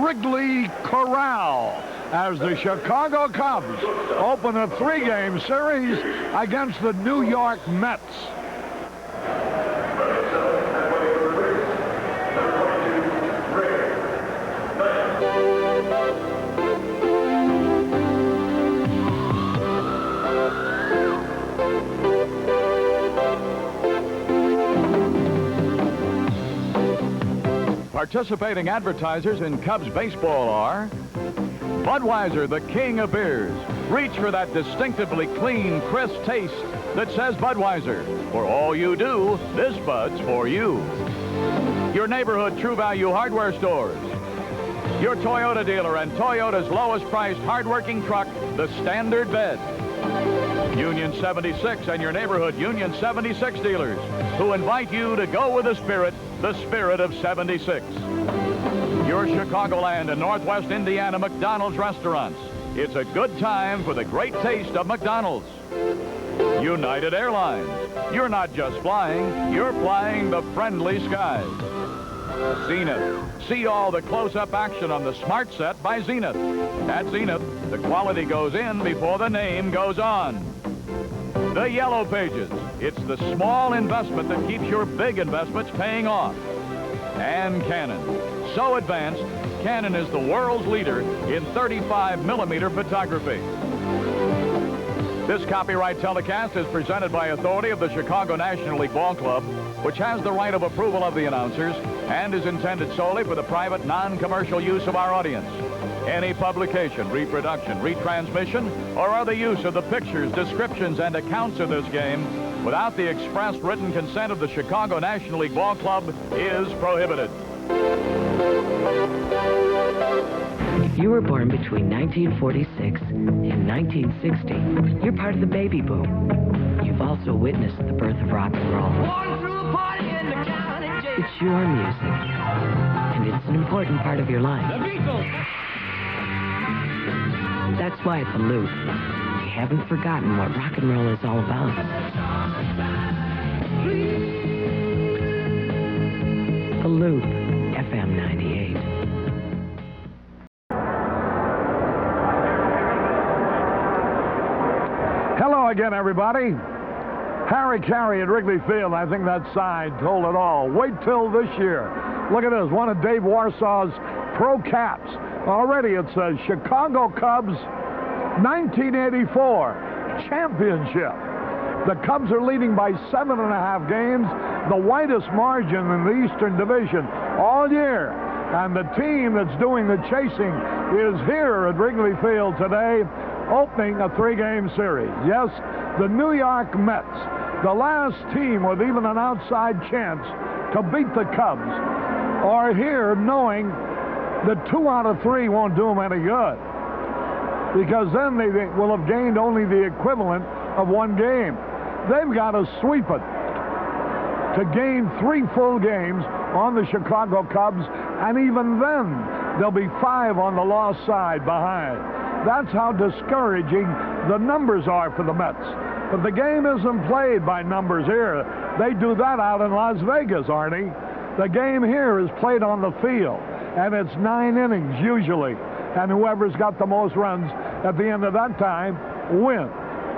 Wrigley Corral as the Chicago Cubs open a 3-game series against the New York Mets. Participating advertisers in Cubs baseball are Budweiser, the king of beers. Reach for that distinctively clean, crisp taste that says Budweiser. For all you do, this Bud's for you. Your neighborhood True Value hardware stores. Your Toyota dealer and Toyota's lowest priced hardworking truck, the Standard Bed. Union 76 and your neighborhood Union 76 dealers who invite you to go with the spirit of 76. Your Chicagoland and Northwest Indiana McDonald's restaurants. It's a good time for the great taste of McDonald's. United Airlines. You're not just flying, you're flying the friendly skies. Zenith. See all the close-up action on the Smart Set by Zenith. At Zenith, the quality goes in before the name goes on. The Yellow Pages. It's the small investment that keeps your big investments paying off. And Canon. So advanced, Canon is the world's leader in 35mm photography. This copyright telecast is presented by authority of the Chicago National League Ball Club, which has the right of approval of the announcers and is intended solely for the private, non-commercial use of our audience. Any publication, reproduction, retransmission, or other use of the pictures, descriptions, and accounts of this game without the express written consent of the Chicago National League Ball Club is prohibited. If you were born between 1946 and 1960, you're part of the baby boom. You've also witnessed the birth of rock and roll. It's your music, and it's an important part of your life. The Beatles! That's why at The Loop, we haven't forgotten what rock and roll is all about. The Loop, FM 98. Hello again, everybody. Harry Caray at Wrigley Field. I think that sign told it all. Wait till this year. Look at this, one of Dave Warsaw's pro caps. Already it says Chicago Cubs 1984 championship. The Cubs are leading by 7.5 games, the widest margin in the Eastern Division all year. And the team that's doing the chasing is here at Wrigley Field today, opening a 3-game series. Yes, the New York Mets, the last team with even an outside chance to beat the Cubs, are here knowing that 2 out of 3 won't do them any good, because then they will have gained only the equivalent of 1 game. They've got to sweep it to gain 3 full games on the Chicago Cubs, and even then they'll be 5 on the loss side behind. That's how discouraging the numbers are for the Mets. But the game isn't played by numbers here. They do that out in Las Vegas, Arnie. The game here is played on the field, and it's 9 innings usually, and whoever's got the most runs at the end of that time wins.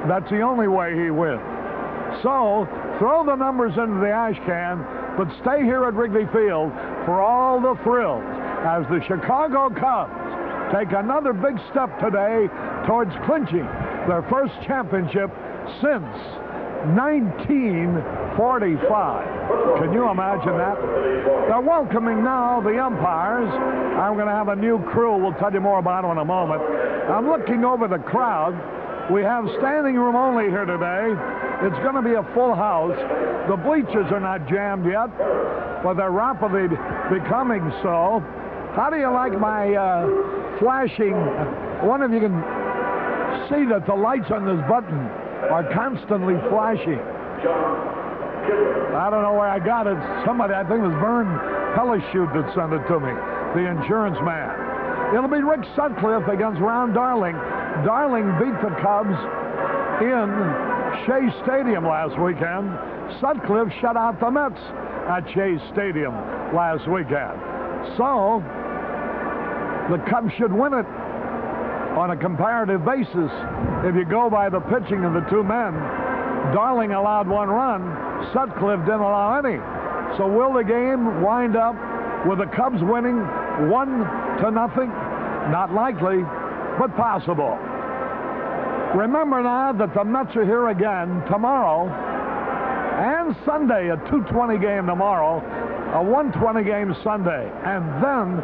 That's the only way he wins. So throw the numbers into the ash can, but stay here at Wrigley Field for all the thrills as the Chicago Cubs take another big step today towards clinching their first championship since 1945. Can you imagine that? They're welcoming now the umpires. I'm going to have a new crew. We'll tell you more about them in a moment. I'm looking over the crowd. We have standing room only here today. It's going to be a full house. The bleachers are not jammed yet, but they're rapidly becoming so. How do you like my flashing? I wonder if you can see that the lights on this button are constantly flashing. I don't know where I got it. Somebody, I think it was Vern Pellishute that sent it to me, the insurance man. It'll be Rick Sutcliffe against Ron Darling. Darling beat the Cubs in Shea Stadium last weekend. Sutcliffe shut out the Mets at Shea Stadium last weekend. So, The Cubs should win it on a comparative basis if you go by the pitching of the two men. Darling allowed 1 run. Sutcliffe didn't allow any. So will the game wind up with the Cubs winning 1-0? Not likely, but possible. Remember now that the Mets are here again tomorrow and Sunday, a 2:20 game tomorrow, a 1:20 game Sunday. And then,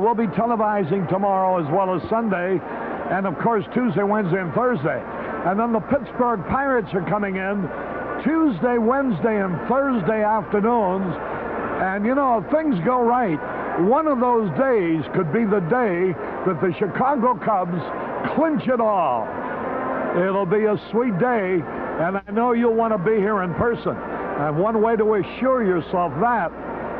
we'll be televising tomorrow as well as Sunday, and of course Tuesday, Wednesday, and Thursday. And then the Pittsburgh Pirates are coming in Tuesday, Wednesday, and Thursday afternoons. And you know, if things go right, one of those days could be the day that the Chicago Cubs clinch it all. It'll be a sweet day, and I know you'll want to be here in person. And one way to assure yourself that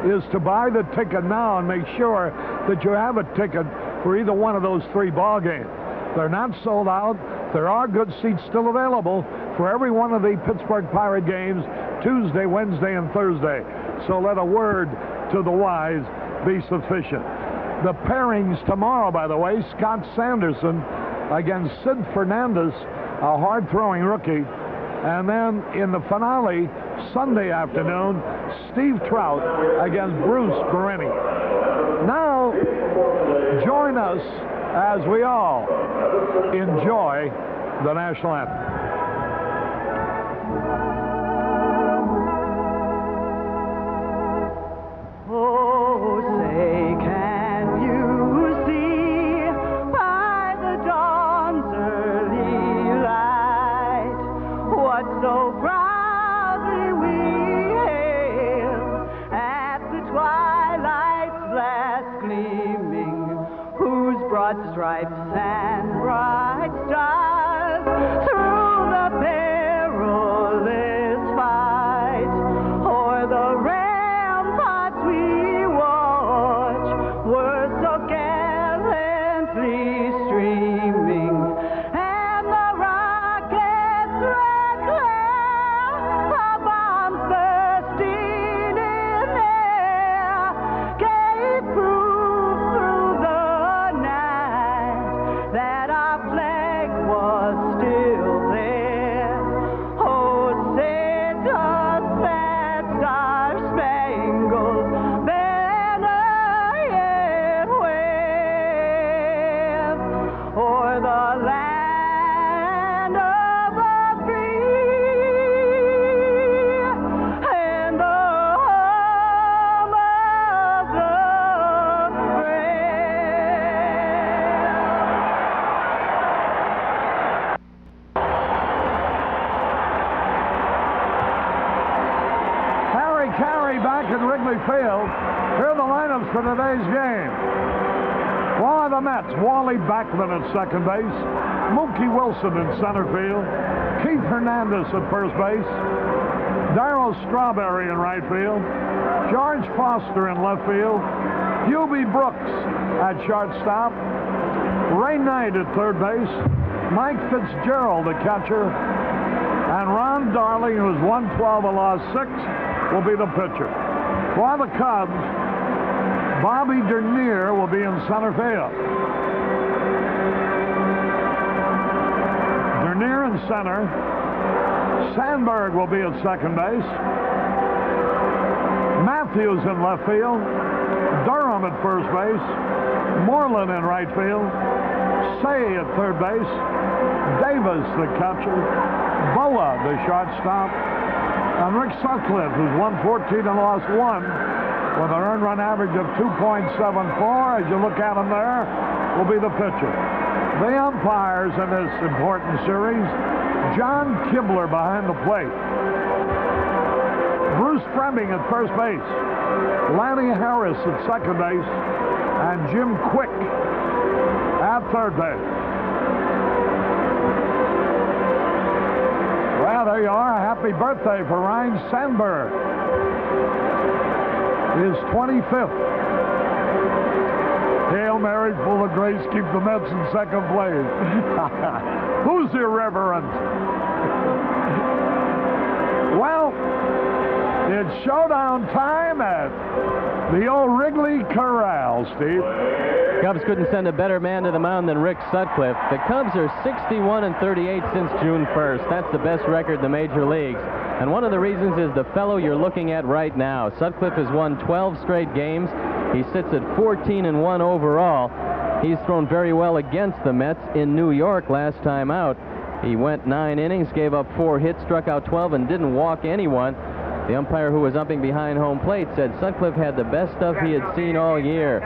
is to buy the ticket now and make sure that you have a ticket for either one of those 3 ball games. They're not sold out. There are good seats still available for every one of the Pittsburgh Pirate games, Tuesday, Wednesday, and Thursday. So let a word to the wise be sufficient. The pairings tomorrow, by the way, Scott Sanderson against Sid Fernandez, a hard-throwing rookie. And then in the finale, Sunday afternoon, Steve Trout against Bruce Bereni. Now, join us as we all enjoy the national anthem. Oh, say, can you see by the dawn's early light what so proudly we hail at the twilight's last gleaming, whose broad stripes and bright stars through the perilous fight o'er the ramparts we watch were so gallantly streaming, and the rocket's red glare, the bombs bursting in air, gave proof through the night that our flag was still there. Oh, send us that star-spangled banner yet wave o'er the land of the free and the home of the Harry Caray back at Wrigley Field. Here are the lineups for today's game. For the Mets, Wally Backman at second base, Mookie Wilson in center field, Keith Hernandez at first base, Darryl Strawberry in right field, George Foster in left field, Hubie Brooks at shortstop, Ray Knight at third base, Mike Fitzgerald, the catcher, and Ron Darling, who's 112 and lost 6, will be the pitcher. For the Cubs, Bobby Denier will be in center field. Denier in center. Sandberg will be at second base. Matthews in left field. Durham at first base. Moreland in right field. Say at third base. Davis, the catcher. Boa, the shortstop. And Rick Sutcliffe, who's 114 and lost 1, with an earned run average of 2.74. As you look at him there, will be the pitcher. The umpires in this important series, John Kibler behind the plate. Bruce Fremming at first base. Lanny Harris at second base. And Jim Quick at third base. Well, there you are. Happy birthday for Ryne Sandberg. His 25th. Hail Mary, full of grace, keep the Mets in second place. Who's irreverent? Well, it's showdown time at The old Wrigley Corral, Steve. Cubs couldn't send a better man to the mound than Rick Sutcliffe. The Cubs are 61-38 since June 1st. That's the best record in the major leagues. And one of the reasons is the fellow you're looking at right now. Sutcliffe has won 12 straight games. He sits at 14-1 overall. He's thrown very well against the Mets in New York last time out. He went 9 innings, gave up 4 hits, struck out 12, and didn't walk anyone. The umpire who was umping behind home plate said Sutcliffe had the best stuff he had seen all year.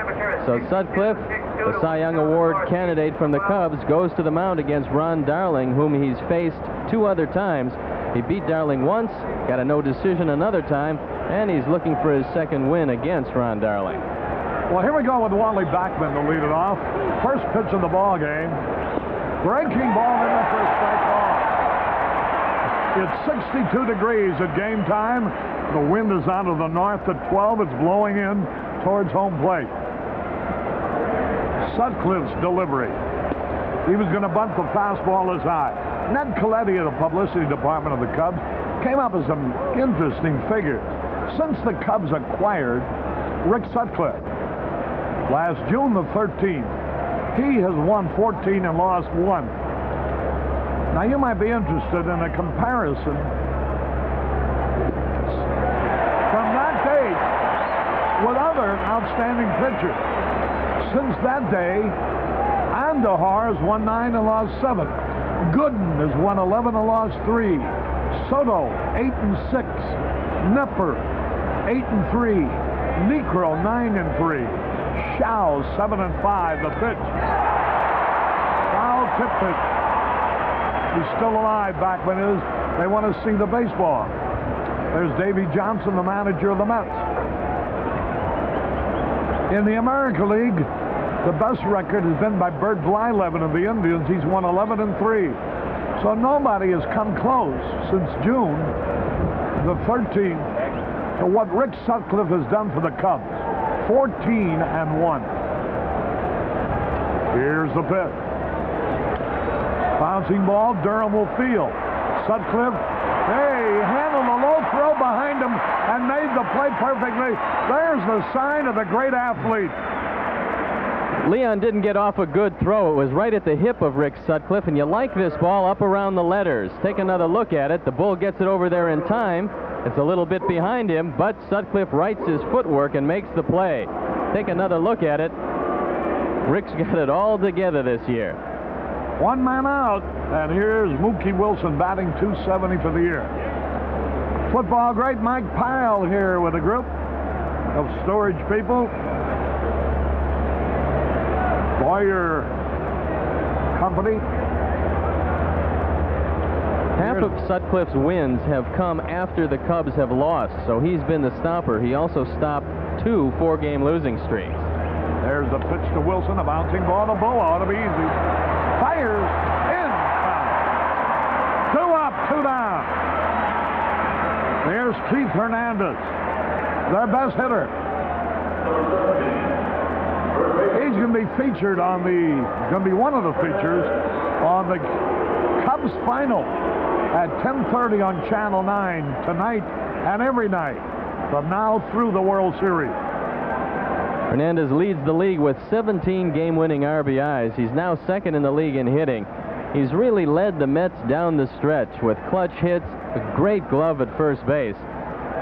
So Sutcliffe, the Cy Young Award candidate from the Cubs, goes to the mound against Ron Darling, whom he's faced 2 other times. He beat Darling once, got a no decision another time, and he's looking for his second win against Ron Darling. Well, here we go with Wally Backman to lead it off. First pitch of the ball game. Breaking ball in there for a strike ball. It's 62 degrees at game time. The wind is out of the north at 12. It's blowing in towards home plate. Sutcliffe's delivery. He was going to bunt the fastball as high. Ned Coletti of the publicity department of the Cubs came up with some interesting figures. Since the Cubs acquired Rick Sutcliffe last June the 13th, he has won 14 and lost 1. Now you might be interested in a comparison from that date with other outstanding pitchers. Since that day, Andahar has won 9 and lost 7. Gooden has won 11 and lost 3. Soto 8 and 6. Nepper 8 and 3. Necro 9 and 3. Shao 7 and 5. The pitch. Foul tip pitch. He's still alive, Backman is. They want to see the baseball. There's Davy Johnson, the manager of the Mets. In the American League, the best record has been by Bert Blyleven of the Indians. He's won 11 and 3. So nobody has come close since June the 13th to what Rick Sutcliffe has done for the Cubs. 14 and 1. Here's the pitch. Bouncing ball, Durham will field. Sutcliffe, hey, handled a low throw behind him and made the play perfectly. There's the sign of the great athlete. Leon didn't get off a good throw. It was right at the hip of Rick Sutcliffe, and you like this ball up around the letters. Take another look at it. The Bull gets it over there in time. It's a little bit behind him, but Sutcliffe rights his footwork and makes the play. Take another look at it. Rick's got it all together this year. 1 man out, and here's Mookie Wilson batting .270 for the year. Football great Mike Pyle here with a group of storage people. Boyer Company. Half of Sutcliffe's wins have come after the Cubs have lost, so he's been the stopper. He also stopped 2 4-game losing streaks. There's the pitch to Wilson, a bouncing ball to Boa. Ought to be easy. Fires in. 2 up, 2 down. There's Keith Hernandez, their best hitter. He's going to be featured on going to be one of the features on the Cubs final at 10:30 on Channel 9 tonight and every night from now through the World Series. Hernandez leads the league with 17 game-winning RBIs. He's now second in the league in hitting. He's really led the Mets down the stretch with clutch hits, a great glove at first base.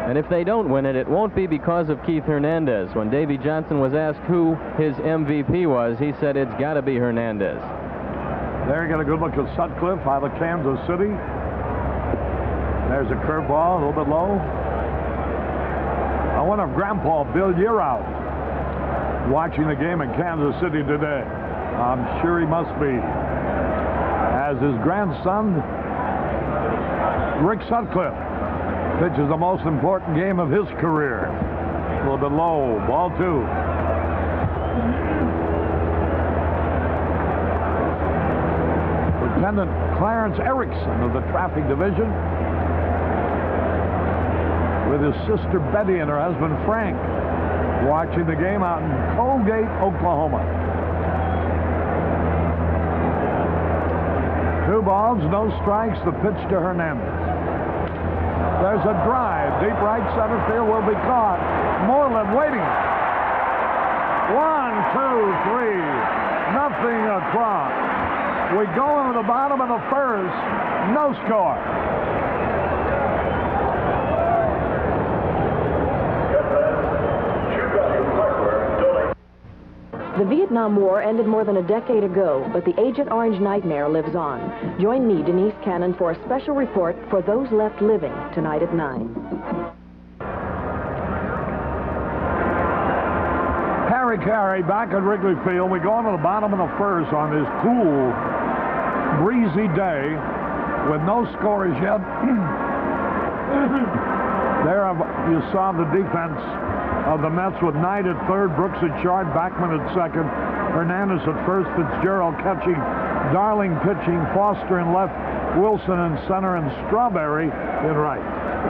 And if they don't win it, it won't be because of Keith Hernandez. When Davy Johnson was asked who his MVP was, he said it's got to be Hernandez. There you get a good look at Sutcliffe out of Kansas City. There's a curveball, a little bit low. I wonder if Grandpa Bill Yearout watching the game in Kansas City today. I'm sure he must be. As his grandson, Rick Sutcliffe, pitches the most important game of his career. A little bit low, ball 2. Lieutenant Clarence Erickson of the Traffic Division with his sister Betty and her husband Frank watching the game out in Colgate, Oklahoma. 2 balls, no strikes. The pitch to Hernandez. There's a drive. Deep right center field will be caught. Moreland waiting. 1, 2, 3. Nothing across. We go into the bottom of the first. No score. The Vietnam War ended more than a decade ago, but the Agent Orange nightmare lives on. Join me, Denise Cannon, for a special report for those left living tonight at 9. Harry Caray back at Wrigley Field. We go into the bottom of the first on this cool, breezy day with no scores yet. There you saw the defense of the Mets with Knight at third, Brooks at short, Backman at second, Hernandez at first, Fitzgerald catching, Darling pitching, Foster in left, Wilson in center, and Strawberry in right.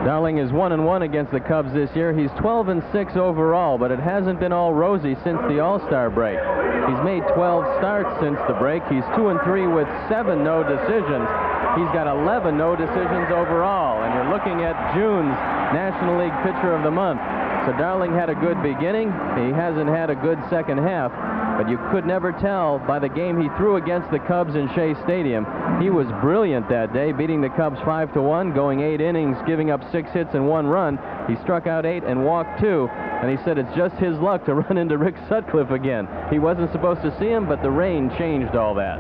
Darling is 1-1 against the Cubs this year. He's 12-6 overall, but it hasn't been all rosy since the All-Star break. He's made 12 starts since the break. He's 2-3 with 7 no decisions. He's got 11 no decisions overall, and you're looking at June's National League Pitcher of the Month. So Darling had a good beginning. He hasn't had a good second half, but you could never tell by the game he threw against the Cubs in Shea Stadium. He was brilliant that day, beating the Cubs 5-1, going 8 innings, giving up 6 hits and 1 run. He struck out 8 and walked 2, and he said it's just his luck to run into Rick Sutcliffe again. He wasn't supposed to see him, but the rain changed all that.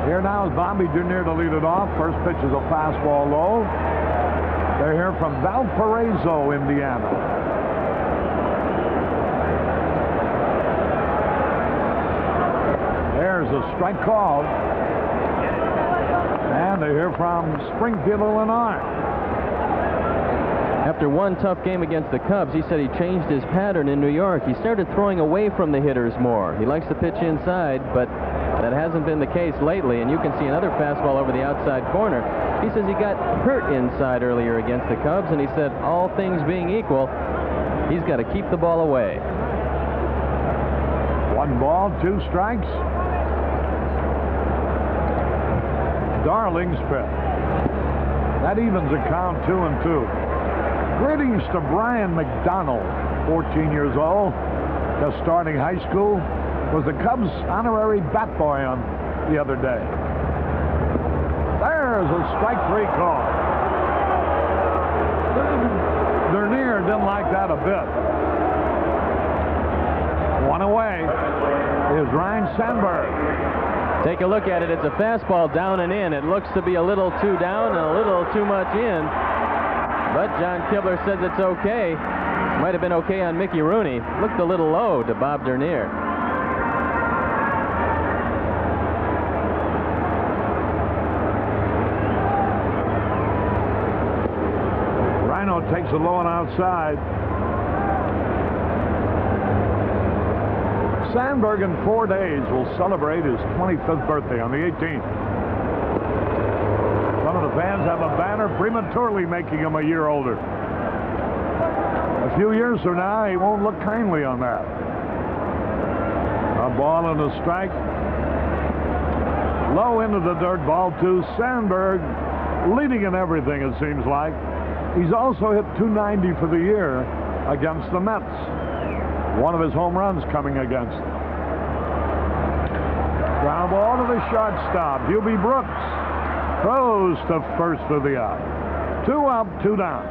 Here now is Bobby Denier to lead it off. First pitch is a fastball low. They're here from Valparaiso, Indiana. There's a strike call. And they hear from Springfield, Illinois. After one tough game against the Cubs, he said he changed his pattern in New York. He started throwing away from the hitters more. He likes to pitch inside, but that hasn't been the case lately, and you can see another fastball over the outside corner. He says he got hurt inside earlier against the Cubs, and he said all things being equal, he's got to keep the ball away. 1 ball, 2 strikes. Darling's pitch. That evens the count 2-2. Greetings to Brian McDonald, 14 years old, just starting high school. Was the Cubs honorary bat boy on the other day. There's a strike 3 call. Denier didn't like that a bit. 1 away is Ryne Sandberg. Take a look at it. It's a fastball down and in. It looks to be a little too down and a little too much in. But John Kibler says it's okay. Might have been okay on Mickey Rooney. Looked a little low to Bob Denier. Rhino takes a low and outside. Sandberg in 4 days will celebrate his 25th birthday on the 18th. Some of the fans have a banner prematurely making him a year older. A few years from now, he won't look kindly on that. A ball and a strike. Low into the dirt, ball 2. Sandberg leading in everything, it seems like. He's also hit .290 for the year against the Mets. One of his home runs coming against them. Ground ball to the shortstop. Hubie Brooks throws to first for the out. 2 up, 2 down.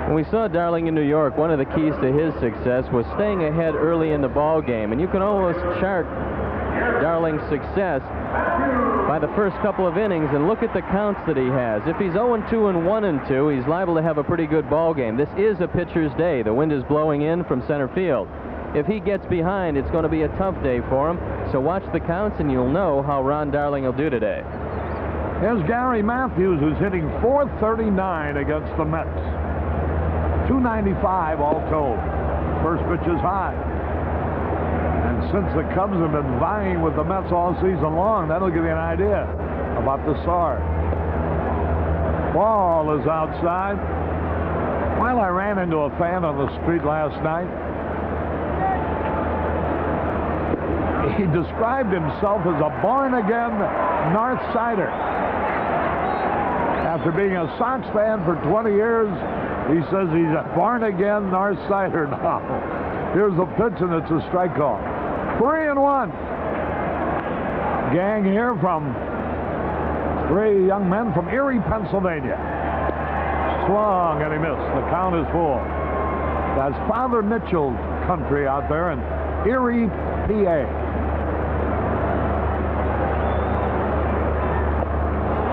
When we saw Darling in New York, one of the keys to his success was staying ahead early in the ball game, and you can almost chart Darling's success by the first couple of innings and look at the counts that he has. If he's 0-2 and 1-2, he's liable to have a pretty good ball game. This is a pitcher's day. The wind is blowing in from center field. If he gets behind, it's going to be a tough day for him. So watch the counts and you'll know how Ron Darling will do today. Here's Gary Matthews, who's hitting .439 against the Mets. .295 all told. First pitch is high. And since the Cubs have been vying with the Mets all season long, that'll give you an idea about the SAR. Ball is outside. Well, I ran into a fan on the street last night. He described himself as a born-again North Sider. After being a Sox fan for 20 years, he says he's a born-again North Sider now. Here's the pitch, and it's a strike call. 3-1. Gang here from 3 young men from Erie, Pennsylvania. Swung, and he missed. The count is full. That's Father Mitchell country out there in Erie, PA.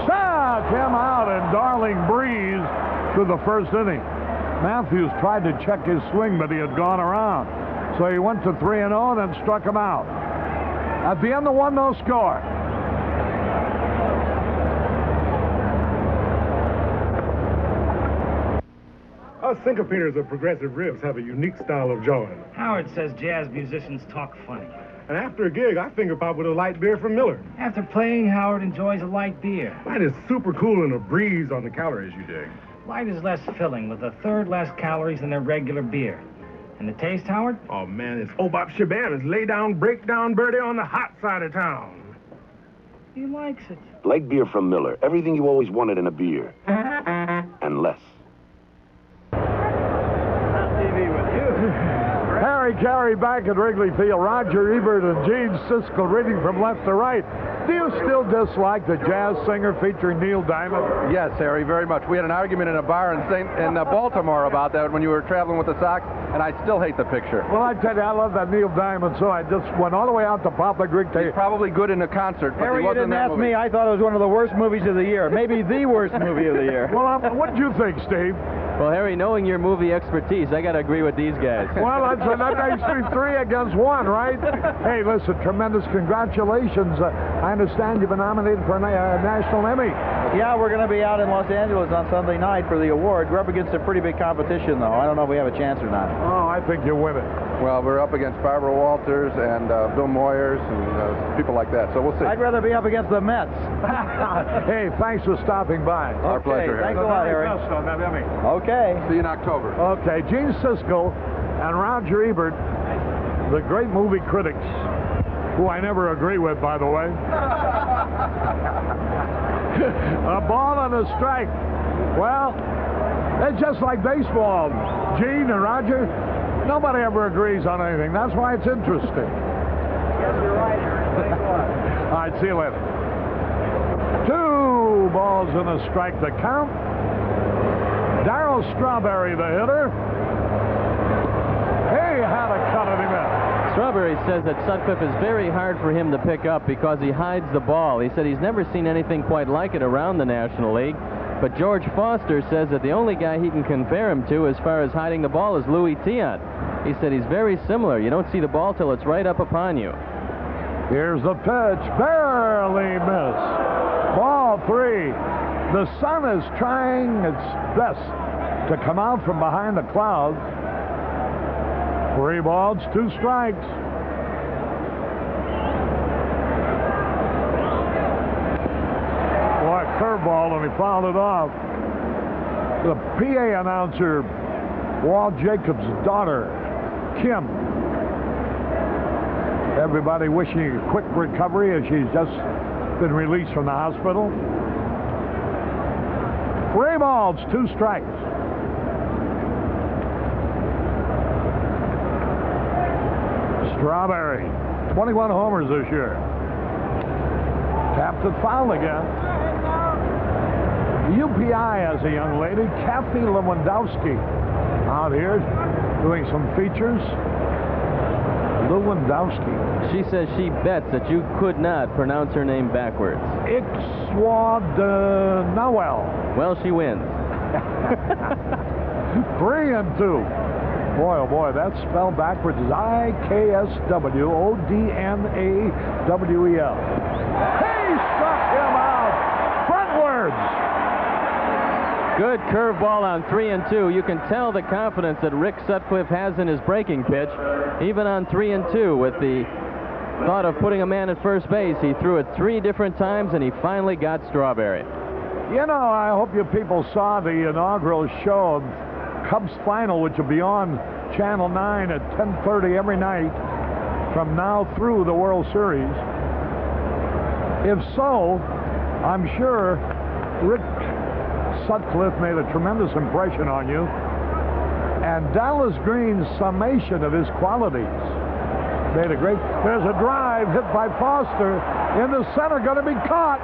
Shot him out, and Darling breeze through the first inning. Matthews tried to check his swing, but he had gone around. So he went to 3-0 and then struck him out. At the end of 1-0 score. Us syncopators of progressive riffs have a unique style of jawing. Howard says jazz musicians talk funny. And after a gig, I finger pop with a light beer from Miller. After playing, Howard enjoys a light beer. Light is super cool and a breeze on the calories, you dig. Light is less filling, with a third less calories than a regular beer. And the taste, Howard? Oh, man, it's Obop Shaban. It's lay down, break down, birdie on the hot side of town. He likes it. Light beer from Miller. Everything you always wanted in a beer. And less. Harry Caray back at Wrigley Field. Roger Ebert and Gene Siskel reading from left to right. Do you still dislike the jazz singer featuring Neil Diamond? Yes, Harry, very much. We had an argument in a bar in Baltimore about that when you were traveling with the Sox, and I still hate the picture. Well, I tell you, I love that Neil Diamond, so I just went all the way out to Papa Greek. He's probably good in a concert, but Harry, he wasn't you in didn't that ask movie. me. I thought it was one of the worst movies of the year. Maybe the worst movie of the year. Well, what did you think, Steve? Well, Harry, knowing your movie expertise, I got to agree with these guys. Well, that makes me 3 against 1, right? Hey, listen, tremendous congratulations. I understand you've been nominated for a National Emmy. Yeah, we're going to be out in Los Angeles on Sunday night for the award. We're up against a pretty big competition, though. I don't know if we have a chance or not. Oh, I think you'll win it. Well, we're up against Barbara Walters and Bill Moyers and people like that, so we'll see. I'd rather be up against the Mets. Hey, thanks for stopping by. Our pleasure, Harry. Thanks a lot, Harry. On that Emmy. Okay. See you in October. Okay, Gene Siskel and Roger Ebert, the great movie critics, who I never agree with, by the way. A ball and a strike. Well, it's just like baseball. Gene and Roger, nobody ever agrees on anything. That's why it's interesting. Yes, you're right, Harry. Thanks a lot. All right, see you later. 2 balls and a strike to count. Darryl Strawberry, the hitter. He had a cut and he missed. Strawberry says that Sutcliffe is very hard for him to pick up because he hides the ball. He said he's never seen anything quite like it around the National League. But George Foster says that the only guy he can compare him to as far as hiding the ball is Louis Tiant. He said he's very similar. You don't see the ball till it's right up upon you. Here's the pitch. Barely missed. Ball 3. The sun is trying its best to come out from behind the clouds. 3 balls, 2 strikes. Boy, curveball, and he fouled it off. The PA announcer, Walt Jacobs' daughter, Kim. Everybody wishing a quick recovery as she's just been released from the hospital. 3 balls, 2 strikes. Strawberry, 21 homers this year. Tapped it foul again. UPI has a young lady, Kathy Lewandowski, out here doing some features. Lewandowski. She says she bets that you could not pronounce her name backwards. Ixwadnawel. Well, she wins. 3-2. Boy, oh boy, that spelled backwards is IKSWODNAWEL. He struck him out frontwards. Good curveball on 3-2. You can tell the confidence that Rick Sutcliffe has in his breaking pitch. Even on 3-2, with the thought of putting a man at first base, he threw it 3 different times, and he finally got Strawberry. You know, I hope you people saw the inaugural show of Cubs Final, which will be on Channel 9 at 10:30 every night from now through the World Series. If so, I'm sure Rick Sutcliffe made a tremendous impression on you. And Dallas Green's summation of his qualities made a great... There's a drive hit by Foster in the center, going to be caught.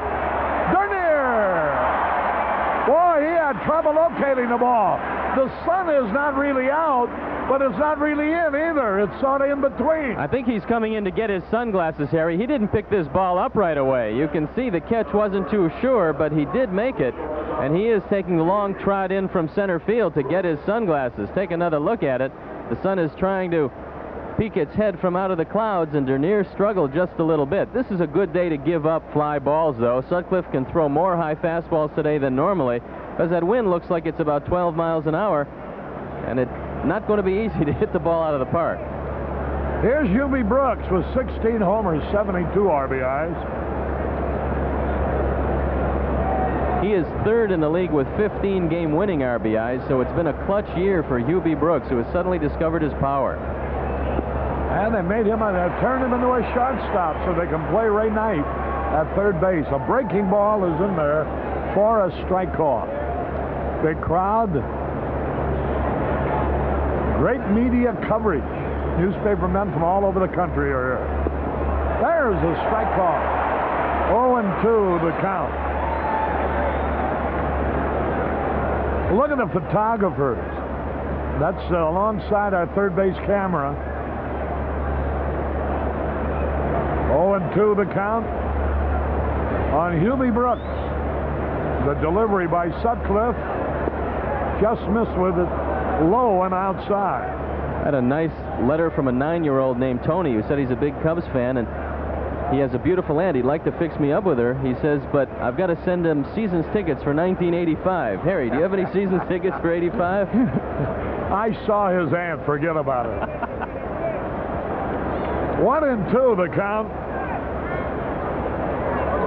Denier! Boy, he had trouble locating the ball. The sun is not really out, but it's not really in either. It's sort of in between. I think he's coming in to get his sunglasses, Harry. He didn't pick this ball up right away. You can see the catch wasn't too sure, but he did make it. And he is taking the long trot in from center field to get his sunglasses. Take another look at it. The sun is trying to peek its head from out of the clouds, and Denier struggled just a little bit. This is a good day to give up fly balls, though. Sutcliffe can throw more high fastballs today than normally, because that wind looks like it's about 12 miles an hour, and it's not going to be easy to hit the ball out of the park. Here's Hubie Brooks with 16 homers, 72 RBIs. He is third in the league with 15 game-winning RBIs, so it's been a clutch year for Hubie Brooks, who has suddenly discovered his power. And they made him, turned him into a shortstop so they can play Ray Knight at third base. A breaking ball is in there for a strike call. Big crowd. Great media coverage. Newspapermen from all over the country are here. There's a strike call. 0-2 the count. Look at the photographers. That's alongside our third base camera. 0-2 the count on Hubie Brooks. The delivery by Sutcliffe just missed with it low and outside. I had a nice letter from a 9-year-old named Tony who said he's a big Cubs fan, and he has a beautiful aunt. He'd like to fix me up with her. He says, but I've got to send him season's tickets for 1985. Harry, do you have any season's tickets for 85? I saw his aunt. Forget about it. 1-2 the count.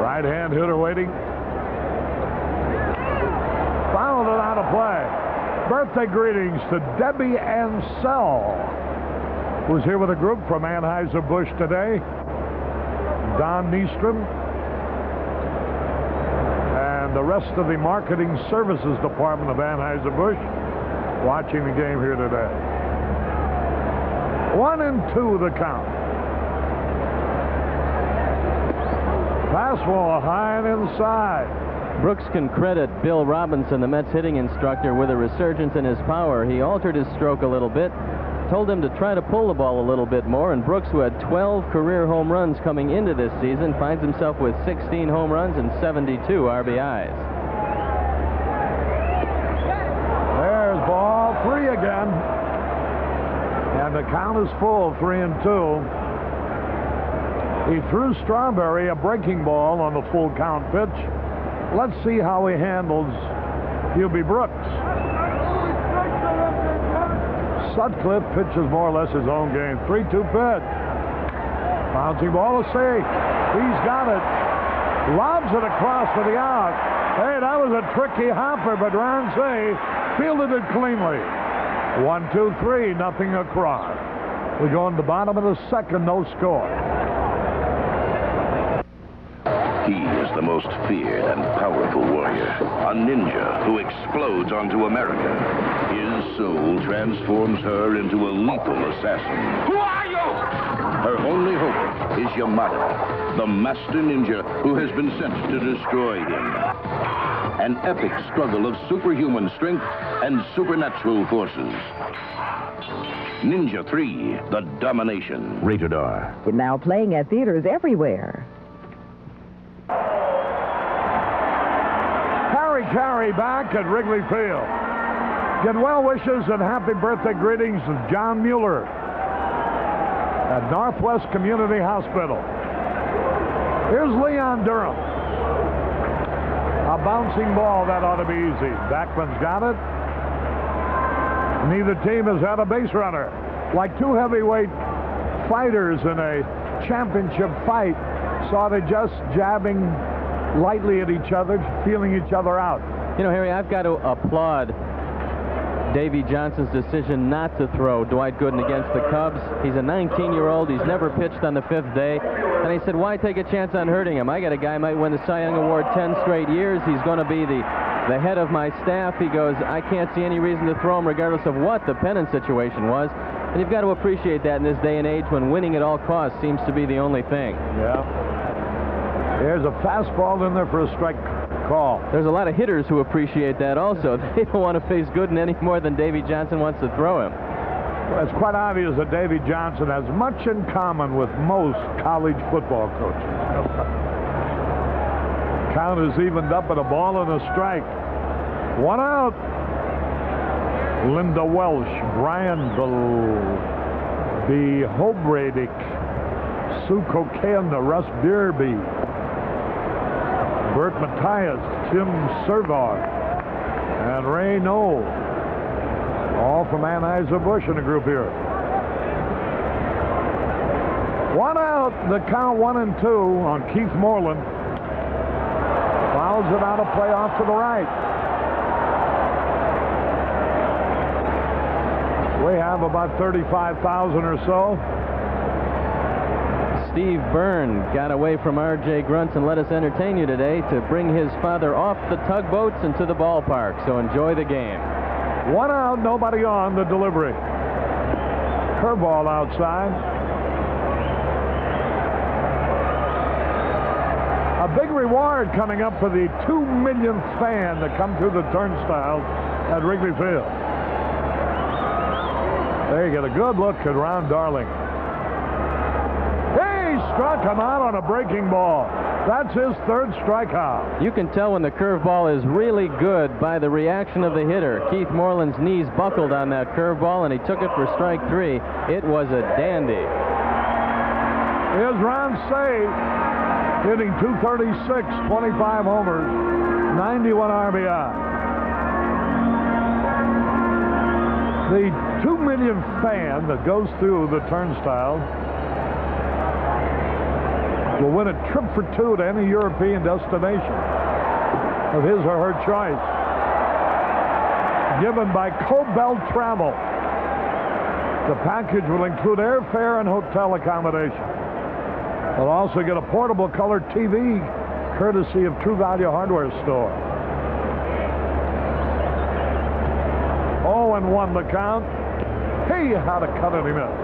Right-hand hitter waiting. Fouled it out of play. Birthday greetings to Debbie Ansell, who's here with a group from Anheuser-Busch today. Don Nystrom and the rest of the marketing services department of Anheuser-Busch watching the game here today. 1-2 the count. Fastball high and inside. Brooks can credit Bill Robinson, the Mets hitting instructor, with a resurgence in his power. He altered his stroke a little bit, told him to try to pull the ball a little bit more, and Brooks, who had 12 career home runs coming into this season, finds himself with 16 home runs and 72 RBIs. There's ball 3 again. And the count is full, 3-2. He threw Strawberry a breaking ball on the full count pitch. Let's see how he handles Hubie Brooks. Sutcliffe pitches more or less his own game. 3-2 pitch. Bouncing ball to safe. He's got it. Lobs it across for the out. Hey, that was a tricky hopper, but Ramsey fielded it cleanly. 1-2-3, nothing across. We go in the bottom of the second, no score. He is the most feared and powerful warrior, a ninja who explodes onto America. His soul transforms her into a lethal assassin. Who are you? Her only hope is Yamada, the master ninja who has been sent to destroy him. An epic struggle of superhuman strength and supernatural forces. Ninja 3, The Domination. Rated R. Now playing at theaters everywhere. Harry Caray back at Wrigley Field. Get well wishes and happy birthday greetings to John Mueller at Northwest Community Hospital. Here's Leon Durham. A bouncing ball, that ought to be easy. Backman's got it. Neither team has had a base runner. Like two heavyweight fighters in a championship fight, sort of just jabbing lightly at each other, feeling each other out. You know, Harry, I've got to applaud Davy Johnson's decision not to throw Dwight Gooden against the Cubs. He's a 19-year-old. He's never pitched on the 5th day. And he said, why take a chance on hurting him? I got a guy who might win the Cy Young Award 10 straight years. He's going to be the head of my staff. He goes, I can't see any reason to throw him regardless of what the pennant situation was. And you've got to appreciate that in this day and age when winning at all costs seems to be the only thing. Yeah. There's a fastball in there for a strike call. There's a lot of hitters who appreciate that also. They don't want to face Gooden any more than Davy Johnson wants to throw him. Well, it's quite obvious that Davy Johnson has much in common with most college football coaches. Count is evened up at a ball and a strike. 1 out. Linda Welsh, Brian B. Hobradick, Sue Kokenda, Russ Beerby, Bert Matthias, Tim Servar, and Ray Knoll, all from Anheuser-Busch in the group here. 1 out, the count 1-2 on Keith Moreland. Fouls it out of play off to the right. We have about 35,000 or so. Steve Byrne got away from R.J. Grunts and let us entertain you today to bring his father off the tugboats and to the ballpark. So enjoy the game. 1 out, nobody on the delivery. Curveball outside. A big reward coming up for the 2 millionth fan to come through the turnstiles at Wrigley Field. There you get a good look at Ron Darling. He struck him out on a breaking ball. That's his 3rd strikeout. You can tell when the curveball is really good by the reaction of the hitter. Keith Moreland's knees buckled on that curveball, and he took it for strike 3. It was a dandy. Here's Ron Say, hitting .236, 25 homers, 91 RBI. The 2 millionth fan that goes through the turnstile will win a trip for 2 to any European destination of his or her choice, given by Cobelt Travel. The package will include airfare and hotel accommodation. They'll also get a portable color TV courtesy of True Value Hardware Store. 0-1 the count. He had a cut and he missed.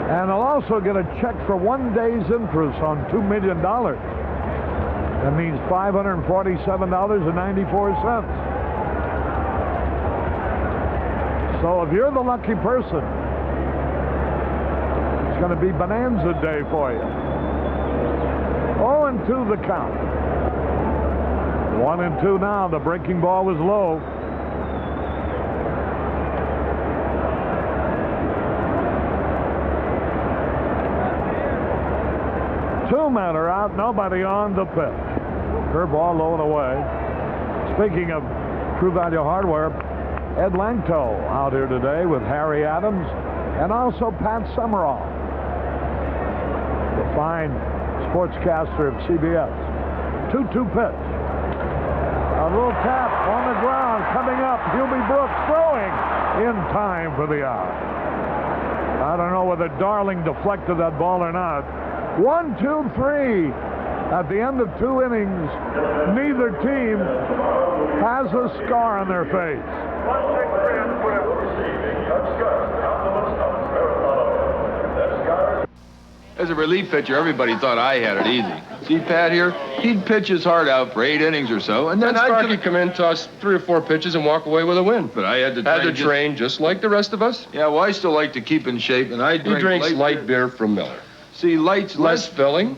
And they'll also get a check for 1 day's interest on $2 million. That means $547.94. So if you're the lucky person, it's going to be Bonanza Day for you. 0-2 the count. 1-2 now. The breaking ball was low. Two men are out, nobody on the pitch. Curveball low and away. Speaking of True Value Hardware, Ed Langto out here today with Harry Adams and also Pat Summerall, the fine sportscaster of CBS. 2-2 pitch. A little tap on the ground coming up. Hubie Brooks throwing in time for the out. I don't know whether Darling deflected that ball or not. 1, 2, 3. At the end of 2 innings, neither team has a scar on their face. As a relief pitcher, everybody thought I had it easy. See Pat here? He'd pitch his heart out for 8 innings or so, and then Sparky come in, toss 3 or 4 pitches, and walk away with a win. But I had to train just like the rest of us. Yeah, well, I still like to keep in shape, and I He drinks light beer from Miller. See, light's less filling,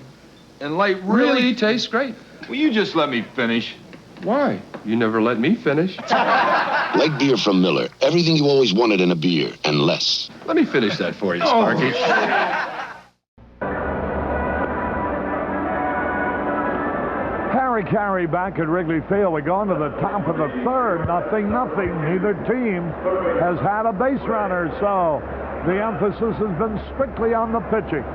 and light really tastes great. Will you just let me finish? Why? You never let me finish. Light beer from Miller. Everything you always wanted in a beer, and less. Let me finish that for you, Sparky. Harry Caray back at Wrigley Field. We go on to the top of the 3rd. 0-0. Neither team has had a base runner, so the emphasis has been strictly on the pitching.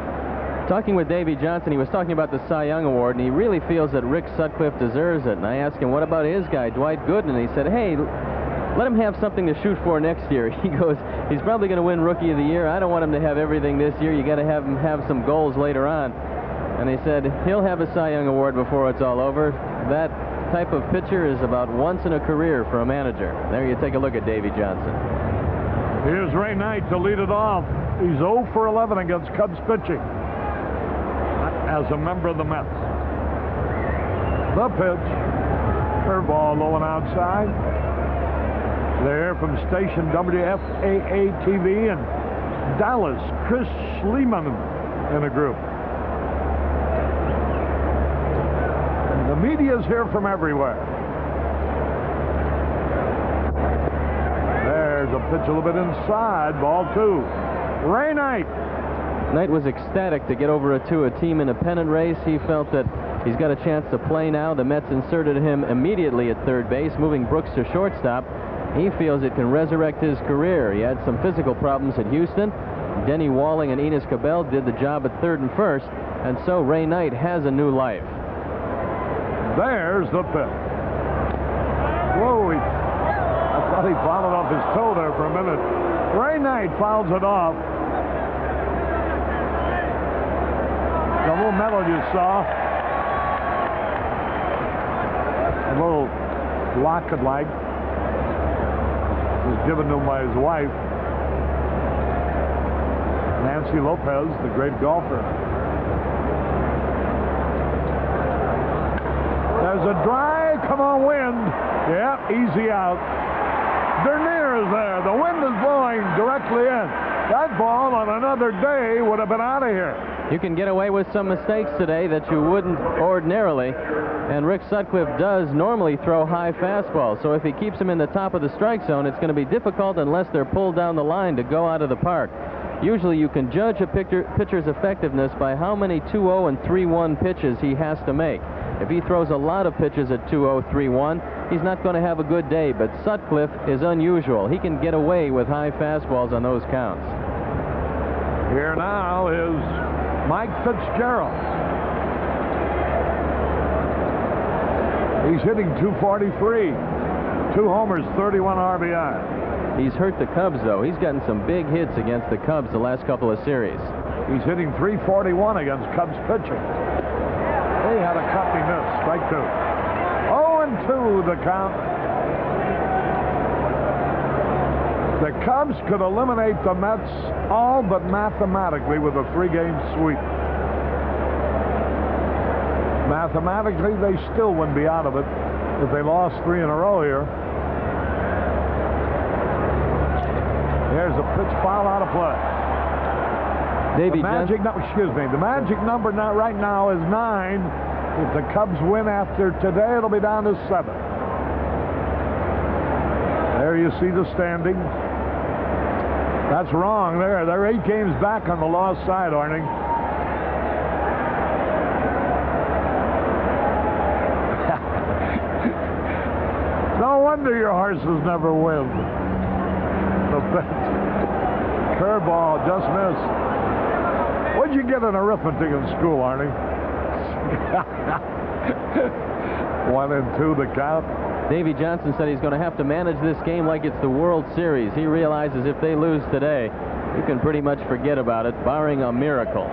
Talking with Davy Johnson, he was talking about the Cy Young Award, and he really feels that Rick Sutcliffe deserves it. And I asked him, what about his guy, Dwight Gooden? And he said, hey, let him have something to shoot for next year. He goes, he's probably going to win Rookie of the Year. I don't want him to have everything this year. You got to have him have some goals later on. And he said he'll have a Cy Young Award before it's all over. That type of pitcher is about once in a career for a manager. There you take a look at Davy Johnson. Here's Ray Knight to lead it off. He's 0 for 11 against Cubs pitching as a member of the Mets. The pitch. Curveball low and outside. There from station WFAA-TV in Dallas, Chris Schliemann in a group. And the media's here from everywhere. There's a pitch a little bit inside, ball 2. Ray Knight. Knight was ecstatic to get over to a team in a pennant race. He felt that he's got a chance to play now. The Mets inserted him immediately at third base, moving Brooks to shortstop. He feels it can resurrect his career. He had some physical problems at Houston. Denny Walling and Enos Cabell did the job at third and first, and so Ray Knight has a new life. There's the pitch. Whoa, I thought he fouled off his toe there for a minute. Ray Knight fouls it off. The little medal you saw, a little locket-like, was given to him by his wife, Nancy Lopez, the great golfer. There's a drive, come on, wind. Yeah, easy out. Denier is there. The wind is blowing directly in. That ball on another day would have been out of here. You can get away with some mistakes today that you wouldn't ordinarily. And Rick Sutcliffe does normally throw high fastballs, so if he keeps them in the top of the strike zone, it's going to be difficult unless they're pulled down the line to go out of the park. Usually you can judge a pitcher's effectiveness by how many 2-0 and 3-1 pitches he has to make. If he throws a lot of pitches at 2-0, 3-1, he's not going to have a good day, but Sutcliffe is unusual. He can get away with high fastballs on those counts. Here now is Mike Fitzgerald. He's hitting .243, 2 homers, 31 RBI. He's hurt the Cubs, though. He's gotten some big hits against the Cubs the last couple of series. He's hitting .341 against Cubs pitching. They had a copy miss, strike 2. 0-2 the count. The Cubs could eliminate the Mets all but mathematically with a 3-game sweep. Mathematically, they still wouldn't be out of it if they lost 3 in a row here. There's a pitch foul out of play. The magic number now, right now is 9. If the Cubs win after today, it'll be down to 7. There you see the standing. That's wrong there. They're 8 games back on the lost side, Arning. No wonder your horses never win. The curveball just missed. What'd you get in arithmetic in school, Arnie? 1-2 the count. Davy Johnson said he's going to have to manage this game like it's the World Series. He realizes if they lose today, you can pretty much forget about it, barring a miracle.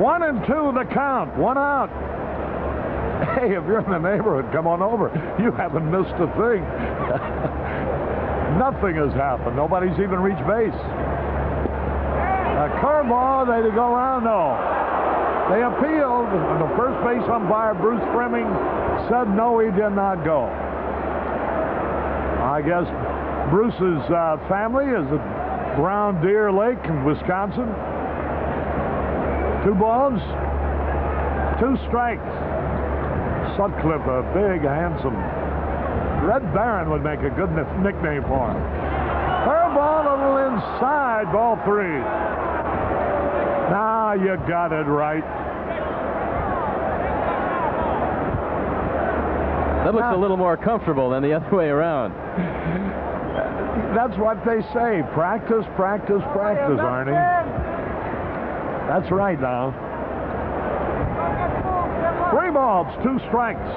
One and two the count. 1 out. Hey, if you're in the neighborhood, come on over. You haven't missed a thing. Nothing has happened. Nobody's even reached base. A curveball, they go around, no. They appealed, and the first base umpire, Bruce Fleming, said no, he did not go. I guess Bruce's family is at Brown Deer Lake in Wisconsin. 2 balls, 2 strikes. Sutcliffe, a big, handsome. Red Baron would make a good nickname for him. Curveball a little inside, ball 3. Now you got it right. That looks a little more comfortable than the other way around. That's what they say. Practice, practice, practice, Arnie. That's right now. 3 balls, 2 strikes.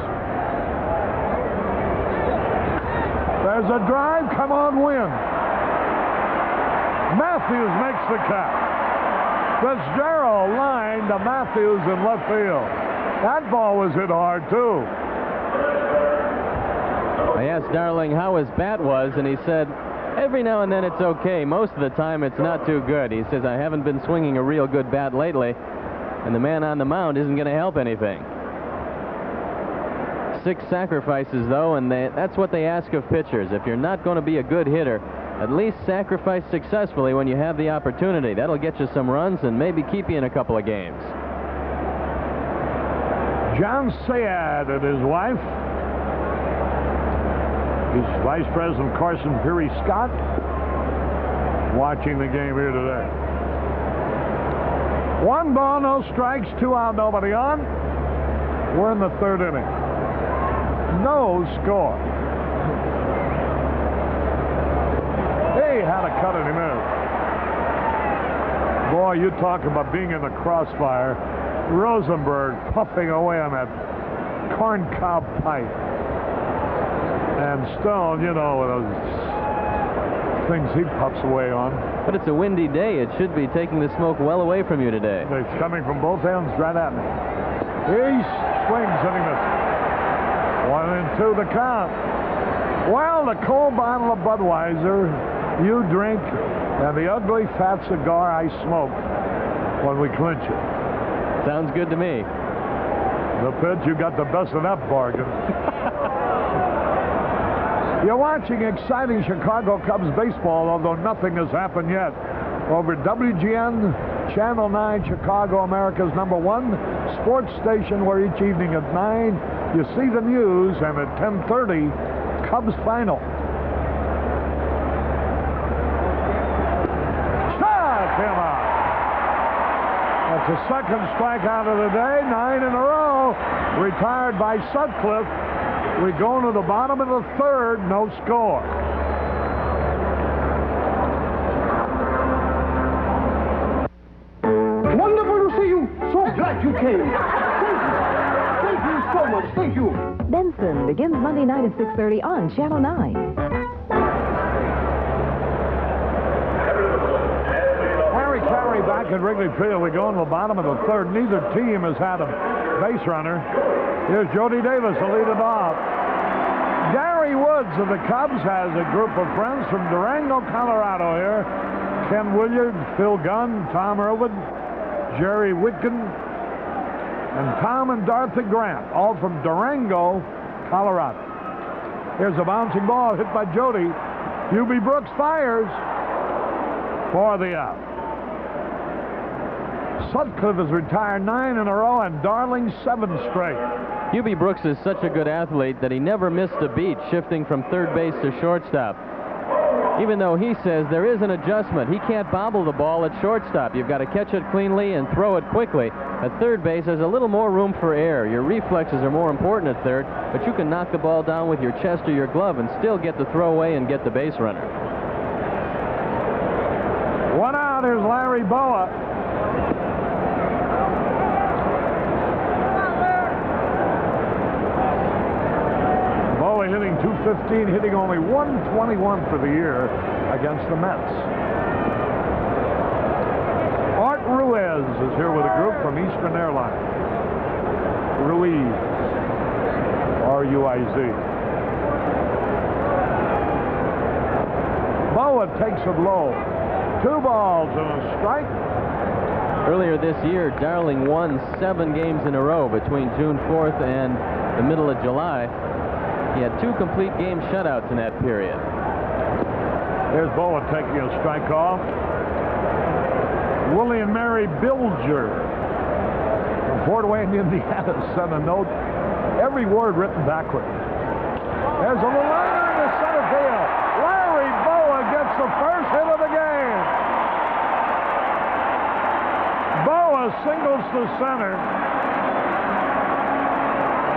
There's a drive. Come on, win. Matthews makes the catch. Fitzgerald line to Matthews in left field. That ball was hit hard, too. I asked Darling how his bat was, and he said, every now and then it's okay. Most of the time it's not too good. He says, I haven't been swinging a real good bat lately, and the man on the mound isn't going to help anything. 6 sacrifices, though, and that's what they ask of pitchers. If you're not going to be a good hitter, at least sacrifice successfully when you have the opportunity. That'll get you some runs and maybe keep you in a couple of games. John Sayad and his wife. He's Vice President Carson Peary Scott watching the game here today. 1 ball, no strikes, 2 out, nobody on. We're in the 3rd inning. No score. He had a cut and he missed. Boy, you talk about being in the crossfire. Rosenberg puffing away on that corncob pipe. And Stone, you know, those things he puffs away on. But it's a windy day. It should be taking the smoke well away from you today. It's coming from both ends right at me. He swings and he misses. 1 and 2 the count. Well, the cold bottle of Budweiser you drink and the ugly fat cigar I smoke when we clinch it. Sounds good to me. The pitch, you got the best of that bargain. You're watching exciting Chicago Cubs baseball, although nothing has happened yet. Over WGN, Channel 9, Chicago, America's #1 sports station, where each evening at 9, you see the news, and at 10:30, Cubs final. Strike him out. That's the 2nd strikeout of the day, 9 in a row, retired by Sutcliffe. We go to the bottom of the 3rd, no score. Wonderful to see you. So glad you came. Thank you so much. Thank you. Benson begins Monday night at 6:30 on Channel 9. Harry Caray back at Wrigley Field. We go to the bottom of the 3rd. Neither team has had a base runner. Here's Jody Davis to lead it off. Gary Woods of the Cubs has a group of friends from Durango, Colorado here. Ken Willard, Phil Gunn, Tom Irwin, Jerry Whitkin, and Tom and Dorothy Grant, all from Durango, Colorado. Here's a bouncing ball hit by Jody. Hubie Brooks fires for the out. Sutcliffe has retired 9 in a row and Darling 7 straight. Hubie Brooks is such a good athlete that he never missed a beat shifting from 3rd base to shortstop. Even though he says there is an adjustment. He can't bobble the ball at shortstop. You've got to catch it cleanly and throw it quickly. At 3rd base, there's a little more room for air. Your reflexes are more important at 3rd, but you can knock the ball down with your chest or your glove and still get the throw away and get the base runner. 1 out, here's Larry Boa. Hitting .215, hitting only .121 for the year against the Mets. Art Ruiz is here with a group from Eastern Airlines. Ruiz, R-U-I-Z. Boa takes it low. 2 balls and a strike. Earlier this year, Darling won 7 games in a row between June 4th and the middle of July. He had 2 complete game shutouts in that period. There's Boa taking a strike off. William Mary Bilger from Fort Wayne, Indiana, sent a note. Every word written backward. There's a little liner in the center field. Larry Boa gets the first hit of the game. Boa singles to center.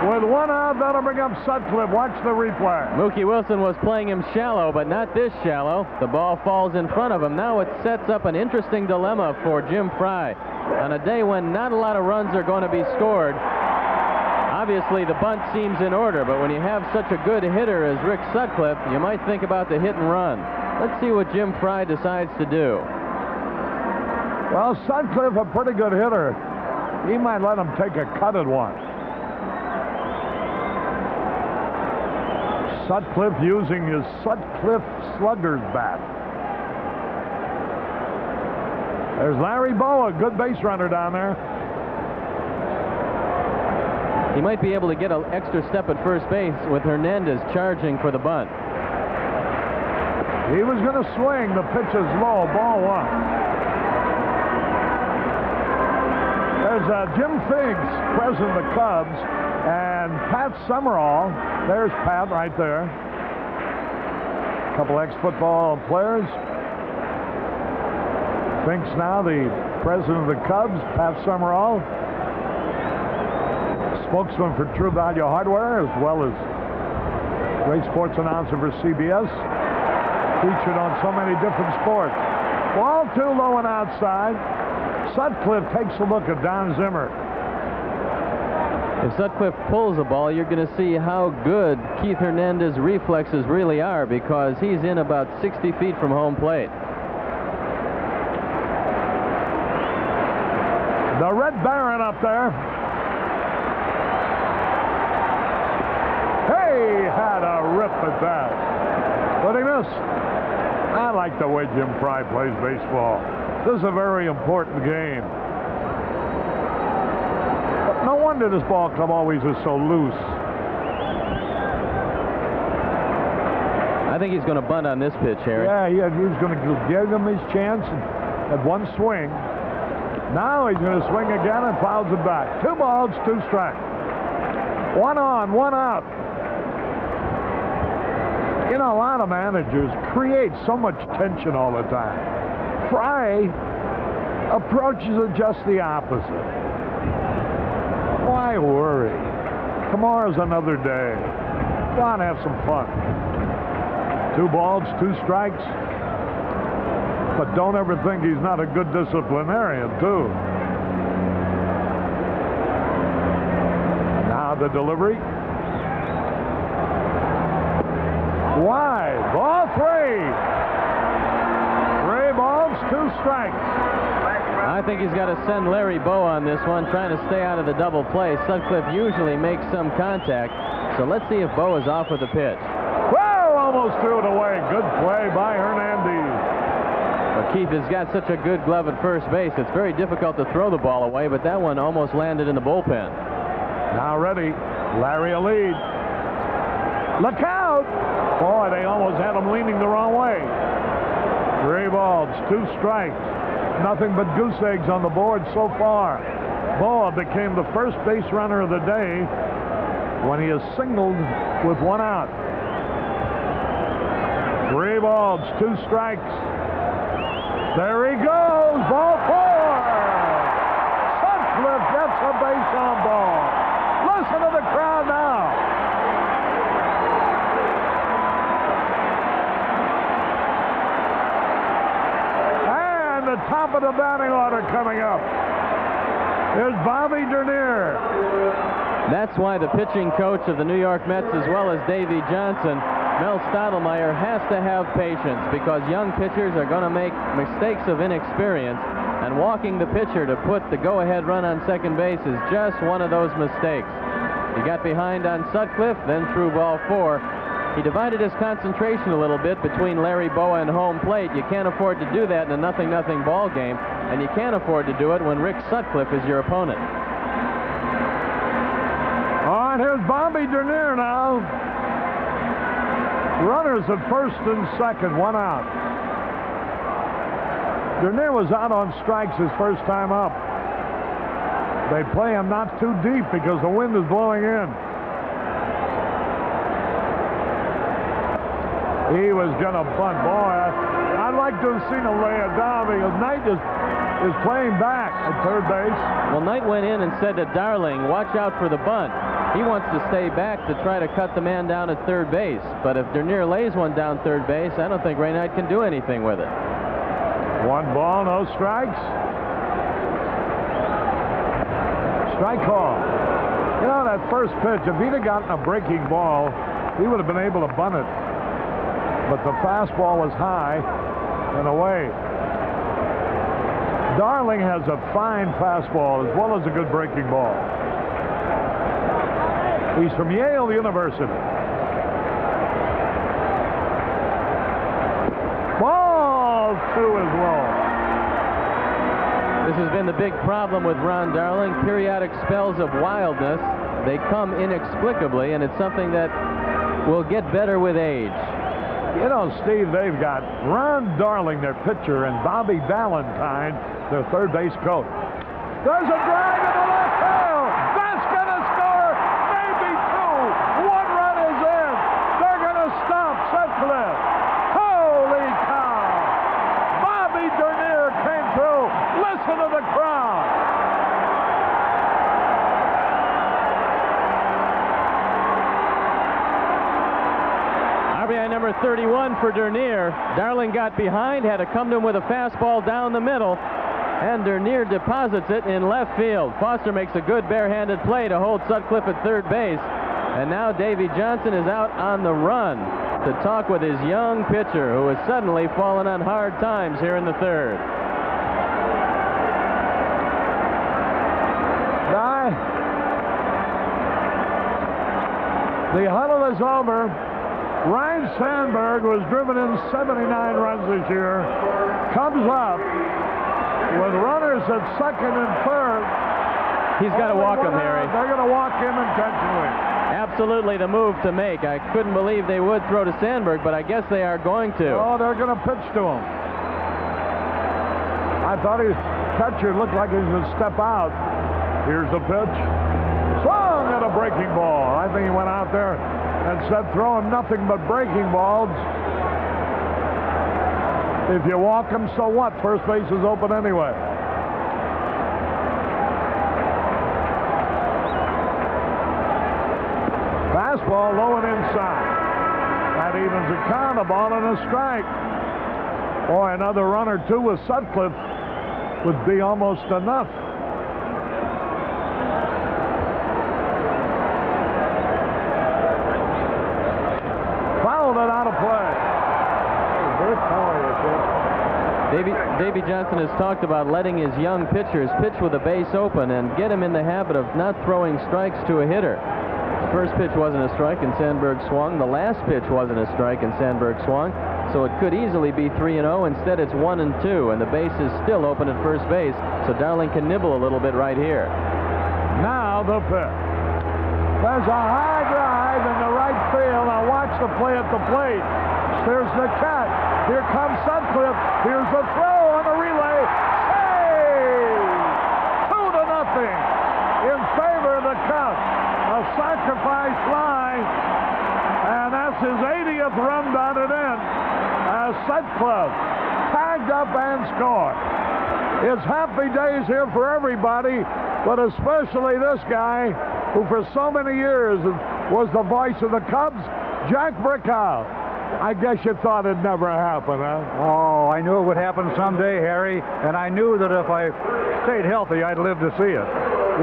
With 1 out, that'll bring up Sutcliffe. Watch the replay. Mookie Wilson was playing him shallow, but not this shallow. The ball falls in front of him. Now it sets up an interesting dilemma for Jim Fry. On a day when not a lot of runs are going to be scored, Obviously, the bunt seems in order, but when you have such a good hitter as Rick Sutcliffe, you might think about the hit and run. Let's see what Jim Fry decides to do. Well, Sutcliffe, a pretty good hitter. He might let him take a cut at one. Sutcliffe using his Sutcliffe Slugger's bat. There's Larry Boa, a good base runner down there. He might be able to get an extra step at first base with Hernandez charging for the bunt. He was going to swing. The pitch is low. Ball one. There's Jim Figs, president of the Cubs, and Pat Summerall. There's Pat right there. A couple ex-football players. Figs now the president of the Cubs, Pat Summerall. Spokesman for True Value Hardware, as well as great sports announcer for CBS. Featured on so many different sports. Ball too low and outside. Sutcliffe takes a look at Don Zimmer. If Sutcliffe pulls a ball, you're going to see how good Keith Hernandez's reflexes really are, because he's in about 60 feet from home plate. The Red Baron up there. Hey, had a rip at that. But he missed. I like the way Jim Fry plays baseball. This is a very important game. But no wonder this ball club always is so loose. I think he's going to bunt on this pitch, Harry. Yeah, he's going to give him his chance at one swing. Now he's going to swing again and fouls it back. 2 balls, 2 strikes. 1 on, 1 out. You know, a lot of managers create so much tension all the time. Fry approaches it just the opposite. Why worry? Tomorrow's another day. Go on, have some fun. 2 balls, 2 strikes. But don't ever think he's not a good disciplinarian, too. Now the delivery. Wide. Ball 3. 3 balls, 2 strikes. I think he's got to send Larry Boa on this one, trying to stay out of the double play. Sutcliffe usually makes some contact, so let's see if Boa's off with the pitch. Whoa, almost threw it away. Good play by Hernandez. Well, Keith has got such a good glove at first base, it's very difficult to throw the ball away, but that one almost landed in the bullpen. Now ready. Larry a lead. Look out! Boy, they almost had him leaning the wrong way. 3 balls, 2 strikes. Nothing but goose eggs on the board so far. Boa became the first base runner of the day when he is singled with 1 out. 3 balls, 2 strikes. There he goes, ball 4. Sutcliffe gets a base on ball. Listen to the crowd now. And the top of the batting order coming up is Bobby Denier. That's why the pitching coach of the New York Mets, as well as Davey Johnson, Mel Stottlemyre, has to have patience, because young pitchers are going to make mistakes of inexperience, and walking the pitcher to put the go-ahead run on second base is just one of those mistakes. He got behind on Sutcliffe, then threw ball 4. He divided his concentration a little bit between Larry Boa and home plate. You can't afford to do that in a 0-0 ball game, and you can't afford to do it when Rick Sutcliffe is your opponent. All right, here's Bobby Denier now. Runners at first and second, 1 out. Denier was out on strikes his first time up. They play him not too deep because the wind is blowing in. He was going to bunt. Boy, I'd like to have seen him lay it down, because Knight is playing back at third base. Well, Knight went in and said to Darling, watch out for the bunt. He wants to stay back to try to cut the man down at third base. But if Denier lays one down third base, I don't think Ray Knight can do anything with it. 1 ball, no strikes. Strike call. You know, that first pitch, if he'd have gotten a breaking ball, he would have been able to bunt it. But the fastball was high and away. Darling has a fine fastball as well as a good breaking ball. He's from Yale University. Ball 2 is low. This has been the big problem with Ron Darling. Periodic spells of wildness. They come inexplicably, and it's something that will get better with age. You know, Steve, they've got Ron Darling, their pitcher, and Bobby Valentine, their third base coach. There's a drive to the left field. That's going to score. Maybe 2. 1 run is in. They're going to stop Sutcliffe. Holy cow. Bobby Denier came through. Listen to the crowd. RBI number 31 for Denier. Darling got behind, had to come to him with a fastball down the middle, and Denier deposits it in left field. Foster makes a good barehanded play to hold Sutcliffe at third base. And now Davy Johnson is out on the run to talk with his young pitcher, who has suddenly fallen on hard times here in the third. The huddle is over. Ryne Sandberg was driven in 79 runs this year. Comes up with runners at second and third. He's got to walk him, Harry. They're going to walk him intentionally. Absolutely the move to make. I couldn't believe they would throw to Sandberg, but I guess they are going to. Oh, they're going to pitch to him. I thought his catcher looked like he was going to step out. Here's the pitch. Swung at a breaking ball. I think he went out there and said, throw him nothing but breaking balls. If you walk him, so what? First base is open anyway. Fastball low and inside. That evens the count, a ball and a strike. Boy, another run or two with Sutcliffe would be almost enough. Fouled it out of play. Davy Johnson has talked about letting his young pitchers pitch with the base open and get him in the habit of not throwing strikes to a hitter. The first pitch wasn't a strike and Sandberg swung. The last pitch wasn't a strike and Sandberg swung. So it could easily be 3-0. Instead, it's 1-2, and the base is still open at first base. So Darling can nibble a little bit right here. Now the pitch. There's a high drive in the right field. Now watch the play at the plate. There's the catch. Here comes Sutcliffe. Here's the throw on the relay. Saved! 2-0 in favor of the Cubs. A sacrifice fly, and that's his 80th run batted in as Sutcliffe tagged up and scored. It's happy days here for everybody, but especially this guy who for so many years was the voice of the Cubs, Jack Brickhouse. I guess you thought it'd never happen, huh? Oh, I knew it would happen someday, Harry, and I knew that if I stayed healthy, I'd live to see it.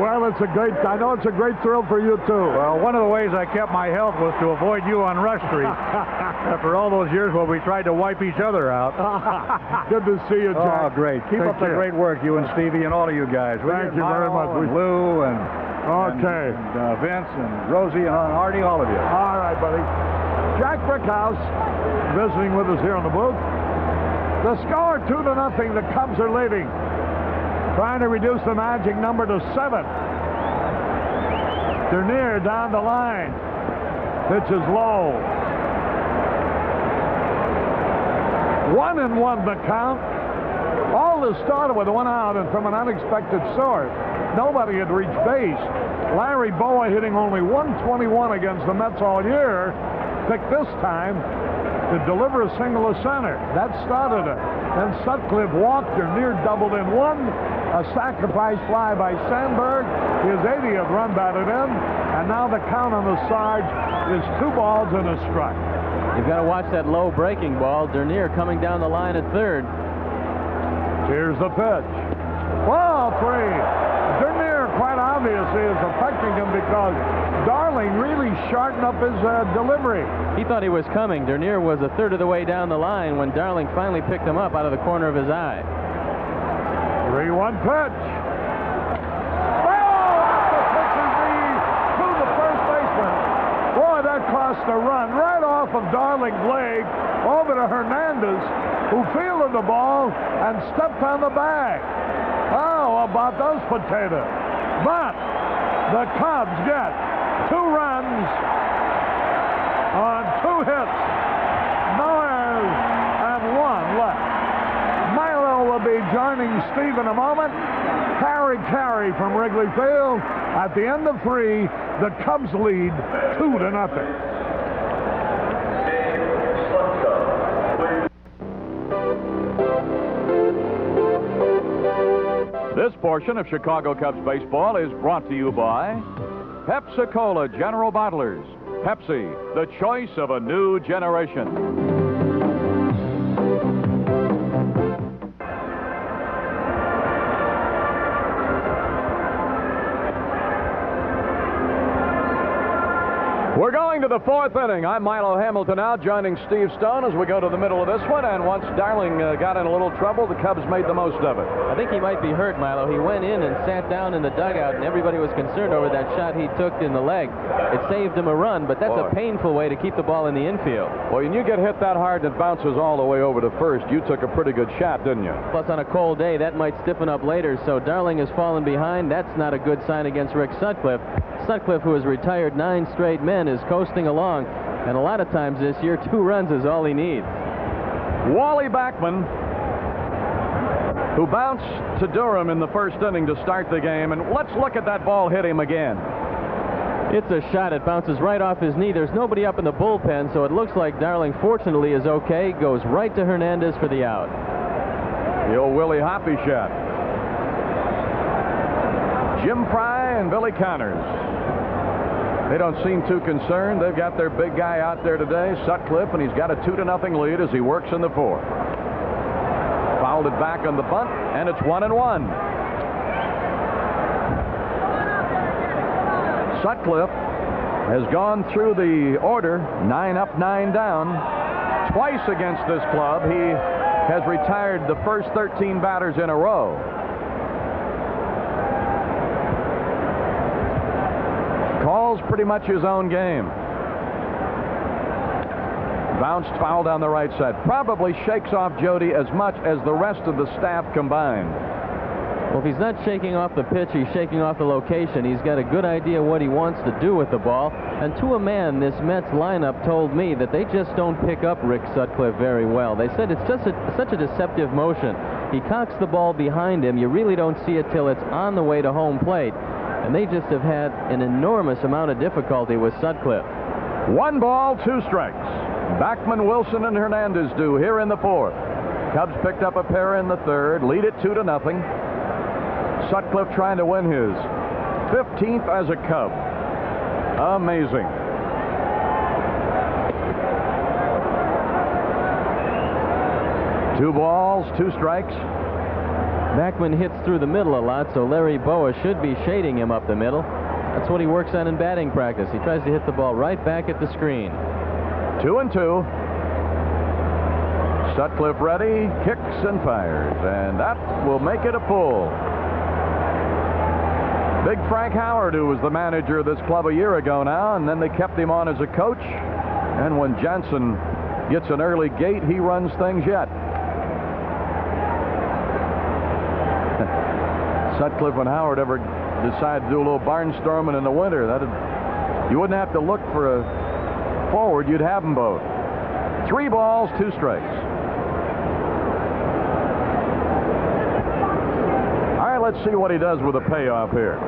Well, I know it's a great thrill for you, too. Well, one of the ways I kept my health was to avoid you on Rush Street. After all those years where we tried to wipe each other out. Good to see you, Jack. Oh, great. Keep up the great work, you and Stevie and all of you guys. Thank you very much. And Lou and Vince and Rosie and Artie, all of you. All right, buddy. Jack Brickhouse visiting with us here on the booth. The score 2-0. The Cubs are leading. Trying to reduce the magic number to 7. Denier down the line. Pitch is low. 1-1 the count. All this started with 1 out and from an unexpected source. Nobody had reached base. Larry Boa, hitting only .121 against the Mets all year, picked this time to deliver a single to center. That started it. Then Sutcliffe walked, Denier doubled in one. A sacrifice fly by Sandberg, his 80th run batted in, and now the count on the Sarge is 2 balls and a strike. You've got to watch that low breaking ball. Denier coming down the line at third. Here's the pitch. Ball 3. Denier quite out obviously is affecting him because Darling really sharpened up his delivery. He thought he was coming. Denier was a third of the way down the line when Darling finally picked him up out of the corner of his eye. 3-1 pitch. Boy, that cost a run right off of Darling's leg over to Hernandez, who fielded the ball and stepped on the bag. Oh, about those potatoes. But the Cubs get 2 runs on 2 hits. No errors and 1 left. Milo will be joining Steve in a moment. Harry Caray from Wrigley Field. At the end of 3, the Cubs lead 2-0. This portion of Chicago Cubs baseball is brought to you by Pepsi-Cola General Bottlers. Pepsi, the choice of a new generation. We're going to the 4th inning. I'm Milo Hamilton now, joining Steve Stone as we go to the middle of this one. And once Darling got in a little trouble, the Cubs made the most of it. I think he might be hurt, Milo. He went in and sat down in the dugout, and everybody was concerned over that shot he took in the leg. It saved him a run, but that's a painful way to keep the ball in the infield. Well, when you get hit that hard and it bounces all the way over to first, you took a pretty good shot, didn't you? Plus, on a cold day, that might stiffen up later, so Darling has fallen behind. That's not a good sign against Rick Sutcliffe. Sutcliffe, who has retired 9 straight men, is coasting along, and a lot of times this year, 2 runs is all he needs. Wally Backman, who bounced to Durham in the 1st inning to start the game, and let's look at that ball hit him again. It's a shot. It bounces right off his knee. There's nobody up in the bullpen, so it looks like Darling, fortunately, is okay. Goes right to Hernandez for the out. The old Willie Hoppy shot. Jim Pry and Billy Connors. They don't seem too concerned. They've got their big guy out there today, Sutcliffe, and he's got a 2-0 lead as he works in the 4th. Fouled it back on the bunt, and it's 1-1. Sutcliffe has gone through the order, 9 up, 9 down. Twice against this club, he has retired the first 13 batters in a row. Calls pretty much his own game. Bounced foul down the right side. Probably shakes off Jody as much as the rest of the staff combined. Well, if he's not shaking off the pitch, he's shaking off the location. He's got a good idea what he wants to do with the ball. And to a man, this Mets lineup told me that they just don't pick up Rick Sutcliffe very well. They said it's just such a deceptive motion. He cocks the ball behind him. You really don't see it till it's on the way to home plate. And they just have had an enormous amount of difficulty with Sutcliffe. 1 ball, 2 strikes. Backman, Wilson, and Hernandez do here in the 4th. Cubs picked up a pair in the 3rd, lead it 2-0. Sutcliffe trying to win his 15th as a Cub. Amazing. Two balls, 2 strikes. Backman hits through the middle a lot, so Larry Boa should be shading him up the middle. That's what he works on in batting practice. He tries to hit the ball right back at the screen. 2-2. Sutcliffe ready, kicks and fires, and that will make it a pull. Big Frank Howard, who was the manager of this club a year ago now, and then they kept him on as a coach. And when Johnson gets an early gate, he runs things yet. Sutcliffe and Howard ever decide to do a little barnstorming in the winter, you wouldn't have to look for a forward. You'd have them both. 3 balls, 2 strikes. All right, let's see what he does with a payoff here.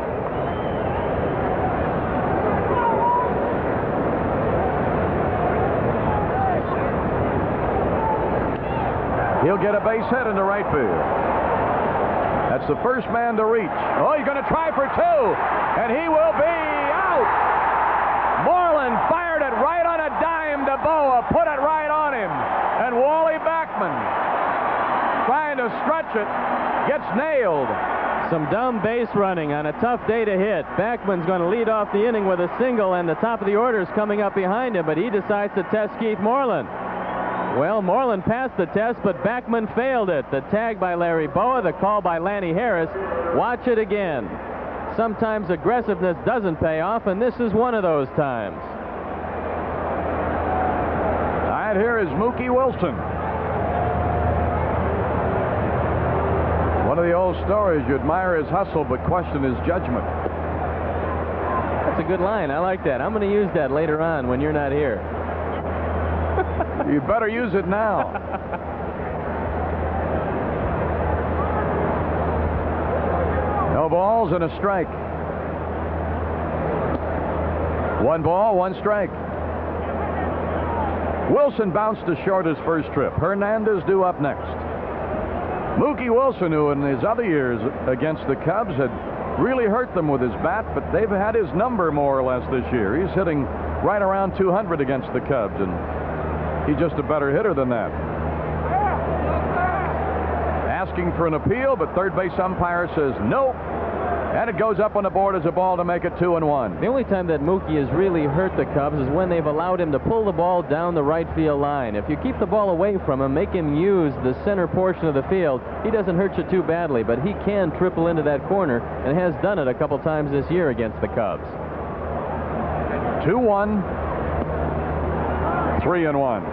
He'll get a base hit into right field. That's the first man to reach. Oh, he's going to try for 2, and he will be out. Moreland fired it right on a dime to Boa, put it right on him, and Wally Backman, trying to stretch it, gets nailed. Some dumb base running on a tough day to hit. Backman's going to lead off the inning with a single, and the top of the order is coming up behind him, but he decides to test Keith Moreland. Well, Moreland passed the test, but Backman failed it. The tag by Larry Boa, the call by Lanny Harris. Watch it again. Sometimes aggressiveness doesn't pay off, and this is one of those times. All right, here is Mookie Wilson. One of the old stories, you admire his hustle but question his judgment. That's a good line. I like that. I'm going to use that later on when you're not here. You better use it now. No balls and a strike. 1 ball, 1 strike. Wilson bounced to short his first trip. Hernandez due up next. Mookie Wilson, who in his other years against the Cubs had really hurt them with his bat, but they've had his number more or less this year. He's hitting right around 200 against the Cubs, and he's just a better hitter than that. Asking for an appeal, but third base umpire says no. And it goes up on the board as a ball to make it 2-1. The only time that Mookie has really hurt the Cubs is when they've allowed him to pull the ball down the right field line. If you keep the ball away from him, make him use the center portion of the field, he doesn't hurt you too badly, but he can triple into that corner and has done it a couple times this year against the Cubs. 2-1, 3-1.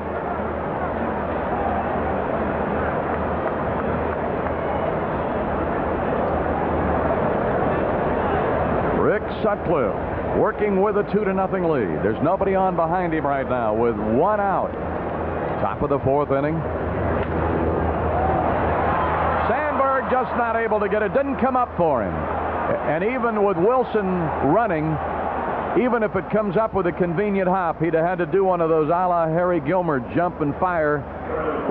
Rick Sutcliffe working with a 2-0 lead. There's nobody on behind him right now with 1 out. Top of the 4th inning. Sandberg just not able to get it. Didn't come up for him. And even with Wilson running, even if it comes up with a convenient hop, he'd have had to do one of those a la Harry Gilmer jump and fire.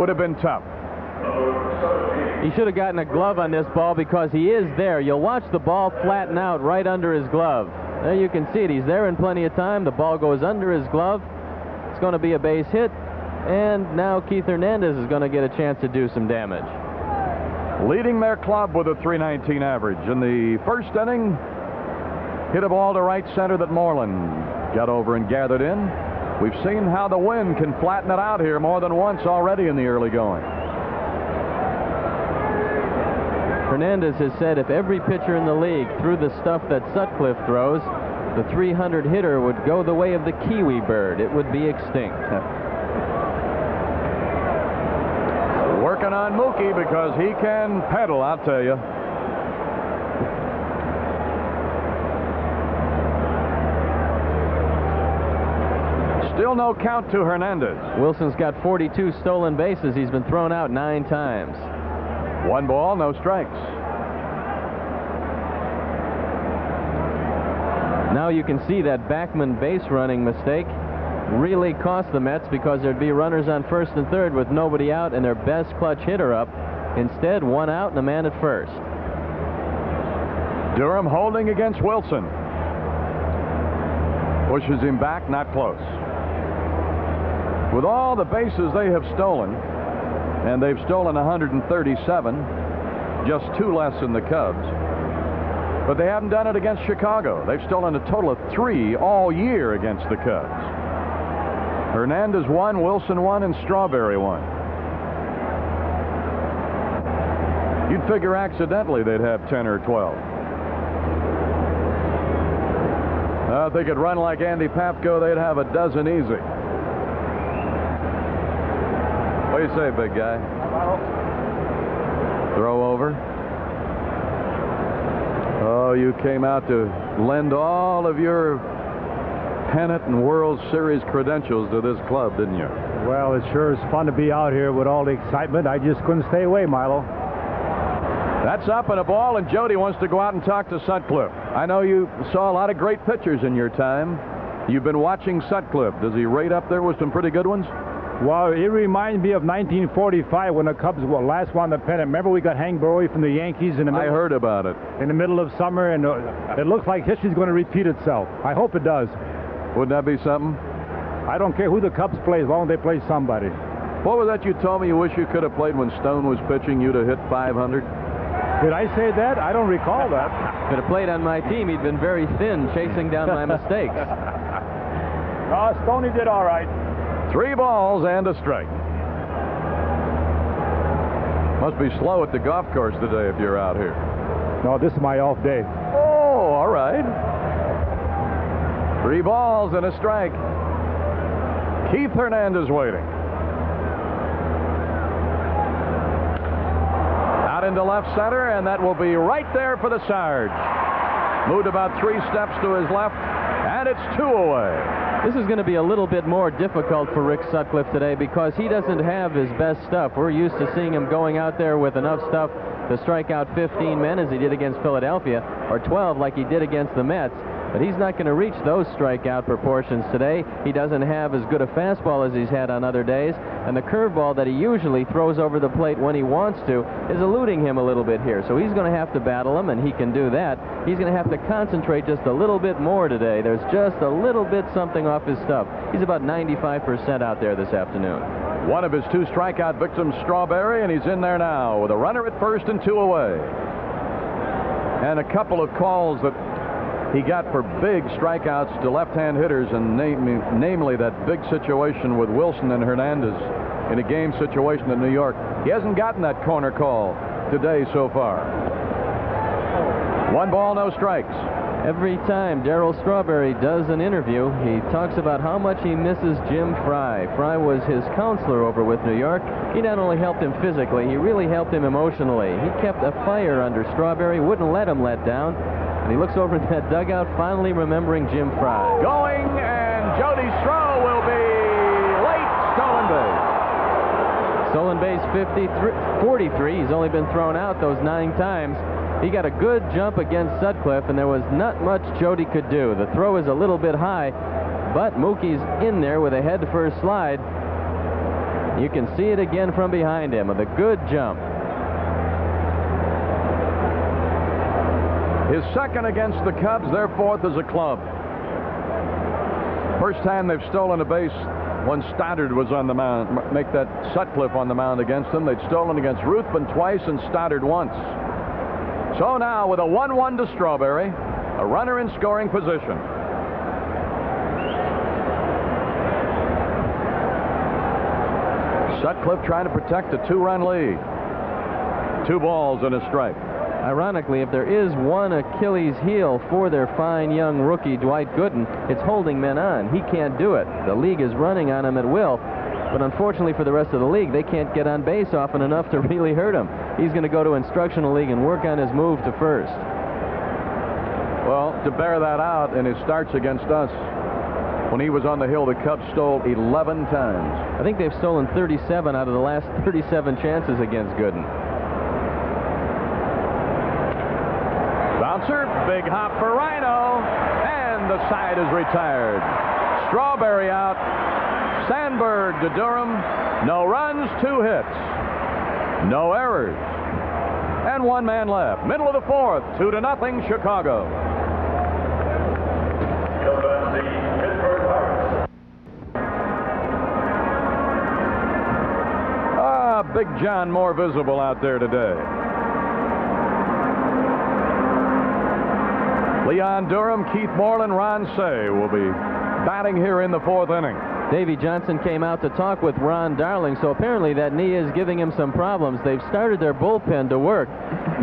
Would have been tough. He should have gotten a glove on this ball because he is there. You'll watch the ball flatten out right under his glove. There you can see it. He's there in plenty of time. The ball goes under his glove. It's going to be a base hit. And now Keith Hernandez is going to get a chance to do some damage. Leading their club with a .319 average. In the first inning, hit a ball to right center that Moreland got over and gathered in. We've seen how the wind can flatten it out here more than once already in the early going. Hernandez has said if every pitcher in the league threw the stuff that Sutcliffe throws, the 300 hitter would go the way of the kiwi bird. It would be extinct. Working on Mookie because he can pedal, I'll tell you. Still no count to Hernandez. Wilson's got 42 stolen bases. He's been thrown out 9 times. 1 ball, no strikes. Now you can see that Backman base running mistake really cost the Mets because there'd be runners on first and third with nobody out and their best clutch hitter up. Instead, 1 out and a man at first. Durham holding against Wilson. Pushes him back, not close. With all the bases they have stolen, and they've stolen 137, just 2 less than the Cubs. But they haven't done it against Chicago. They've stolen a total of 3 all year against the Cubs. Hernandez 1, Wilson 1, and Strawberry 1. You'd figure accidentally they'd have 10 or 12. If they could run like Andy Papko, they'd have a dozen easy. What do you say, big guy? Throw over. Oh, you came out to lend all of your pennant and World Series credentials to this club, didn't you? Well, it sure is fun to be out here with all the excitement. I just couldn't stay away, Milo. That's up and a ball, and Jody wants to go out and talk to Sutcliffe. I know you saw a lot of great pitchers in your time. You've been watching Sutcliffe. Does he rate up there with some pretty good ones? Well, it reminds me of 1945 when the Cubs last won the pennant. Remember we got Hank Borowy from the Yankees in the middle. I heard about it. In the middle of summer, and it looks like history's going to repeat itself. I hope it does. Wouldn't that be something? I don't care who the Cubs play as long as they play somebody. What was that you told me you wish you could have played when Stone was pitching? You'd have hit 500? Did I say that? I don't recall that. If it had played on my team, he'd been very thin chasing down my mistakes. Stoney did all right. 3 balls and a strike. Must be slow at the golf course today if you're out here. No, this is my off day. Oh, all right. 3 balls and a strike. Keith Hernandez waiting. Out into left center, and that will be right there for the Sarge. Moved about 3 steps to his left, and it's 2 away. This is going to be a little bit more difficult for Rick Sutcliffe today because he doesn't have his best stuff. We're used to seeing him going out there with enough stuff to strike out 15 men as he did against Philadelphia, or 12 like he did against the Mets. But he's not going to reach those strikeout proportions today. He doesn't have as good a fastball as he's had on other days, and the curveball that he usually throws over the plate when he wants to is eluding him a little bit here. So he's going to have to battle him, and he can do that. He's going to have to concentrate just a little bit more today. There's just a little bit something off his stuff. He's about 95% out there this afternoon. One of his 2 strikeout victims, Strawberry, and he's in there now with a runner at first and 2 away. And a couple of calls that he got for big strikeouts to left-hand hitters, and namely that big situation with Wilson and Hernandez in a game situation in New York. He hasn't gotten that corner call today so far. 1 ball, no strikes. Every time Darryl Strawberry does an interview, he talks about how much he misses Jim Fry. Fry was his counselor over with New York. He not only helped him physically, he really helped him emotionally. He kept a fire under Strawberry, wouldn't let him let down. And he looks over at that dugout, finally remembering Jim Fry. Going, and Jody Stroh will be late stolen base. Stolen base 43. He's only been thrown out those 9 times. He got a good jump against Sutcliffe, and there was not much Jody could do. The throw is a little bit high, but Mookie's in there with a head-first slide. You can see it again from behind him with a good jump. His second against the Cubs, their 4th as a club. First time they've stolen a base when Stoddard was on the mound. Make that Sutcliffe on the mound against them. They'd stolen against Ruthven twice and Stoddard once. So now with a 1-1 to Strawberry, a runner in scoring position. Sutcliffe trying to protect a 2-run lead. 2 balls and a strike. Ironically, if there is one Achilles heel for their fine young rookie, Dwight Gooden, it's holding men on. He can't do it. The league is running on him at will. But unfortunately for the rest of the league, they can't get on base often enough to really hurt him. He's going to go to instructional league and work on his move to first. Well, to bear that out in his starts against us, when he was on the hill, the Cubs stole 11 times. I think they've stolen 37 out of the last 37 chances against Gooden. Bouncer, big hop for Rhino, and the side is retired. Strawberry out. Sandberg to Durham. No runs, 2 hits. No errors. And 1 man left. Middle of the 4th, 2-0 Chicago. Big John more visible out there today. Leon Durham, Keith Moreland, Ron Say will be batting here in the 4th inning. Davey Johnson came out to talk with Ron Darling, so apparently that knee is giving him some problems. They've started their bullpen to work.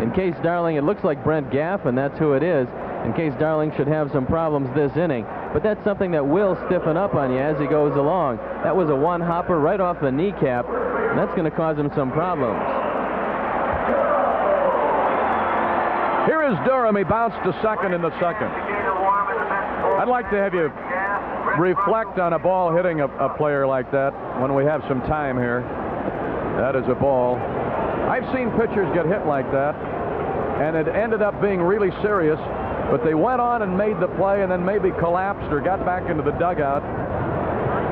In case Darling, it looks like Brent Gaff, and that's who it is, in case Darling should have some problems this inning. But that's something that will stiffen up on you as he goes along. That was a 1-hopper right off the kneecap, and that's going to cause him some problems. Here is Durham. He bounced to second in the 2nd. I'd like to have you reflect on a ball hitting a player like that when we have some time here. That is a ball. I've seen pitchers get hit like that, and it ended up being really serious, but they went on and made the play and then maybe collapsed or got back into the dugout.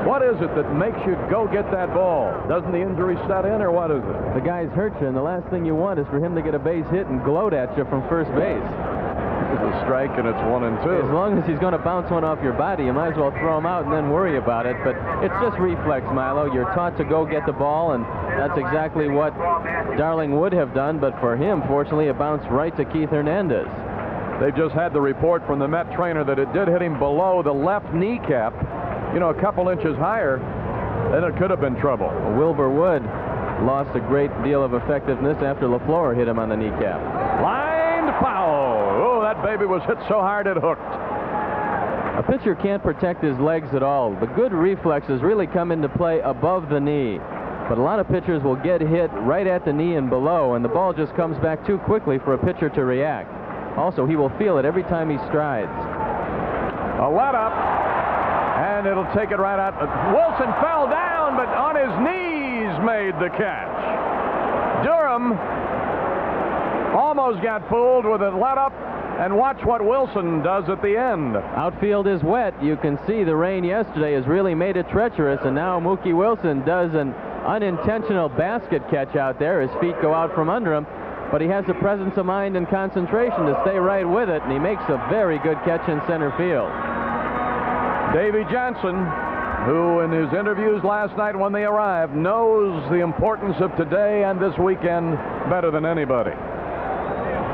What is it that makes you go get that ball? Doesn't the injury set in, or what is it? The guy's hurt you, and the last thing you want is for him to get a base hit and gloat at you from first base. It's a strike, and it's 1-2. As long as he's going to bounce one off your body, you might as well throw him out and then worry about it. But it's just reflex, Milo. You're taught to go get the ball, and that's exactly what Darling would have done. But for him, fortunately, it bounced right to Keith Hernandez. They've just had the report from the Met trainer that it did hit him below the left kneecap, you know, a couple inches higher, then it could have been trouble. Wilbur Wood lost a great deal of effectiveness after LaFleur hit him on the kneecap. Lined foul. Oh, that baby was hit so hard it hooked. A pitcher can't protect his legs at all. The good reflexes really come into play above the knee. But a lot of pitchers will get hit right at the knee and below, and the ball just comes back too quickly for a pitcher to react. Also, he will feel it every time he strides. A let up, and it'll take it right out. Wilson fell down, but on his knees made the catch. Durham almost got fooled with a let up, and watch what Wilson does at the end. Outfield is wet. You can see the rain yesterday has really made it treacherous, and now Mookie Wilson does an unintentional basket catch out there. His feet go out from under him, but he has the presence of mind and concentration to stay right with it, and he makes a very good catch in center field. Davey Johnson, who in his interviews last night when they arrived knows the importance of today and this weekend better than anybody.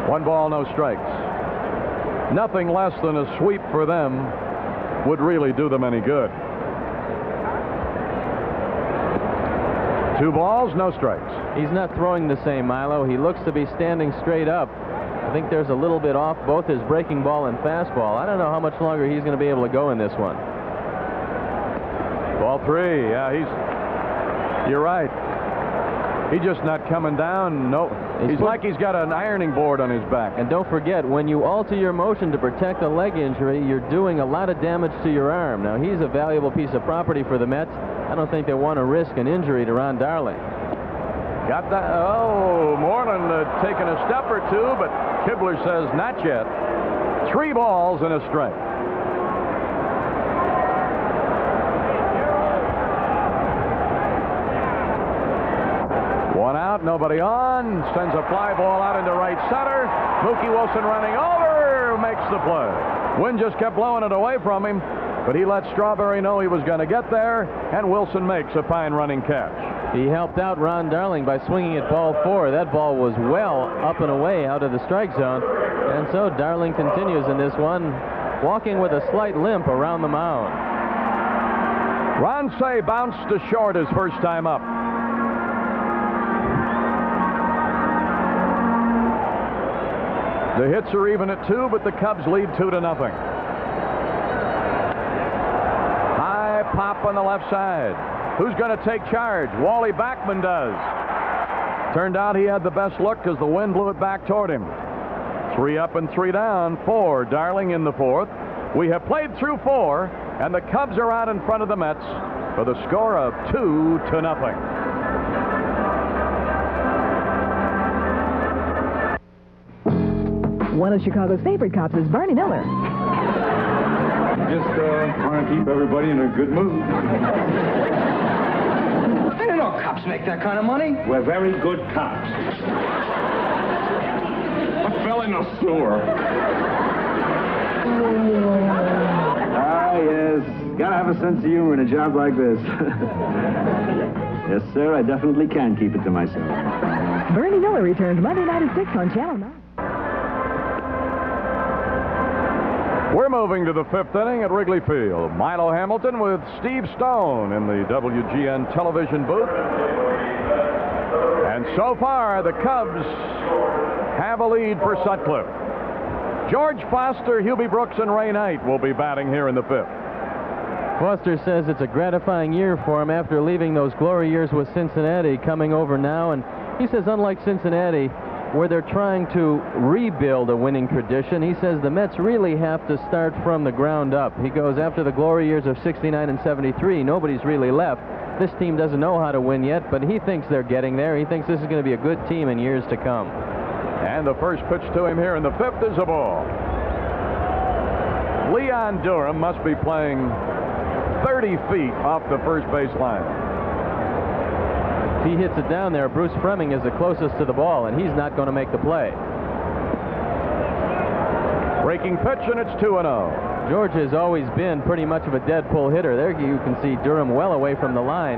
1 ball, no strikes. Nothing less than a sweep for them would really do them any good. 2 balls, no strikes. He's not throwing the same, Milo. He looks to be standing straight up. I think there's a little bit off both his breaking ball and fastball. I don't know how much longer he's going to be able to go in this one. Ball 3. Yeah, you're right. He's just not coming down. No, he's like he's got an ironing board on his back. And don't forget, when you alter your motion to protect a leg injury, you're doing a lot of damage to your arm. Now, he's a valuable piece of property for the Mets. I don't think they want to risk an injury to Ron Darling. Got that? Oh, Moreland taking a step or two, but Kibler says not yet. 3 balls and a strike. One out, nobody on. Sends a fly ball out into right center. Mookie Wilson running over, makes the play. Wind just kept blowing it away from him, but he let Strawberry know he was going to get there, and Wilson makes a fine running catch. He helped out Ron Darling by swinging at ball 4. That ball was well up and away out of the strike zone, and so Darling continues in this one, walking with a slight limp around the mound. Ron Say bounced to short his first time up. The hits are even at 2, but the Cubs lead 2-0. High pop on the left side. Who's going to take charge? Wally Backman does. Turned out he had the best look because the wind blew it back toward him. 3 up and 3 down for Darling in the 4th. We have played through 4, and the Cubs are out in front of the Mets for the score of 2-0. One of Chicago's favorite cops is Barney Miller. Just want to keep everybody in a good mood. I don't know cops make that kind of money. We're very good cops. I fell in the sewer. Yes. Gotta have a sense of humor in a job like this. Yes, sir, I definitely can keep it to myself. Bernie Miller returns Monday night at 6 on Channel 9. We're moving to the 5th inning at Wrigley Field. Milo Hamilton with Steve Stone in the WGN television booth. And so far, the Cubs have a lead for Sutcliffe. George Foster, Hubie Brooks, and Ray Knight will be batting here in the 5th. Foster says it's a gratifying year for him after leaving those glory years with Cincinnati, coming over now. And he says, unlike Cincinnati, where they're trying to rebuild a winning tradition, he says the Mets really have to start from the ground up. He goes, after the glory years of 69 and 73, nobody's really left. This team doesn't know how to win yet, but he thinks they're getting there. He thinks this is going to be a good team in years to come. And the first pitch to him here in the 5th is a ball. Leon Durham must be playing 30 feet off the first base line. If he hits it down there, Bruce Fremming is the closest to the ball, and he's not going to make the play. Breaking pitch, and it's 2-0. George has always been pretty much of a dead pull hitter. There you can see Durham well away from the line.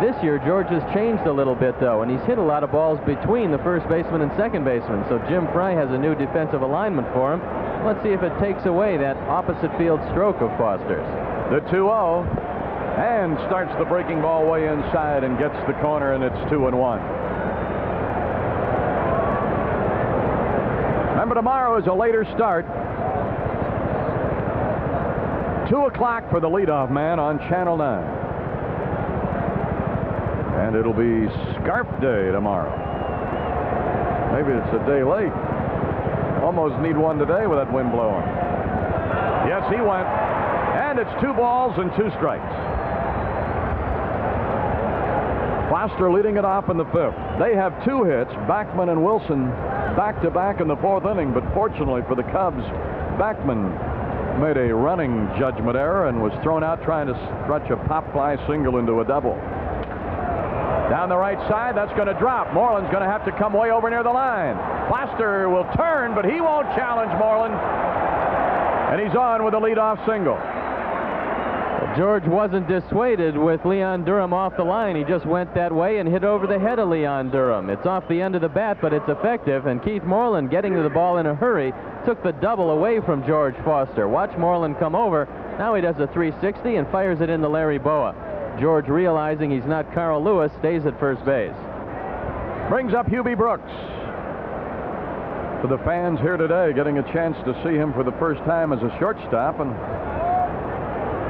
This year, George has changed a little bit, though, and he's hit a lot of balls between the first baseman and second baseman. So Jim Fry has a new defensive alignment for him. Let's see if it takes away that opposite field stroke of Foster's. The 2-0, and starts the breaking ball way inside and gets the corner, and it's 2-1. Remember, tomorrow is a later start. 2 o'clock for the leadoff man on Channel 9. And it'll be Scarf Day tomorrow. Maybe it's a day late. Almost need one today with that wind blowing. Yes, he went. And it's 2 balls and 2 strikes. Foster leading it off in the 5th. They have 2 hits, Backman and Wilson, back-to-back in the 4th inning. But fortunately for the Cubs, Backman made a running judgment error and was thrown out trying to stretch a pop-fly single into a double. Down the right side, that's going to drop. Moreland's going to have to come way over near the line. Foster will turn, but he won't challenge Moreland. And he's on with a leadoff single. George wasn't dissuaded with Leon Durham off the line. He just went that way and hit over the head of Leon Durham. It's off the end of the bat, but it's effective. And Keith Moreland, getting to the ball in a hurry, took the double away from George Foster. Watch Moreland come over. Now he does a 360 and fires it into Larry Boa. George, realizing he's not Carl Lewis, stays at first base. Brings up Hubie Brooks. For the fans here today, getting a chance to see him for the first time as a shortstop, and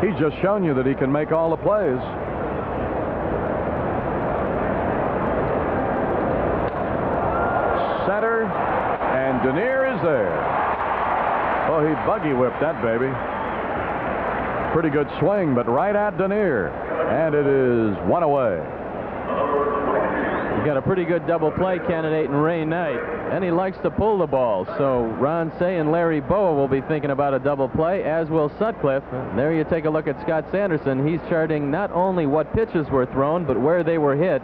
he's just shown you that he can make all the plays. Center, and Denier is there. Oh, he buggy whipped that baby. Pretty good swing, but right at Denier. And it is 1 away. You got a pretty good double play candidate in Ray Knight, and he likes to pull the ball. So Ron Say and Larry Boa will be thinking about a double play, as will Sutcliffe. And there you take a look at Scott Sanderson. He's charting not only what pitches were thrown, but where they were hit.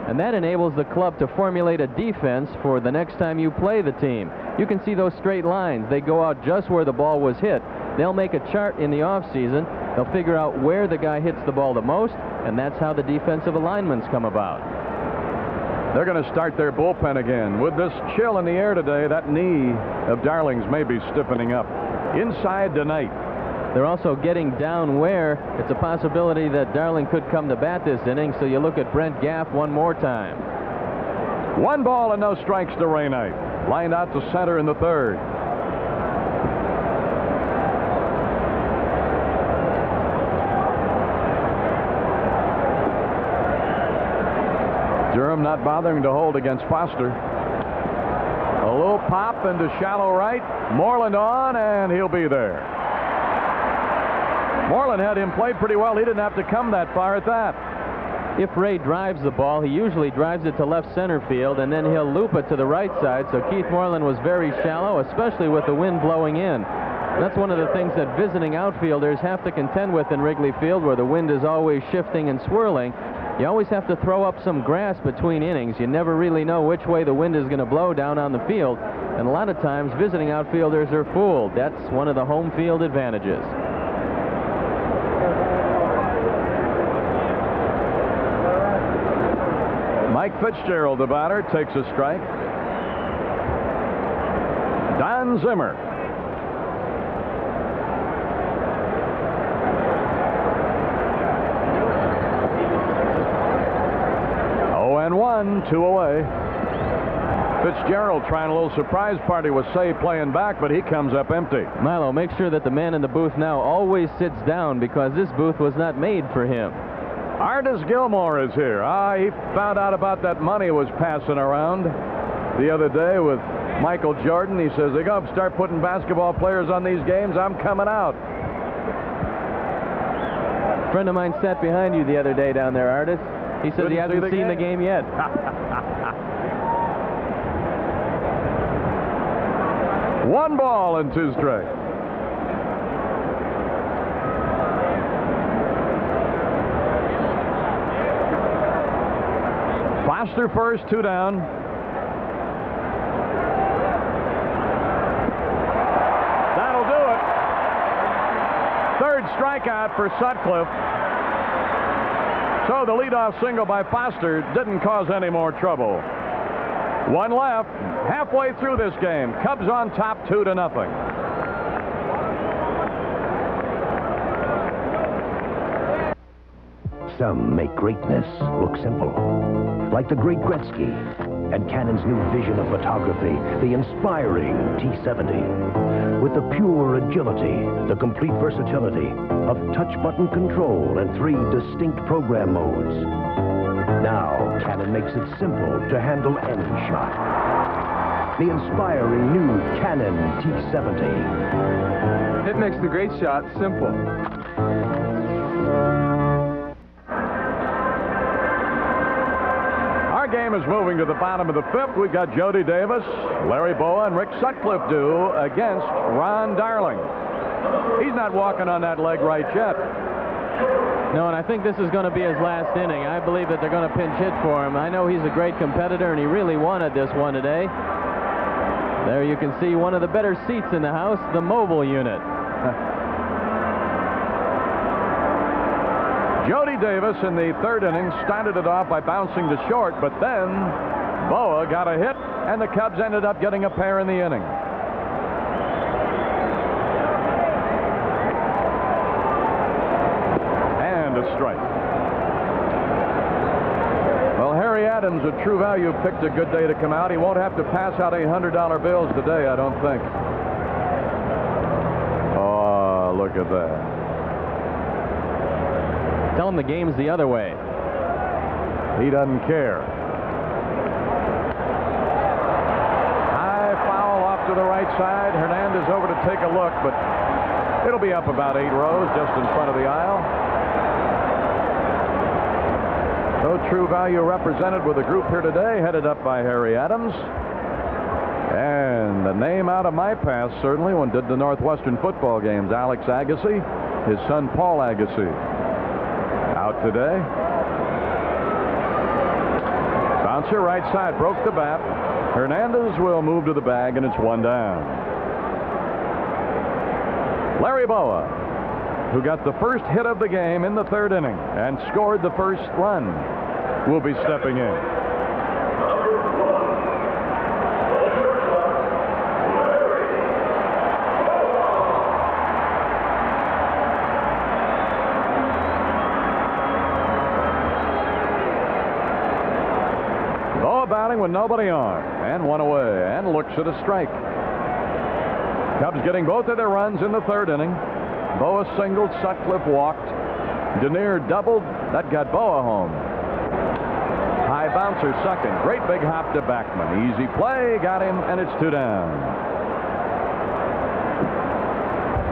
And that enables the club to formulate a defense for the next time you play the team. You can see those straight lines. They go out just where the ball was hit. They'll make a chart in the offseason. They'll figure out where the guy hits the ball the most, and that's how the defensive alignments come about. They're going to start their bullpen again. With this chill in the air today, that knee of Darling's may be stiffening up. Inside tonight. They're also getting down where it's a possibility that Darling could come to bat this inning, so you look at Brent Gaff one more time. 1 ball and no strikes to Ray Knight. Lined out to center in the 3rd. Durham not bothering to hold against Foster. A little pop into shallow right. Moreland on, and he'll be there. Moreland had him played pretty well. He didn't have to come that far at that. If Ray drives the ball, he usually drives it to left center field, and then he'll loop it to the right side. So Keith Moreland was very shallow, especially with the wind blowing in. That's one of the things that visiting outfielders have to contend with in Wrigley Field, where the wind is always shifting and swirling. You always have to throw up some grass between innings. You never really know which way the wind is going to blow down on the field. And a lot of times, visiting outfielders are fooled. That's one of the home field advantages. Mike Fitzgerald, the batter, takes a strike. Don Zimmer. And 1, 2 away. Fitzgerald trying a little surprise party with Say playing back, but he comes up empty. Milo, make sure that the man in the booth now always sits down, because this booth was not made for him. Artis Gilmore is here. He found out about that money was passing around the other day with Michael Jordan. He says, they're going to start putting basketball players on these games. I'm coming out. A friend of mine sat behind you the other day down there, Artis. He said he hasn't seen the game yet. One ball and 2 strikes. Foster first, 2 down. That'll strikeout for Sutcliffe. So the leadoff single by Foster didn't cause any more trouble. One left, halfway through this game. Cubs on top 2-0. Some make greatness look simple, like the great Gretzky and Canon's new vision of photography, the inspiring T70. With the pure agility, the complete versatility of touch button control and 3 distinct program modes. Now, Canon makes it simple to handle any shot. The inspiring new Canon T70. It makes the great shot simple. Our game is moving to the bottom of the 5th. We've got Jody Davis, Larry Boa, and Rick Sutcliffe due against Ron Darling. He's not walking on that leg right yet. No, and I think this is going to be his last inning. I believe that they're going to pinch hit for him. I know he's a great competitor, and he really wanted this one today. There you can see one of the better seats in the house, the mobile unit. Jody Davis in the 3rd inning started it off by bouncing to short, but then Boa got a hit, and the Cubs ended up getting a pair in the inning. And a strike. Well, Harry Adams, a True Value, picked a good day to come out. He won't have to pass out $100 bills today, I don't think. Oh, look at that. Tell him the game's the other way. He doesn't care. High foul off to the right side. Hernandez over to take a look, but it'll be up about 8 rows just in front of the aisle. No True Value represented with the group here today, headed up by Harry Adams. And the name out of my past, certainly, when did the Northwestern football games, Alex Agassi, his son Paul Agassi. Out today. Bouncer right side, broke the bat. Hernandez will move to the bag, and it's 1 down. Larry Boa, who got the first hit of the game in the 3rd inning and scored the first run, will be stepping in. Batting with nobody on, and 1 away, and looks at a strike. Cubs getting both of their runs in the 3rd inning. Boa singled, Sutcliffe walked. Denier doubled. That got Boa home. High bouncer second. Great big hop to Backman. Easy play, got him, and it's 2 down.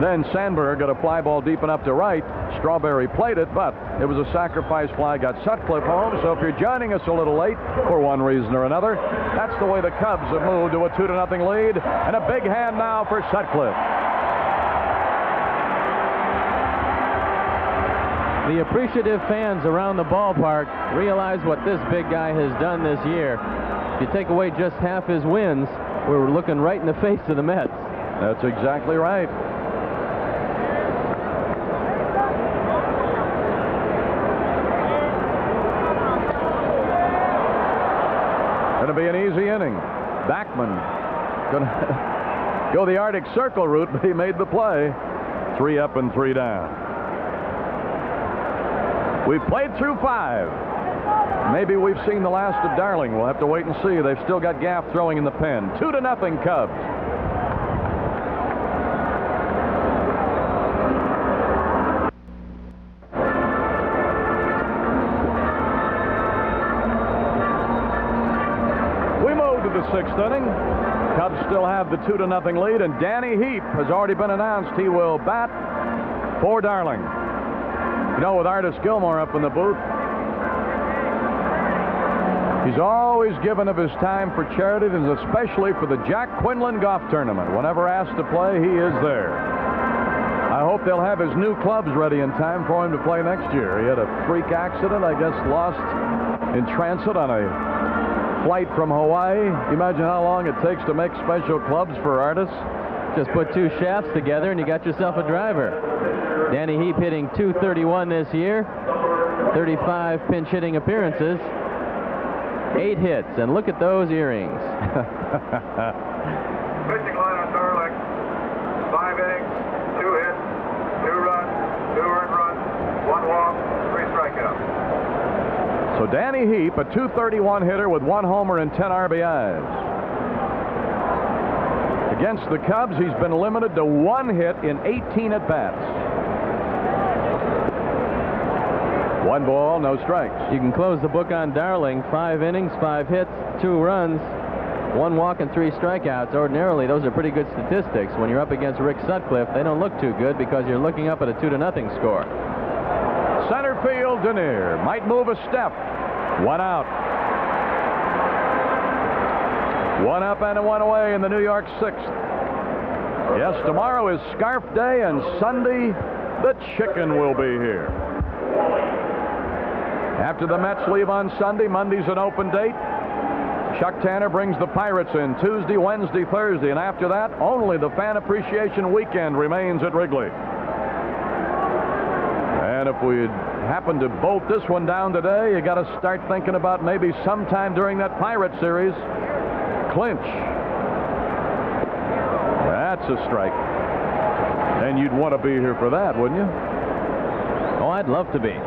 Then Sandberg got a fly ball deep enough to right. Strawberry played it, but it was a sacrifice fly, got Sutcliffe home. So if you're joining us a little late for one reason or another, that's the way the Cubs have moved to a 2-0 lead. And a big hand now for Sutcliffe. The appreciative fans around the ballpark realize what this big guy has done this year. If you take away just half his wins, we're looking right in the face of the Mets. That's exactly right. Going to be an easy inning. Backman going to go the Arctic Circle route, but he made the play. 3 up and 3 down. We've played through 5. Maybe we've seen the last of Darling. We'll have to wait and see. They've still got Gaff throwing in the pen. 2-0 Cubs. The 6th inning. Cubs still have the 2-0 lead, and Danny Heap has already been announced. He will bat for Darling. You know, with Artis Gilmore up in the booth, he's always given of his time for charity, and especially for the Jack Quinlan Golf Tournament. Whenever asked to play, he is there. I hope they'll have his new clubs ready in time for him to play next year. He had a freak accident, I guess, lost in transit on a flight from Hawaii. Imagine how long it takes to make special clubs for artists. Just put 2 shafts together and you got yourself a driver. Danny Heap hitting .231 this year, 35 pinch hitting appearances, 8 hits, and look at those earrings. Pitching line on Darling. 5 innings, 2 hits, 2 runs, 2 earned runs, 1 walk, 3 strikeouts. So Danny Heap, a .231 hitter with 1 homer and 10 RBIs. Against the Cubs, he's been limited to 1 hit in 18 at-bats. 1 ball, no strikes. You can close the book on Darling. 5 innings, 5 hits, 2 runs, 1 walk, and 3 strikeouts. Ordinarily, those are pretty good statistics. When you're up against Rick Sutcliffe, they don't look too good because you're looking up at a 2-0 score. Center field, Denier might move a step. 1 out. 1 up and 1 away in the New York 6th. Yes, tomorrow is Scarf Day, and Sunday, the chicken will be here. After the Mets leave on Sunday, Monday's an open date. Chuck Tanner brings the Pirates in Tuesday, Wednesday, Thursday, and after that, only the Fan Appreciation Weekend remains at Wrigley. And if we happen to bolt this one down today, you got to start thinking about maybe sometime during that Pirate series, clinch. That's a strike. And you'd want to be here for that, wouldn't you? Oh, I'd love to be.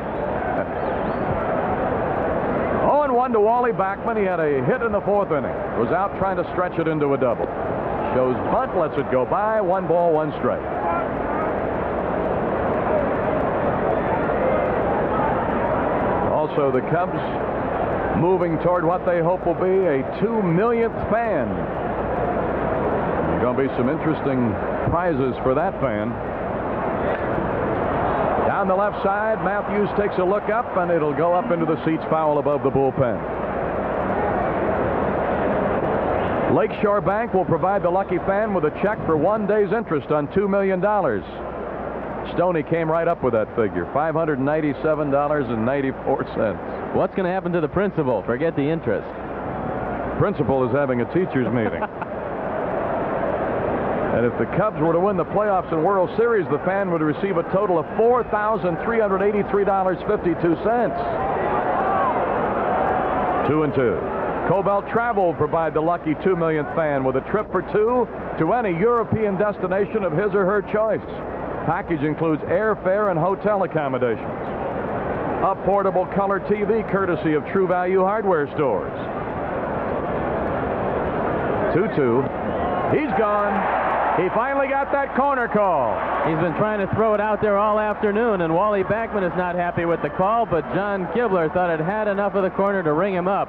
0-1 to Wally Backman. He had a hit in the 4th inning. Was out trying to stretch it into a double. Shows bunt, lets it go by. 1 ball, 1 strike. Also, the Cubs moving toward what they hope will be a 2 millionth fan. There's going to be some interesting prizes for that fan. Down the left side, Matthews takes a look up, and it'll go up into the seats foul above the bullpen. Lakeshore Bank will provide the lucky fan with a check for 1 day's interest on $2 million. Stoney came right up with that figure, $597.94. What's going to happen to the principal? Forget the interest. Principal is having a teachers meeting. And if the Cubs were to win the playoffs and World Series, the fan would receive a total of $4,383.52. 2-2. Cobalt Travel will provide the lucky 2 millionth fan with a trip for 2 to any European destination of his or her choice. Package includes airfare and hotel accommodations. A portable color TV courtesy of True Value hardware stores. 2-2. He's gone. He finally got that corner call. He's been trying to throw it out there all afternoon, and Wally Backman is not happy with the call, but John Kibler thought it had enough of the corner to ring him up.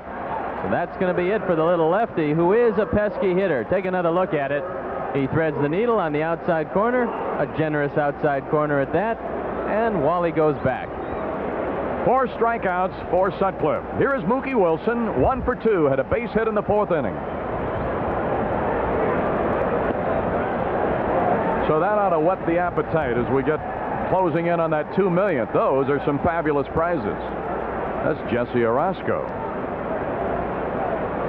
So that's going to be it for the little lefty, who is a pesky hitter. Take another look at it. He threads the needle on the outside corner, a generous outside corner at that, and Wally goes back. 4 strikeouts for Sutcliffe. Here is Mookie Wilson, 1 for 2, had a base hit in the 4th inning. So that ought to whet the appetite as we get closing in on that 2 millionth. Those are some fabulous prizes. That's Jesse Orozco.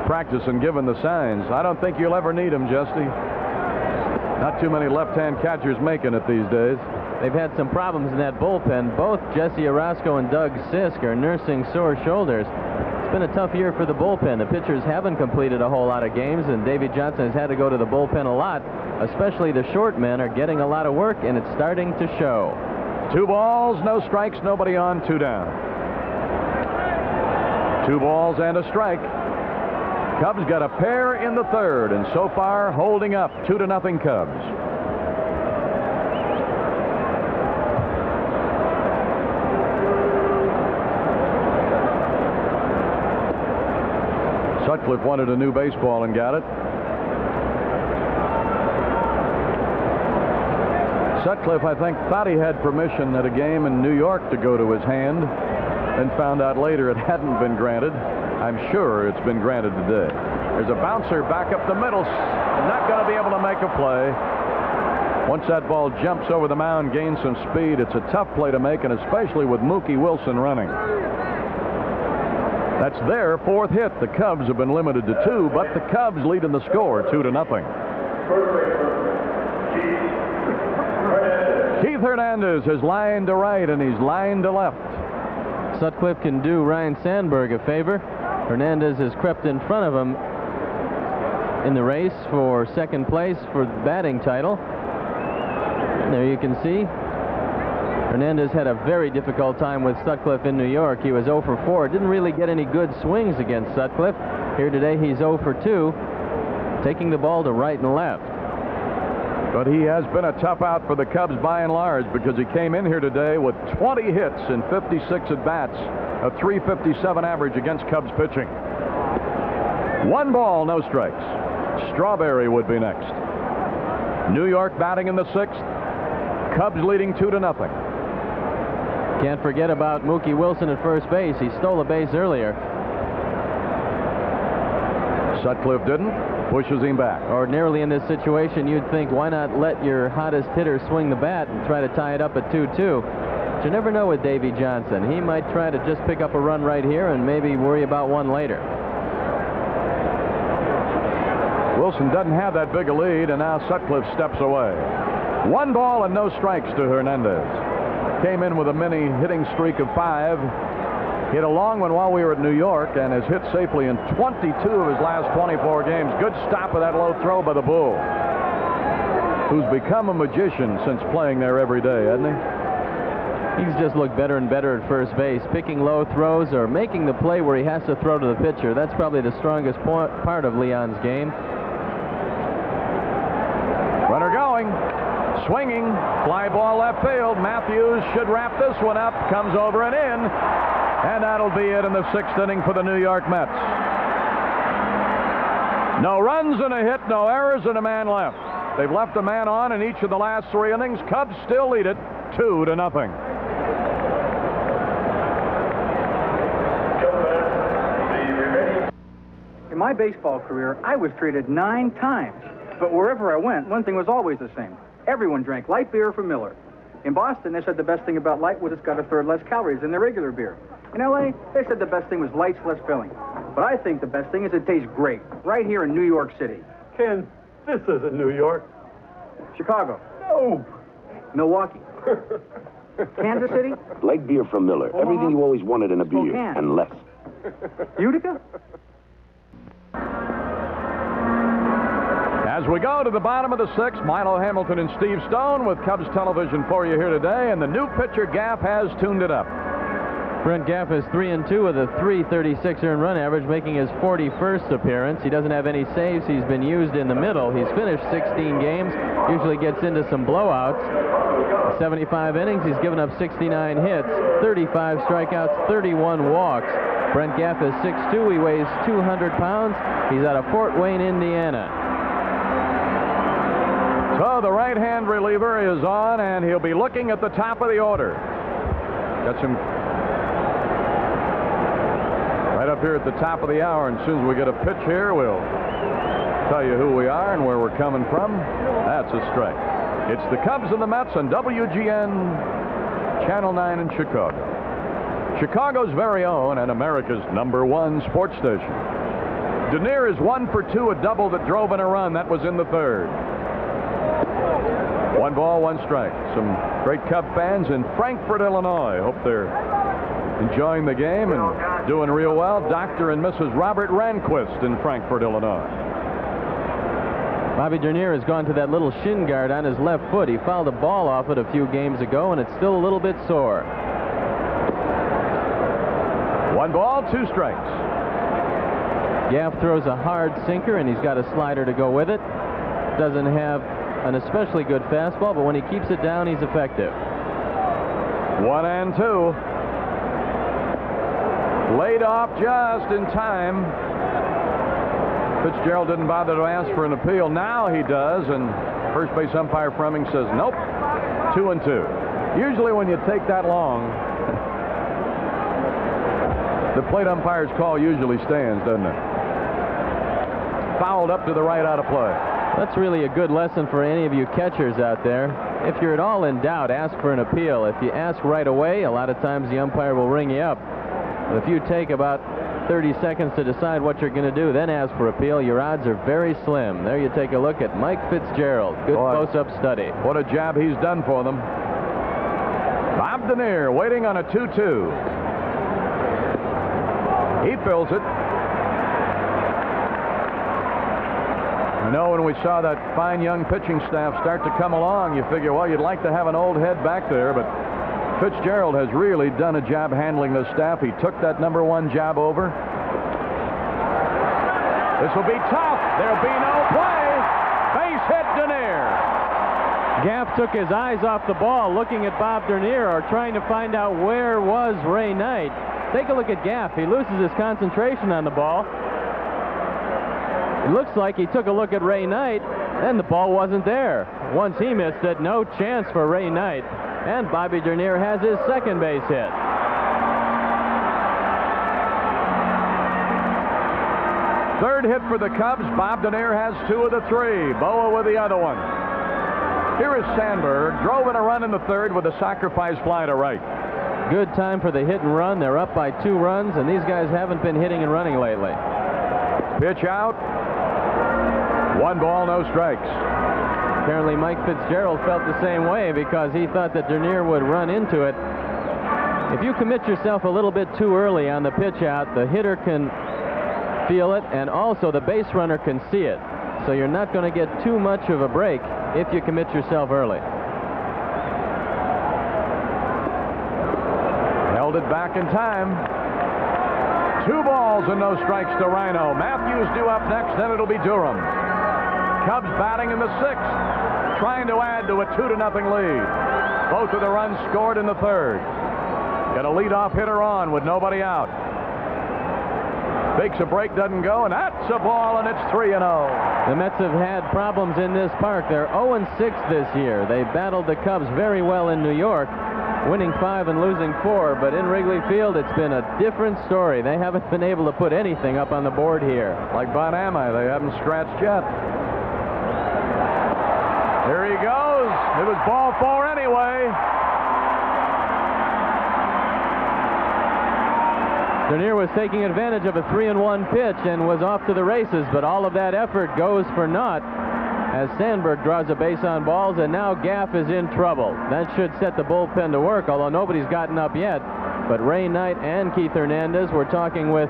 Practicing giving the signs. I don't think you'll ever need them, Jesse. Not too many left-hand catchers making it these days. They've had some problems in that bullpen. Both Jesse Orozco and Doug Sisk are nursing sore shoulders. It's been a tough year for the bullpen. The pitchers haven't completed a whole lot of games, and Davey Johnson has had to go to the bullpen a lot. Especially the short men are getting a lot of work, and it's starting to show. 2 balls, no strikes, nobody on, 2 down. 2 balls and a strike. Cubs got a pair in the 3rd, and so far holding up 2-0 Cubs. Sutcliffe wanted a new baseball and got it. Sutcliffe, I think, thought he had permission at a game in New York to go to his hand, and found out later it hadn't been granted. I'm sure it's been granted today. There's a bouncer back up the middle. Not going to be able to make a play. Once that ball jumps over the mound, gains some speed, it's a tough play to make, and especially with Mookie Wilson running. That's their 4th hit. The Cubs have been limited to 2, but the Cubs lead in the score 2-0. Keith Keith Hernandez has lined to right, and he's lined to left. Sutcliffe can do Ryne Sandberg a favor. Hernandez has crept in front of him in the race for second place for the batting title. And there you can see Hernandez had a very difficult time with Sutcliffe in New York. He was 0 for 4. Didn't really get any good swings against Sutcliffe. Here today he's 0 for 2, taking the ball to right and left. But he has been a tough out for the Cubs by and large, because he came in here today with 20 hits and 56 at-bats, a .357 average against Cubs pitching. 1 ball, no strikes. Strawberry would be next. New York batting in the 6th. Cubs leading 2-0. Can't forget about Mookie Wilson at first base. He stole a base earlier. Sutcliffe didn't. Pushes him back. Ordinarily in this situation, you'd think, why not let your hottest hitter swing the bat and try to tie it up at 2-2? But you never know with Davy Johnson. He might try to just pick up a run right here and maybe worry about one later. Wilson doesn't have that big a lead, and now Sutcliffe steps away. 1 ball and no strikes to Hernandez. Came in with a mini hitting streak of 5. Hit a long one while we were at New York, and has hit safely in 22 of his last 24 games. Good stop of that low throw by the Bull, who's become a magician since playing there every day, hasn't he? He's just looked better and better at first base, picking low throws or making the play where he has to throw to the pitcher. That's probably the strongest part of Leon's game. Runner going. Swinging. Fly ball left field. Matthews should wrap this one up. Comes over and in. And that'll be it in the 6th inning for the New York Mets. No runs and a hit, no errors, and a man left. They've left a man on in each of the last 3 innings. Cubs still lead it 2-0. In my baseball career, I was traded 9 times. But wherever I went, one thing was always the same. Everyone drank light beer from Miller. In Boston, they said the best thing about light was it's got 1/3 less calories than their regular beer. In L.A., they said the best thing was light's less filling. But I think the best thing is it tastes great, right here in New York City. Ken, this isn't New York. Chicago. No. Milwaukee. Kansas City. Light beer from Miller. Everything you always wanted in a beer, Spokane. and less. Utica. As we go to the bottom of the 6th, Milo Hamilton and Steve Stone with Cubs television for you here today, and the new pitcher Gaff has tuned it up. Brent Gaff is 3-2 with a .336 earned run average, making his 41st appearance. He doesn't have any saves. He's been used in the middle. He's finished 16 games, usually gets into some blowouts. 75 innings, he's given up 69 hits, 35 strikeouts, 31 walks. Brent Gaff is 6'2". He weighs 200 pounds. He's out of Fort Wayne, Indiana. So the right-hand reliever is on, and he'll be looking at the top of the order. Got some right up here at the top of the hour, and as soon as we get a pitch here, we'll tell you who we are and where we're coming from. That's a strike. It's the Cubs and the Mets on WGN Channel 9 in Chicago. Chicago's very own and America's #1 sports station. Denier is 1 for 2, a double that drove in a run. That was in the 3rd. 1 ball, 1 strike. Some great Cub fans in Frankfort, Illinois. Hope they're enjoying the game and doing real well. Dr. and Mrs. Robert Ranquist in Frankfort, Illinois. Bobby Denier has gone to that little shin guard on his left foot. He fouled a ball off it a few games ago, and it's still a little bit sore. 1 ball, 2 strikes. Gaff throws a hard sinker, and he's got a slider to go with it. Doesn't have an especially good fastball, but when he keeps it down, he's effective. 1-2. Laid off just in time. Fitzgerald didn't bother to ask for an appeal. Now he does, and first base umpire Fremming says, nope, 2-2. Usually when you take that long, the plate umpire's call usually stands, doesn't it? Fouled up to the right, out of play. That's really a good lesson for any of you catchers out there. If you're at all in doubt, ask for an appeal. If you ask right away, a lot of times the umpire will ring you up. But if you take about 30 seconds to decide what you're going to do, then ask for appeal, your odds are very slim. There you take a look at Mike Fitzgerald. Good close-up study. What a job he's done for them. Bob Denier waiting on a 2-2. He fills it. I know when we saw that fine young pitching staff start to come along, you figure, well, you'd like to have an old head back there, but Fitzgerald has really done a job handling this staff. He took that #1 job over. This will be tough. There'll be no play. Base hit, Denier. Gaff took his eyes off the ball, looking at Bob Denier or trying to find out where was Ray Knight. Take a look at Gaff. He loses his concentration on the ball. It looks like he took a look at Ray Knight, and the ball wasn't there. Once he missed it, no chance for Ray Knight. And Bobby Denier has his second base hit. Third hit for the Cubs. Bob Denier has 2 of the 3. Boa with the other one. Here is Sandberg. Drove in a run in the third with a sacrifice fly to right. Good time for the hit and run. They're up by 2 runs, and these guys haven't been hitting and running lately. Pitch out. 1 ball, no strikes. Apparently Mike Fitzgerald felt the same way because he thought that Denier would run into it. If you commit yourself a little bit too early on the pitch out, the hitter can feel it, and also the base runner can see it. So you're not going to get too much of a break if you commit yourself early. Held it back in time. 2 balls and no strikes to Rhino. Matthews due up next, then it'll be Durham. Cubs batting in the 6th, trying to add to a 2-0 lead. Both of the runs scored in the 3rd. Got a leadoff hitter on with nobody out. Takes a break, doesn't go, and that's a ball, and it's 3-0. The Mets have had problems in this park. They're 0-6 this year. They battled the Cubs very well in New York, winning 5 and losing 4, but in Wrigley Field, it's been a different story. They haven't been able to put anything up on the board here. Like Von Ami, they haven't scratched yet. Here he goes. It was ball 4 anyway. Denier was taking advantage of a 3-1 pitch and was off to the races, but all of that effort goes for naught as Sandberg draws a base on balls, and now Gaff is in trouble. That should set the bullpen to work, although nobody's gotten up yet. But Ray Knight and Keith Hernandez were talking with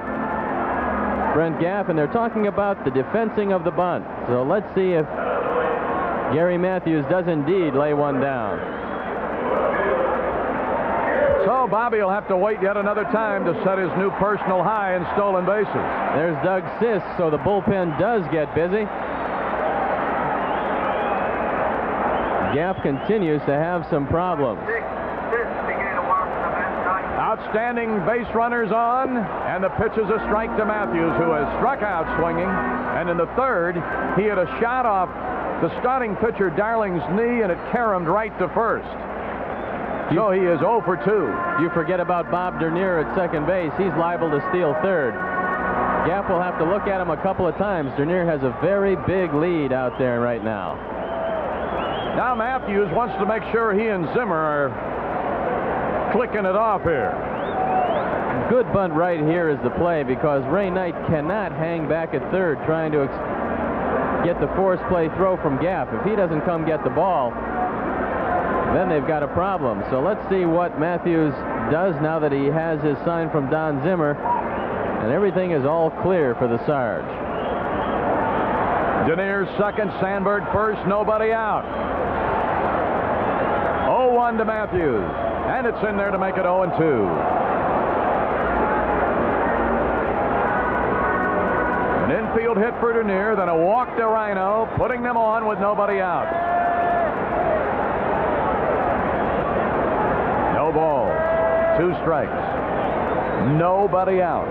Brent Gaff, and they're talking about the defensing of the bunt. So let's see if Gary Matthews does indeed lay one down. So Bobby will have to wait yet another time to set his new personal high in stolen bases. There's Doug Sisk, so the bullpen does get busy. Gaff continues to have some problems. Outstanding base runners on, and the pitch is a strike to Matthews, who has struck out swinging. And in the 3rd, he had a shot off the starting pitcher Darling's knee, and it caromed right to first. So he is 0 for 2. You forget about Bob Denier at second base. He's liable to steal 3rd. Gaff will have to look at him a couple of times. Denier has a very big lead out there right now. Now Matthews wants to make sure he and Zimmer are clicking it off here. Good bunt right here is the play, because Ray Knight cannot hang back at 3rd trying to get the force play throw from Gaff. If he doesn't come get the ball, then they've got a problem. So let's see what Matthews does now that he has his sign from Don Zimmer, and everything is all clear for the Sarge. Denier second, Sandberg first, nobody out. 0-1 to Matthews, and it's in there to make it 0-2. An infield hit for Denier, then a walk to Rhino, putting them on with nobody out. No balls, 2 strikes, nobody out.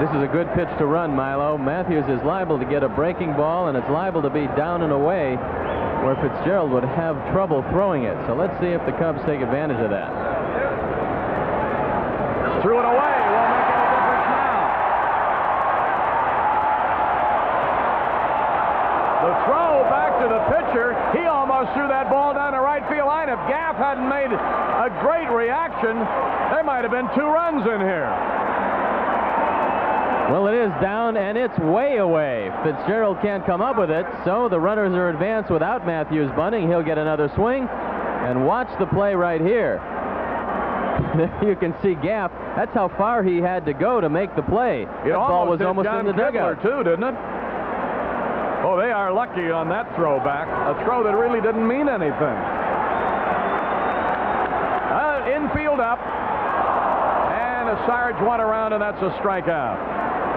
This is a good pitch to run, Milo. Matthews is liable to get a breaking ball, and it's liable to be down and away where Fitzgerald would have trouble throwing it. So let's see if the Cubs take advantage of that. Threw it away. Won't make any difference now. The throw back to the pitcher. He almost threw that ball down the right field line. If Gaff hadn't made a great reaction, there might have been 2 runs in here. Well, it is down, and it's way away. Fitzgerald can't come up with it, so the runners are advanced without Matthews bunting. He'll get another swing, And watch the play right here. You can see Gaff. That's how far he had to go to make the play. That ball was almost in the dugout. Too, didn't it? Oh, they are lucky on that throwback. A throw that really didn't mean anything. Infield up. And a Sarge went around, and that's a strikeout.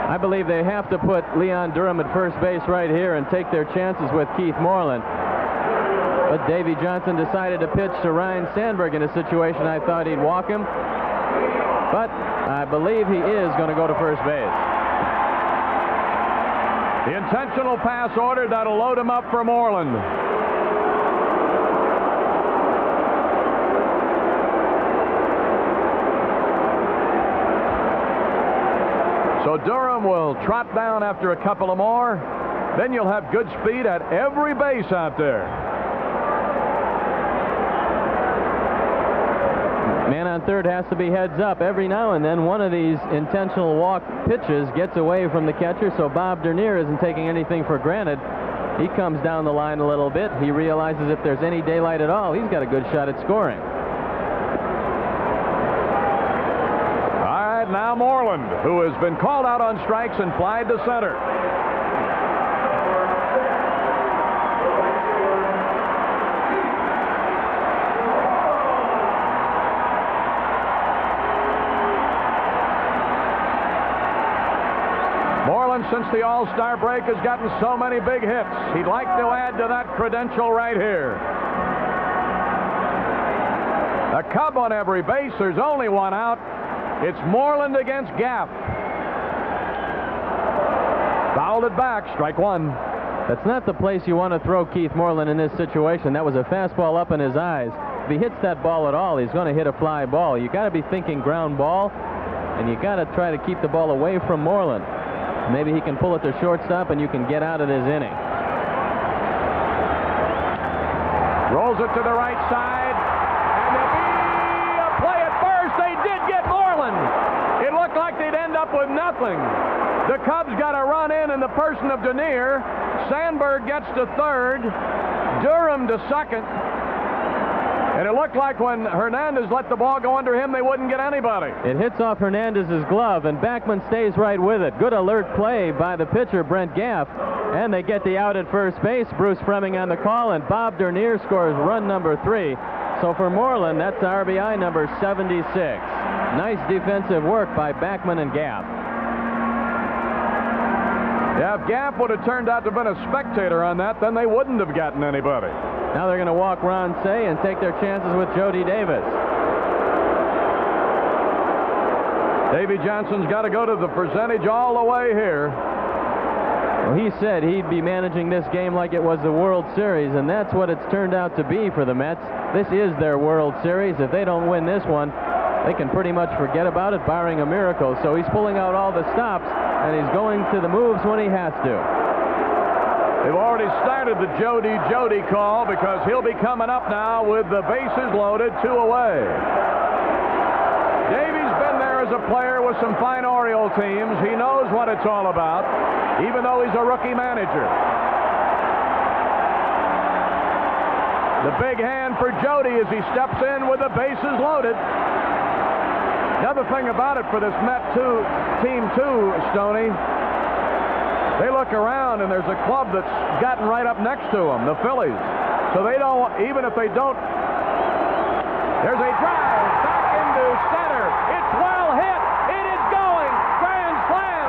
I believe they have to put Leon Durham at first base right here and take their chances with Keith Moreland. But Davy Johnson decided to pitch to Ryne Sandberg in a situation I thought he'd walk him. But I believe he is going to go to first base. The intentional pass ordered. That'll load him up for Moreland. So Durham will trot down after a couple of more. Then you'll have good speed at every base out there. Man on third has to be heads up. Every now and then one of these intentional walk pitches gets away from the catcher, so Bob Denier isn't taking anything for granted. He comes down the line a little bit. He realizes if there's any daylight at all, he's got a good shot at scoring. All right, now Moreland, who has been called out on strikes and flied to center. Since the All-Star break has gotten so many big hits, he'd like to add to that credential right here. A Cub on every base. There's only one out. It's Moreland against Gaff. Fouled it back. Strike one. That's not the place you want to throw Keith Moreland in this situation. That was a fastball up in his eyes. If he hits that ball at all, he's going to hit a fly ball. You got to be thinking ground ball, and you got to try to keep the ball away from Moreland. Maybe he can pull it to shortstop and you can get out of this inning. Rolls it to the right side. And there'll be a play at first. They did get Moreland. It looked like they'd end up with nothing. The Cubs got a run in the person of Denier. Sandberg gets to third. Durham to second. And it looked like when Hernandez let the ball go under him, they wouldn't get anybody. It hits off Hernandez's glove, and Backman stays right with it. Good alert play by the pitcher, Brent Gaff. And they get the out at first base. Bruce Fremming on the call, and Bob Denier scores run number 3. So for Moreland, that's RBI number 76. Nice defensive work by Backman and Gaff. Yeah, if Gaff would have turned out to have been a spectator on that, then they wouldn't have gotten anybody. Now they're going to walk Ron Say and take their chances with Jody Davis. Davy Johnson's got to go to the percentage all the way here. Well, he said he'd be managing this game like it was the World Series, and that's what it's turned out to be for the Mets. This is their World Series. If they don't win this one, they can pretty much forget about it, barring a miracle. So he's pulling out all the stops, and he's going to the moves when he has to. They've already started the Jody call because he'll be coming up now with the bases loaded, 2 away. Davy's been there as a player with some fine Oriole teams. He knows what it's all about, even though he's a rookie manager. The big hand for Jody as he steps in with the bases loaded. Another thing about it for this team too, Stoney, they look around and there's a club that's gotten right up next to them, the Phillies. So they don't, even if they don't, there's a drive back into center. It's well hit. It is going. Grand slam.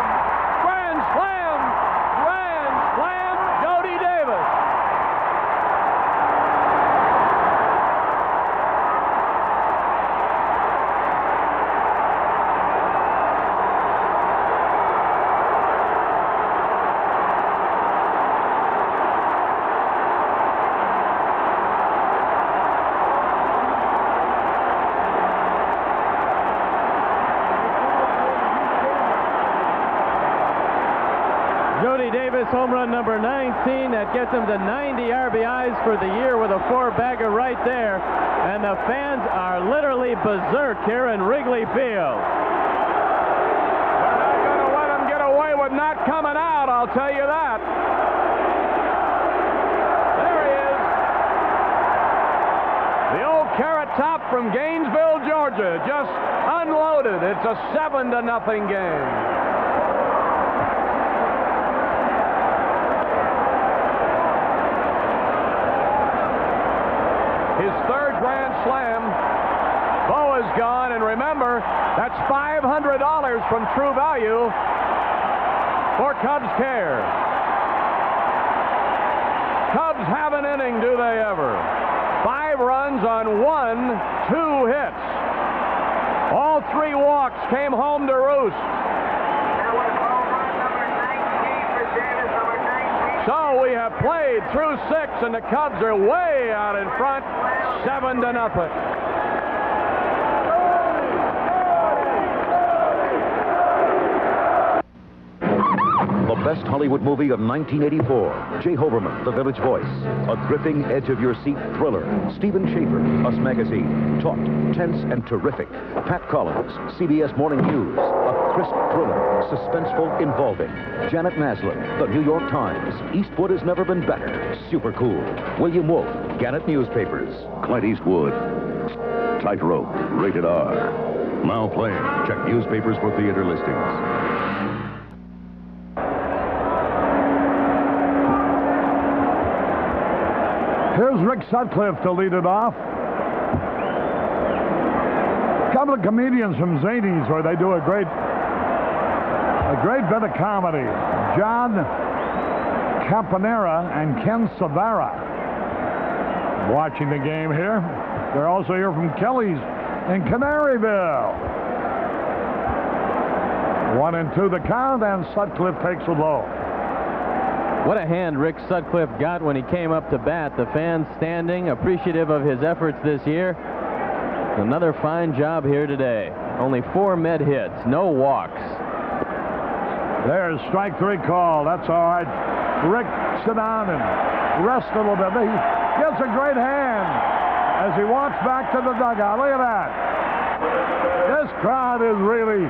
Grand slam. Grand slam. Jody Davis. Jody Davis, home run number 19. That gets him to 90 RBIs for the year with a 4-bagger right there. And the fans are literally berserk here in Wrigley Field. They're not going to let him get away with not coming out, I'll tell you that. There he is. The top from Gainesville, Georgia. Just unloaded. It's a 7-0 game. His third grand slam. Bo is gone, and remember, that's $500 from True Value for Cubs Care. Cubs have an inning, do they ever? 5 runs on 2 hits. All 3 walks came home to roost. So we have played through 6, and the Cubs are way out in front, 7-0. The best Hollywood movie of 1984. Jay Hoberman, The Village Voice. A gripping, edge-of-your-seat thriller. Stephen Schaefer, Us Magazine. Taut, tense, and terrific. Pat Collins, CBS Morning News. A crisp thriller. Suspenseful, involving. Janet Maslin, The New York Times. Eastwood has never been better. Super cool. William Wolfe, Gannett Newspapers. Clint Eastwood. Tightrope. Rated R. Now playing. Check newspapers for theater listings. Here's Rick Sutcliffe to lead it off. A couple of comedians from Zanies where they do a great bit of comedy. John Campanera and Ken Savara watching the game here. They're also here from Kelly's in Canaryville. 1-2 the count, and Sutcliffe takes it low. What a hand Rick Sutcliffe got when he came up to bat. The fans standing, appreciative of his efforts this year. Another fine job here today. Only 4 med hits, no walks. There's strike 3 call. That's all right. Rick, sit down and rest a little bit. He gets a great hand as he walks back to the dugout. Look at that. This crowd is really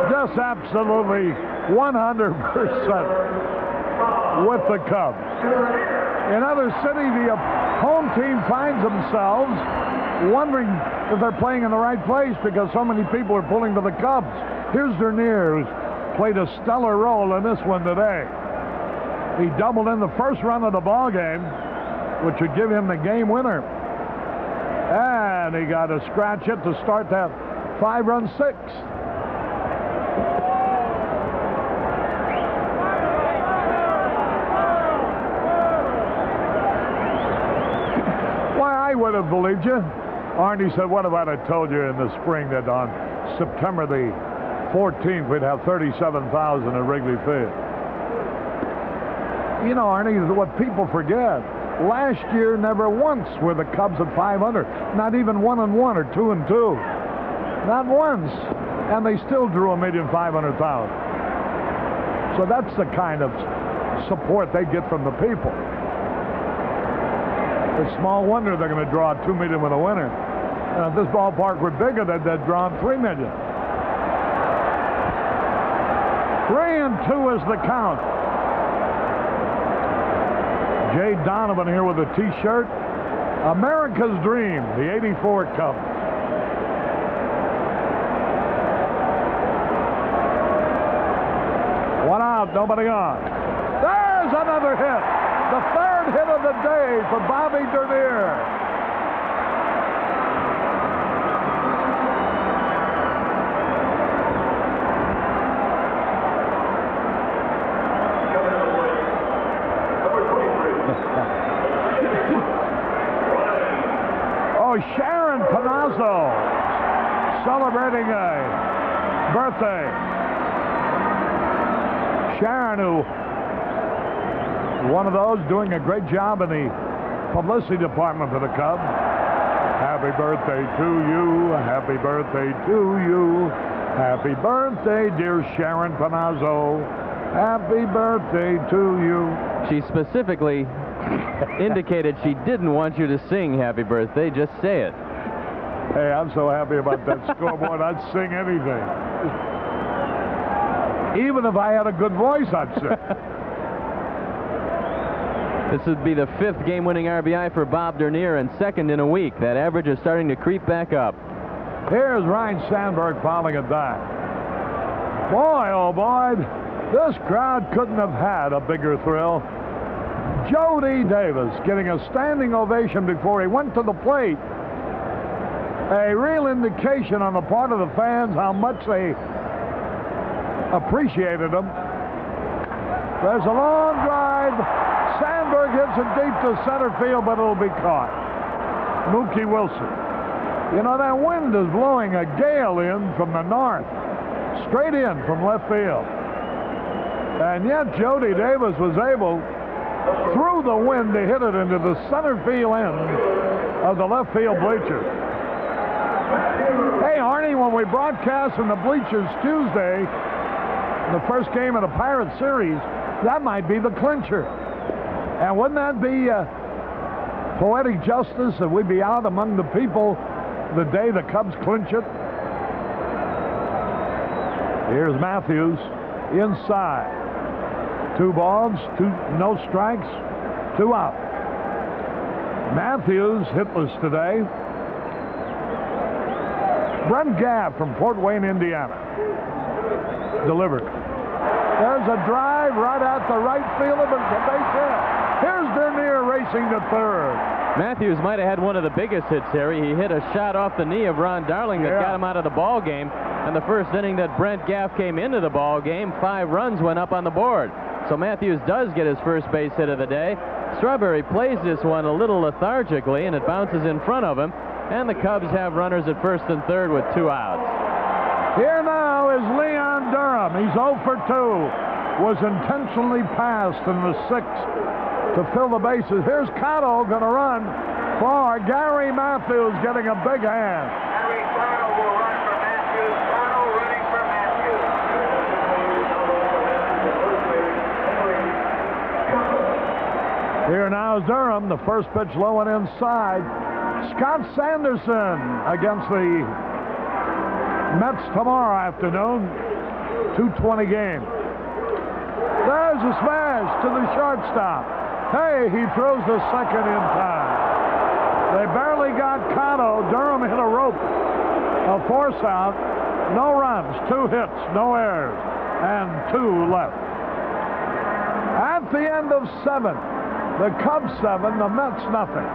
just absolutely 100% with the Cubs. In other city, the home team finds themselves wondering if they're playing in the right place because so many people are pulling to the Cubs. Here's Denier, who's played a stellar role in this one today. He doubled in the first run of the ball game, which would give him the game winner. And he got a scratch hit to start that 5-run 6. I would have believed you. Arnie said, what if I'd have told you in the spring that on September the 14th we'd have 37,000 at Wrigley Field? You know, Arnie, what people forget. Last year, never once were the Cubs at 500. Not even 1-1 or 2-2. Not once. And they still drew 1,500,000. So that's the kind of support they get from the people. It's small wonder they're going to draw 2 million with a winner. If this ballpark were bigger, they'd drawn 3 million. 3-2 is the count. Jay Donovan here with a T-shirt. America's Dream, the '84 Cubs. One out, nobody on. There's another hit. The third hit of the day for Bobby Denier. Oh, Sharon Panazzo celebrating a birthday. Sharon, who one of those doing a great job in the publicity department for the Cubs. Happy birthday to you. Happy birthday to you. Happy birthday, dear Sharon Panazzo. Happy birthday to you. She specifically indicated she didn't want you to sing happy birthday. Just say it. Hey, I'm so happy about that scoreboard. I'd sing anything. Even if I had a good voice, I'd sing. This would be the 5th game-winning RBI for Bob Denier and 2nd in a week. That average is starting to creep back up. Here's Ryne Sandberg fouling it back. Boy, oh boy, this crowd couldn't have had a bigger thrill. Jody Davis getting a standing ovation before he went to the plate. A real indication on the part of the fans how much they appreciated him. There's a long drive. Sandberg hits it deep to center field, but it'll be caught. Mookie Wilson. You know, that wind is blowing a gale in from the north, straight in from left field. And yet Jody Davis was able, through the wind, to hit it into the center field end of the left field bleachers. Hey, Arnie, when we broadcast in the bleachers Tuesday, the first game of the Pirate series, that might be the clincher. And wouldn't that be poetic justice that we'd be out among the people the day the Cubs clinch it? Here's Matthews inside. 2 balls, no strikes, 2 out. Matthews hitless today. Brent Gaff from Fort Wayne, Indiana. Delivered. There's a drive right out the right field, but it's a base hit. Here's Denier racing to third. Matthews might have had one of the biggest hits, Harry. He hit a shot off the knee of Ron Darling that got him out of the ball game. And the first inning that Brent Gaff came into the ball game, 5 runs went up on the board. So Matthews does get his first base hit of the day. Strawberry plays this one a little lethargically, and it bounces in front of him. And the Cubs have runners at first and third with 2 outs. Here now is Leon Durham. He's 0 for 2. Was intentionally passed in the 6th to fill the bases. Here's Cotto going to run for Gary Matthews, getting a big hand. Harry Cotto will run for Matthews. Cotto running for Matthews. Here now is Durham. The first pitch low and inside. Scott Sanderson against the Mets tomorrow afternoon. 2:20 game. There's a smash to the shortstop. Hey, he throws the second in time. They barely got Cotto. Durham hit a rope. A force out. No runs, 2 hits, no errors, and 2 left. At the end of 7, the Cubs 7, the Mets nothing.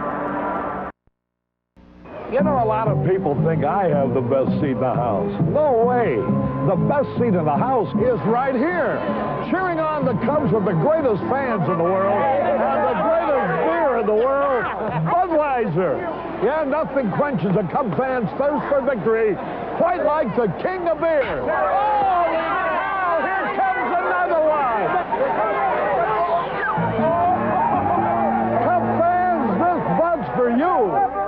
You know, a lot of people think I have the best seat in the house. No way. The best seat in the house is right here, cheering on the Cubs with the greatest fans in the world and the greatest beer in the world, Budweiser. Yeah, nothing quenches a Cub fan's thirst for victory quite like the king of beer. Oh, now here comes another one. Cub fans, this Bud's for you.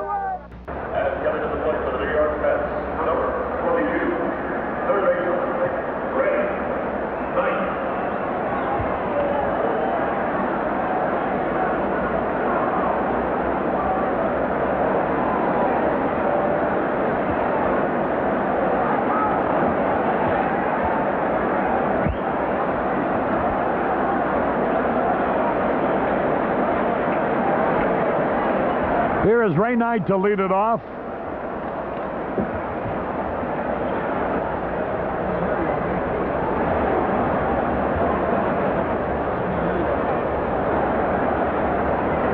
Here is Ray Knight to lead it off.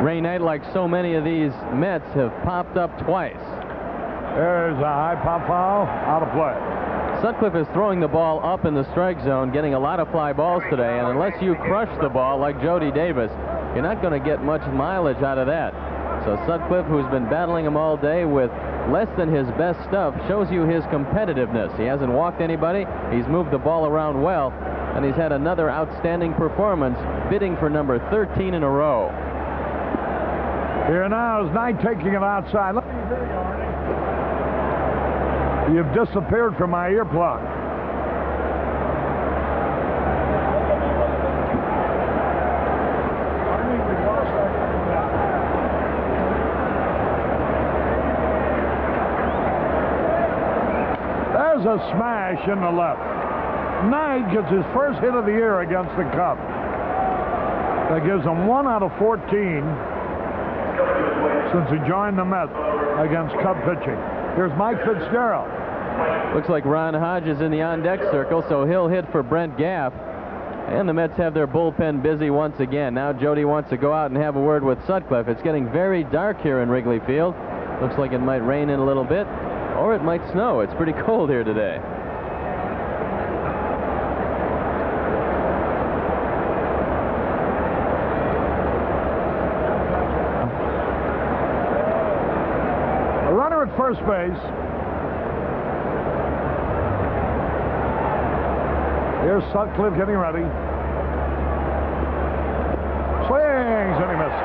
Ray Knight, like so many of these Mets, have popped up twice. There's a high pop foul, out of play. Sutcliffe is throwing the ball up in the strike zone, getting a lot of fly balls today, and unless you crush the ball like Jody Davis, you're not going to get much mileage out of that. So Sutcliffe, who's been battling him all day with less than his best stuff, shows you his competitiveness. He hasn't walked anybody, he's moved the ball around well, and he's had another outstanding performance, bidding for number 13 in a row. Here now is Knight taking it outside. Let me hear you, Arnie. You've disappeared from my earplug. There's a smash in the left. Knight gets his first hit of the year against the Cubs. That gives him 1 out of 14 since he joined the Mets against Cub pitching. Here's Mike Fitzgerald. Looks like Ron Hodges in the on-deck circle, so he'll hit for Brent Gaff. And the Mets have their bullpen busy once again. Now Jody wants to go out and have a word with Sutcliffe. It's getting very dark here in Wrigley Field. Looks like it might rain in a little bit, or it might snow. It's pretty cold here today. A runner at first base. Here's Sutcliffe getting ready. Swings, and he missed.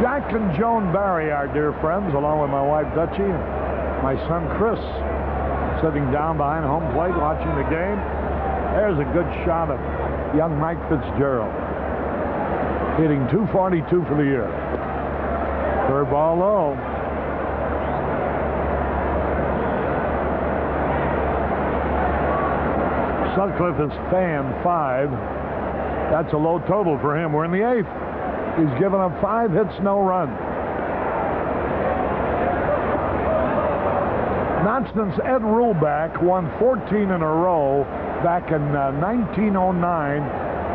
Jack and Joan Barry, our dear friends, along with my wife Dutchie and my son Chris, sitting down behind home plate watching the game. There's a good shot of young Mike Fitzgerald, hitting .242 for the year. Third ball low. Sutcliffe is fan 5. That's a low total for him. We're in the 8th. He's given up 5 hits, no run. Knottston's Ed Ruleback won 14 in a row back in 1909.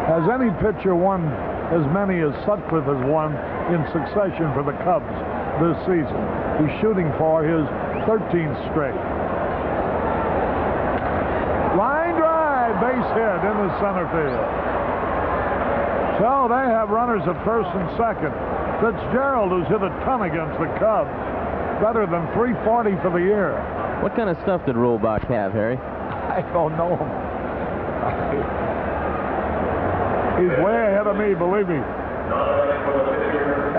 Has any pitcher won as many as Sutcliffe has won in succession for the Cubs this season? He's shooting for his 13th straight. Line drive, base hit in the center field. So they have runners at first and second. Fitzgerald, who's hit a ton against the Cubs, better than .340 for the year. What kind of stuff did Ruleback have, Harry? I don't know him. He's way ahead of me, believe me.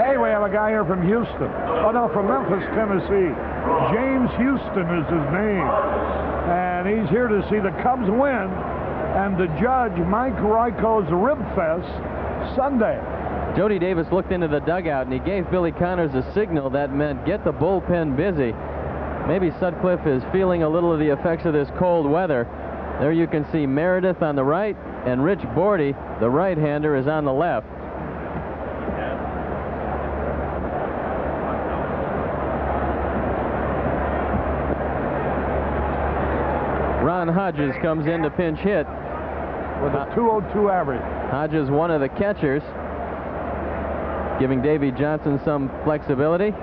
Hey, we have a guy here from Houston. Oh, no, from Memphis, Tennessee. James Houston is his name. And he's here to see the Cubs win and to judge Mike Royko's Rib Fest Sunday. Jody Davis looked into the dugout and he gave Billy Connors a signal that meant get the bullpen busy. Maybe Sutcliffe is feeling a little of the effects of this cold weather. There you can see Meredith on the right and Rich Bordy, the right-hander, is on the left. Ron Hodges comes in to pinch hit with a .202 average. Hodges, one of the catchers, giving Davey Johnson some flexibility.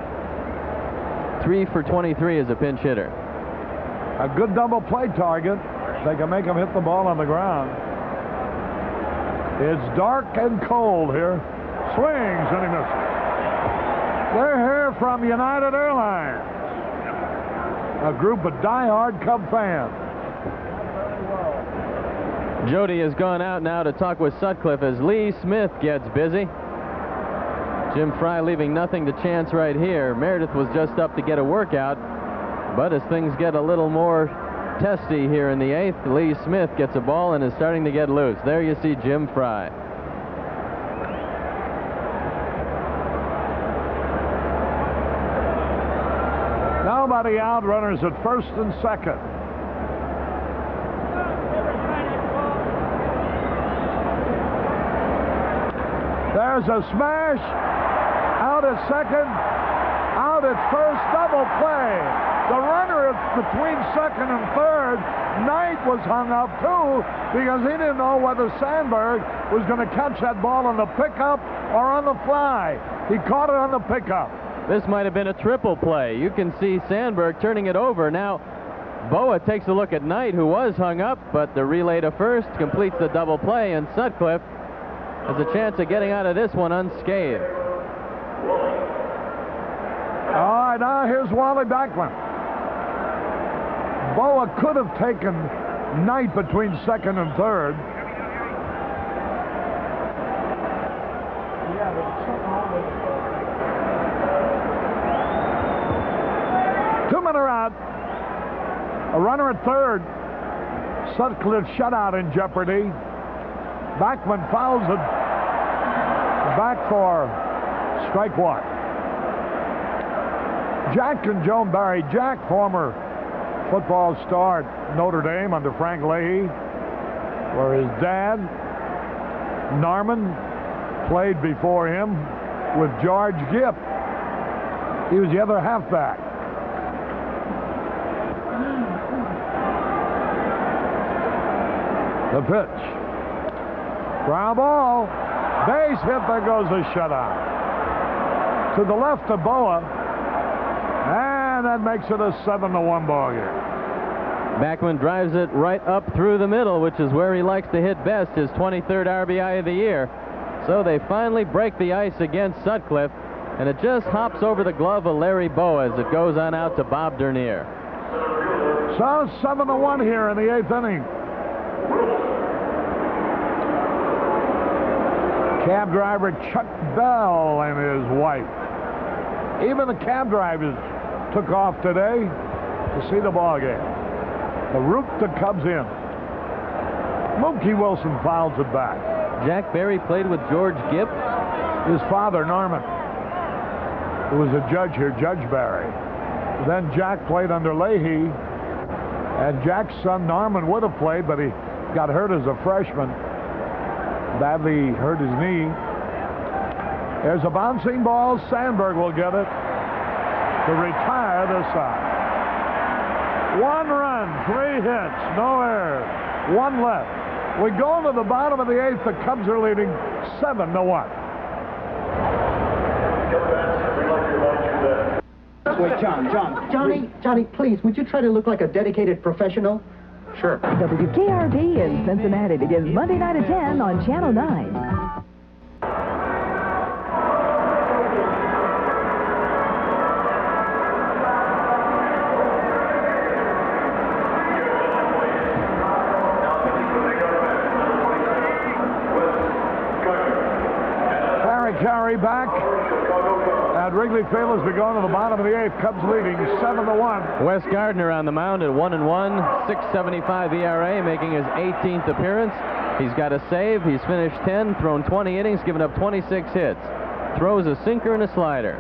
3 for 23 as a pinch hitter. A good double play target. They can make him hit the ball on the ground. It's dark and cold here. Swings, and he misses. They're here from United Airlines, a group of die-hard Cub fans. Jody has gone out now to talk with Sutcliffe as Lee Smith gets busy. Jim Fry leaving nothing to chance right here. Meredith was just up to get a workout, but as things get a little more testy here in the 8th, Lee Smith gets a ball and is starting to get loose. There you see Jim Fry. Nobody out, runners at first and second. There's a smash. Out at second. Out at first. Double play. The runner between second and third. Knight was hung up too because he didn't know whether Sandberg was going to catch that ball on the pickup or on the fly. He caught it on the pickup. This might have been a triple play. You can see Sandberg turning it over. Now Boa takes a look at Knight, who was hung up, but the relay to first completes the double play, and Sutcliffe has a chance of getting out of this one unscathed. All right, now here's Wally Bachman. Boa could have taken Knight between second and third. Two-men are out. A runner at third. Sutcliffe shutout in jeopardy. Bachman fouls it back for strike one. Jack and Joan Barry. Jack, former football star at Notre Dame under Frank Leahy, where his dad Norman played before him with George Gipp. He was the other halfback. The pitch. Ground ball. Base hit. There goes the shutout. To the left of Boa. And that makes it a 7-1 ball game. Backman drives it right up through the middle, which is where he likes to hit best, his 23rd RBI of the year. So they finally break the ice against Sutcliffe, and it just hops over the glove of Larry Boa as it goes on out to Bob Denier. So 7-1 here in the 8th inning. Cab driver Chuck Bell and his wife. Even the cab drivers took off today to see the ball game. The root the Cubs in. Mookie Wilson fouls it back. Jack Barry played with George Gipp. His father, Norman, who was a judge here, Judge Barry. Then Jack played under Leahy, and Jack's son, Norman, would have played, but he got hurt as a freshman. Badly hurt his knee. There's a bouncing ball. Sandberg will get it to retire this side. 1 run, 3 hits, no errors, 1 left. We go to the bottom of the 8th. The Cubs are leading 7-1. Wait, Johnny, please, would you try to look like a dedicated professional? Sure. WKRP in Cincinnati begins Monday night at 10 on Channel 9. Harry Caray back at Wrigley Field as we go to the bottom of the 8th. Cubs leading 7-1. Wes Gardner on the mound at 1-1, 6.75 ERA, making his 18th appearance. He's got a save. He's finished 10, thrown 20 innings, given up 26 hits. Throws a sinker and a slider.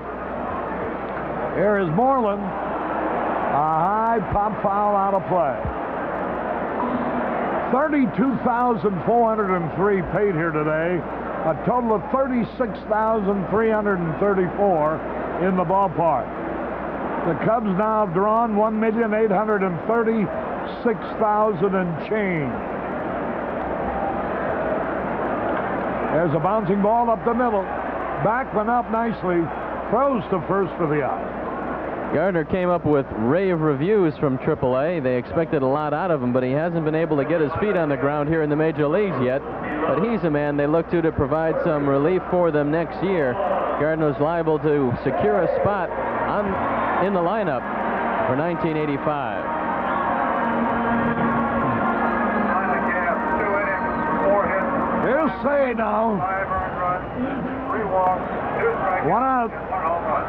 Here is Moreland. A high pop foul out of play. 32,403 paid here today. A total of 36,334 in the ballpark. The Cubs now have drawn 1,836,000 and change. There's a bouncing ball up the middle. Backman up nicely. Throws to first for the out. Gardner came up with rave reviews from AAA. They expected a lot out of him, but he hasn't been able to get his feet on the ground here in the major leagues yet. But he's a man they look to provide some relief for them next year. Gardner's liable to secure a spot in the lineup for 1985. You say now. 5 earned runs, 3 walks, 2 strikeouts, 1 out. 1 home run.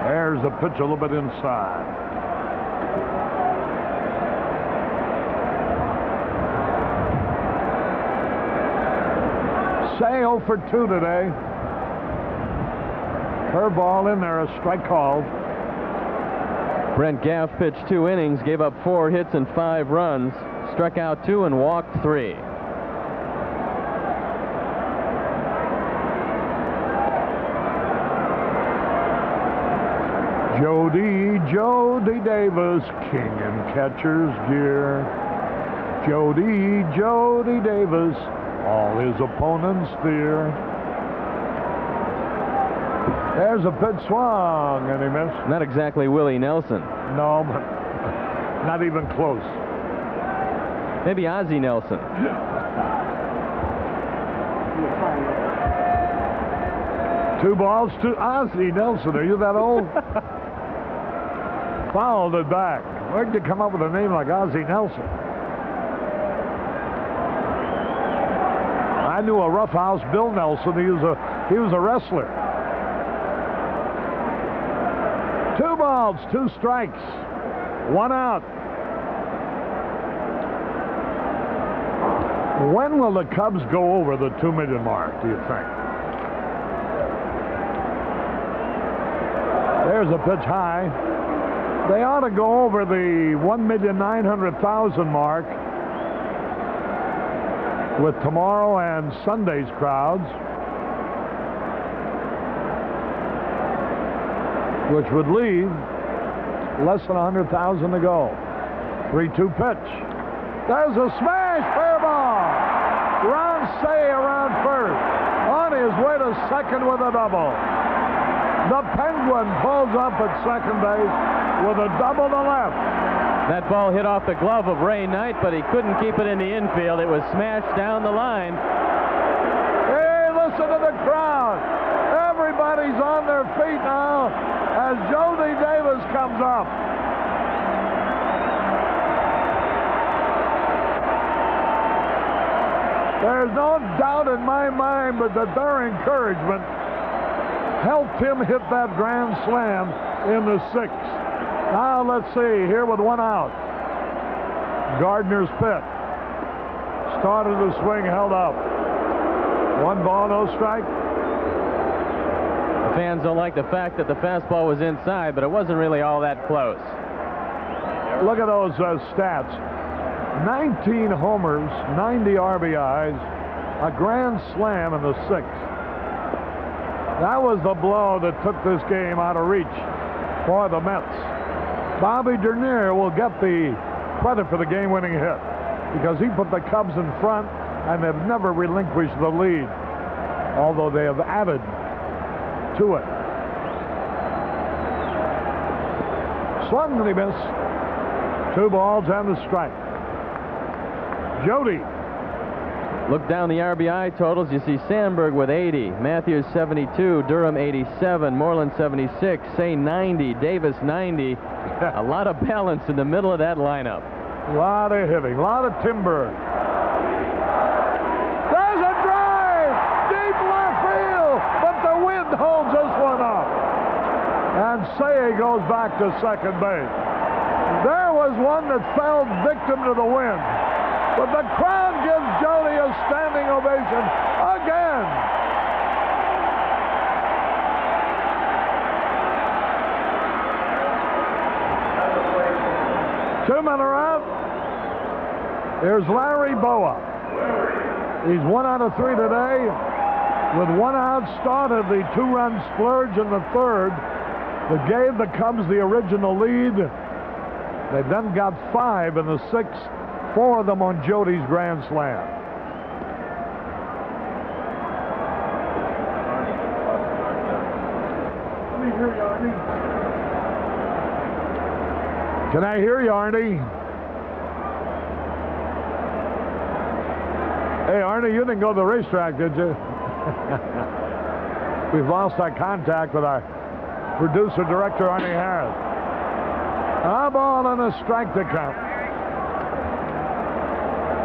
There's the pitch a little bit inside. Say 0 for 2 today. Curveball in there, a strike called. Brent Gaff pitched 2 innings, gave up 4 hits and 5 runs, struck out 2 and walked 3. Jody Davis, king in catcher's gear. Jody Davis, all his opponents fear. There's a pitch swung, and he missed. Not exactly Willie Nelson. No, but not even close. Maybe Ozzie Nelson. Two balls to Ozzie Nelson. Are you that old? Fouled it back. Where'd you come up with a name like Ozzie Nelson? I knew a roughhouse Bill Nelson. He was a wrestler. 2 balls, 2 strikes, 1 out. When will the Cubs go over the 2 million mark, do you think? There's a pitch high. They ought to go over the 1,900,000 mark with tomorrow and Sunday's crowds, which would leave less than 100,000 to go. 3-2 pitch. There's a smash, fair ball. Ron Say around first. On his way to second with a double. The Penguin pulls up at second base with a double to left. That ball hit off the glove of Ray Knight, but he couldn't keep it in the infield. It was smashed down the line. Hey, listen to the crowd. Everybody's on their feet now as Jody Davis comes up. There's no doubt in my mind but that their encouragement helped him hit that grand slam in the sixth. Now let's see, here with one out. Gardner's pitch. Started the swing, held up. 1 ball, no strike. The fans don't like the fact that the fastball was inside, but it wasn't really all that close. Look at those stats. 19 homers, 90 RBIs, a grand slam in the sixth. That was the blow that took this game out of reach for the Mets. Bobby Denier will get the credit for the game-winning hit because he put the Cubs in front and they've never relinquished the lead, although they have added to it. Swung and he missed. 2 balls and a strike. Jody. Look down the RBI totals. You see Sandberg with 80, Matthews 72, Durham 87, Moreland 76, Say 90, Davis 90. A lot of balance in the middle of that lineup. A lot of hitting, a lot of timber. There's a drive! Deep left field! But the wind holds this one up. And Say goes back to second base. There was one that fell victim to the wind. But the crowd gives Jody a standing ovation again. Two men are out. Here's Larry Boa. He's 1 out of 3 today. With 1 out, started the 2-run splurge in the third that gave the Cubs the original lead. They then got 5 in the sixth. 4 of them on Jody's grand slam. Let me hear you, Arnie. Can I hear you, Arnie? Hey, Arnie, you didn't go to the racetrack, did you? We've lost our contact with our producer, director, Arnie Harris. A ball and a strike to count.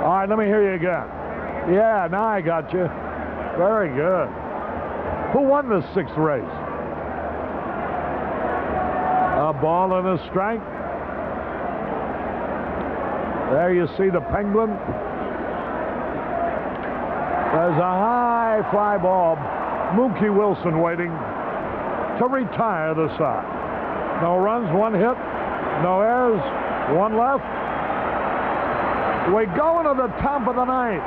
All right, let me hear you again. Yeah, now I got you. Very good. Who won the 6th race? A ball and a strike. There you see the Penguin. There's a high fly ball. Mookie Wilson waiting to retire the side. No runs, 1 hit. No errors, 1 left. We go into the top of the 9th.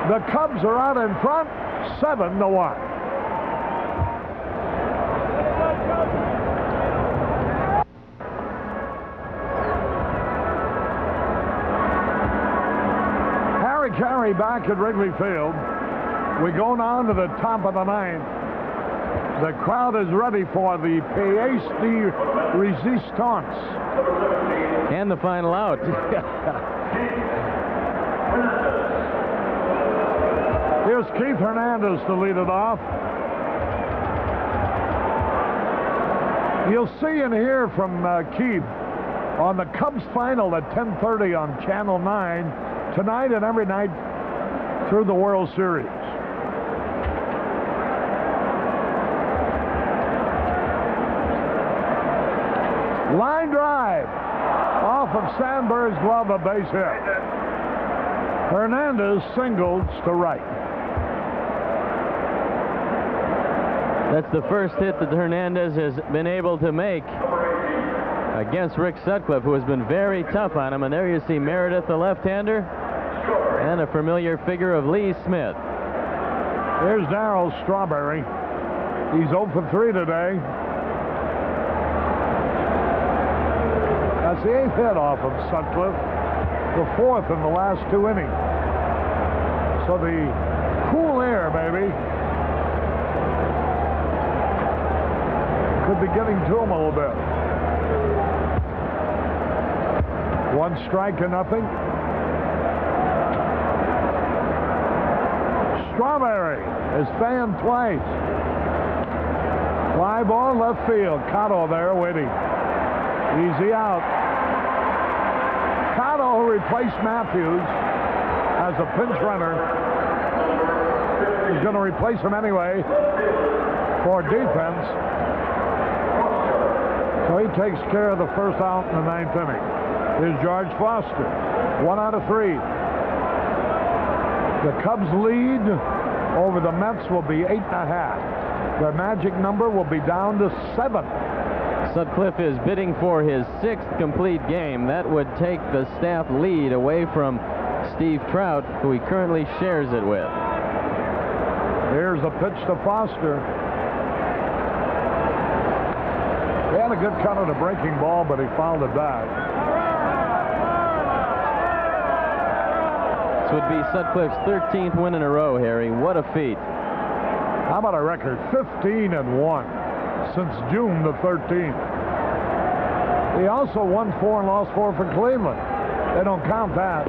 The Cubs are out in front, 7-1. Harry Caray back at Wrigley Field. We go down to the top of the 9th. The crowd is ready for the pièce de résistance. And the final out. Here's Keith Hernandez to lead it off. You'll see and hear from Keith on the Cubs final at 10:30 on Channel 9 tonight and every night through the World Series. Line drive off of Sandberg's glove, a base hit. Hernandez singles to right. That's the first hit that Hernandez has been able to make against Rick Sutcliffe, who has been very tough on him. And there you see Meredith, the left-hander, And a familiar figure of Lee Smith. Here's Darryl Strawberry. He's 0 for 3 today. That's the 8th hit off of Sutcliffe, the 4th in the last 2 innings. So the cool air, baby, could be getting to him a little bit. 1 strike to nothing. Strawberry is fanned twice. Fly ball left field. Cotto there waiting. Easy out. Cotto, who replaced Matthews as a pinch runner, is going to replace him anyway for defense. So he takes care of the first out in the 9th inning. Here's George Foster. 1 out of 3. The Cubs lead over the Mets will be 8.5. Their magic number will be down to 7. Sutcliffe is bidding for his 6th complete game. That would take the staff lead away from Steve Trout, who he currently shares it with. Here's a pitch to Foster. He had a good cut on a breaking ball, but he fouled it back. This would be Sutcliffe's 13th win in a row, Harry. What a feat. How about a record 15-1 since June the 13th? He also won 4 and lost 4 for Cleveland. They don't count that.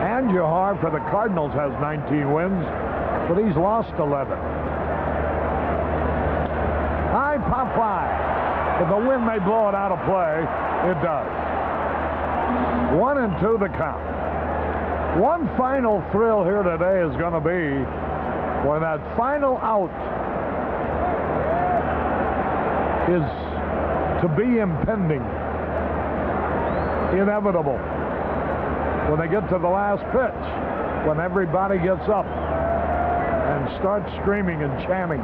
Andujar for the Cardinals has 19 wins, but he's lost 11. High pop fly. If the wind may blow it out of play, it does. 1-2 the count. One final thrill here today is going to be when that final out is to be impending, inevitable. When they get to the last pitch, when everybody gets up and starts screaming and chanting.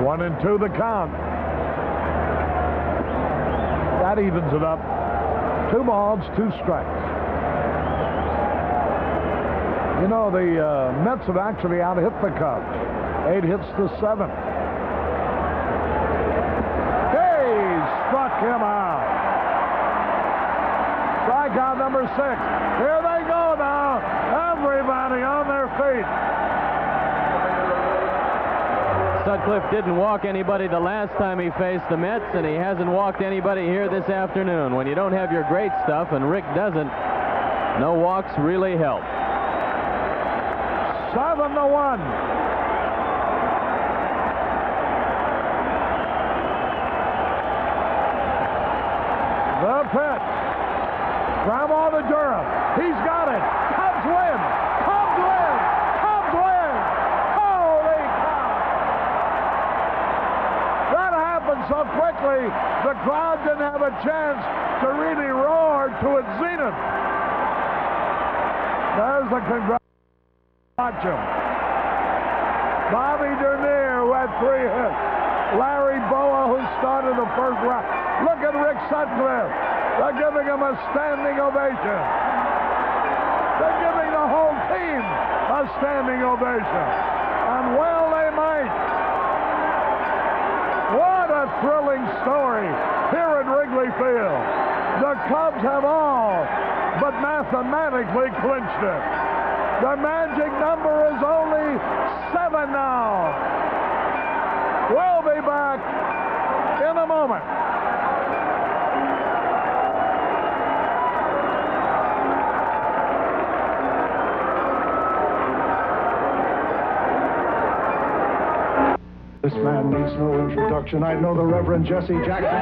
1-2 the count. That evens it up. 2 balls, 2 strikes. You know, the Mets have actually out-hit the Cubs. 8 hits to 7. Hey, struck him out. Strikeout number 6. Here they go now. Everybody on their feet. Sutcliffe didn't walk anybody the last time he faced the Mets, and he hasn't walked anybody here this afternoon. When you don't have your great stuff, and Rick doesn't, no walks really help. 7-1. The pitch. Grandma to Durham. He's got it. Cubs win. Cubs win. Cubs win. Holy cow. That happened so quickly, the crowd didn't have a chance to really roar to its zenith. There's the congratulations. Watch him. Bobby Denier, who had 3 hits. Larry Boa, who started the first round. Look at Rick Sutcliffe. They're giving him a standing ovation. They're giving the whole team a standing ovation. And well they might. What a thrilling story here at Wrigley Field. The Cubs have all but mathematically clinched it. The magic number is only 7 now. We'll be back in a moment. This man needs no introduction. I know the Reverend Jesse Jackson.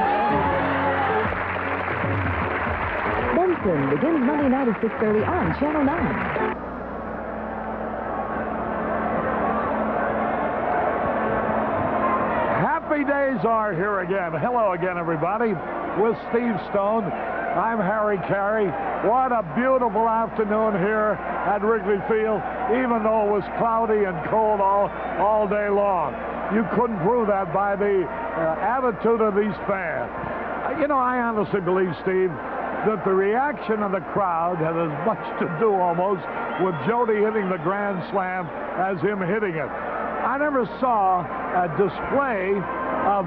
Benson begins Monday night at 6:30 on Channel 9. Happy days are here again. Hello again, everybody. With Steve Stone, I'm Harry Caray. What a beautiful afternoon here at Wrigley Field, even though it was cloudy and cold all day long. You couldn't prove that by the attitude of these fans. You know, I honestly believe, Steve, that the reaction of the crowd had as much to do almost with Jody hitting the grand slam as him hitting it. I never saw a display of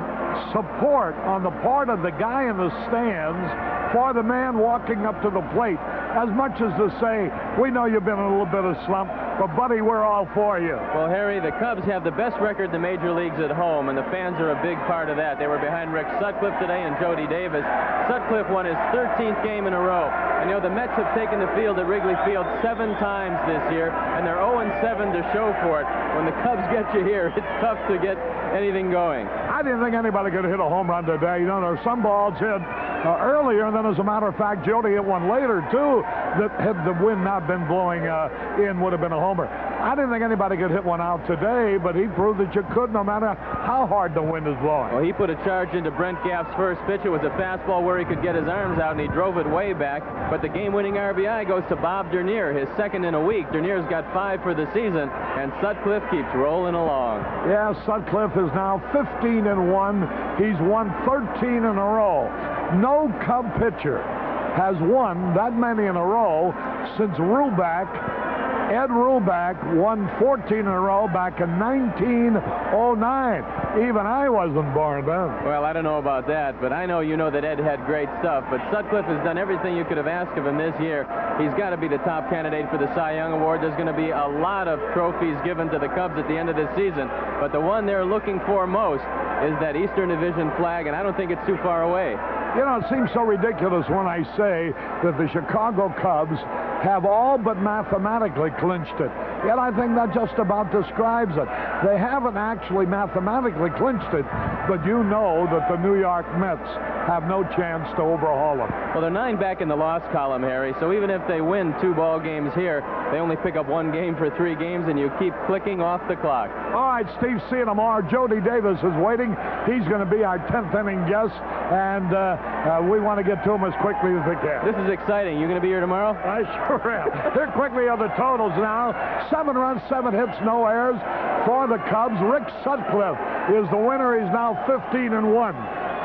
support on the part of the guy in the stands for the man walking up to the plate, as much as to say, we know you've been in a little bit of slump, but buddy, we're all for you. Well, Harry, the Cubs have the best record in the major leagues at home, and the fans are a big part of that. They were behind Rick Sutcliffe today and Jody Davis. Sutcliffe won his 13th game in a row. And, you know, the Mets have taken the field at Wrigley Field 7 times this year, and they're 0-7 to show for it. When the Cubs get you here, it's tough to get anything going. I didn't think anybody could hit a home run today. You know, there were some balls hit earlier, and then as a matter of fact, Jody hit one later, too, that had the wind not been blowing in would have been a homer. I didn't think anybody could hit one out today, but he proved that you could no matter how hard the wind is blowing. Well, he put a charge into Brent Gaff's first pitch. It was a fastball where he could get his arms out, and he drove it way back. But the game-winning RBI goes to Bob Denier, his second in a week. Denier's got 5 for the season, and Sutcliffe keeps rolling along. Yeah, Sutcliffe is now 15-1. He's won 13 in a row. No Cub pitcher has won that many in a row since Ed Ruback won 14 in a row back in 1909. Even I wasn't born then. Well, I don't know about that, but I know you know that Ed had great stuff. But Sutcliffe has done everything you could have asked of him this year. He's got to be the top candidate for the Cy Young Award. There's going to be a lot of trophies given to the Cubs at the end of this season, but the one they're looking for most is that Eastern Division flag, and I don't think it's too far away. You know, it seems so ridiculous when I say that the Chicago Cubs have all but mathematically clinched it. Yet I think that just about describes it. They haven't actually mathematically clinched it, but you know that the New York Mets have no chance to overhaul them. Well, they're 9 back in the loss column, Harry, so even if they win 2 ball games here, they only pick up 1 game for 3 games, and you keep clicking off the clock. All right, Steve, see you tomorrow. Jody Davis is waiting. He's going to be our 10th inning guest, and we want to get to him as quickly as we can. This is exciting. You going to be here tomorrow? I sure am. Here quickly are the totals now. 7 runs, 7 hits, no errors for the Cubs. Rick Sutcliffe is the winner. He's now 15-1.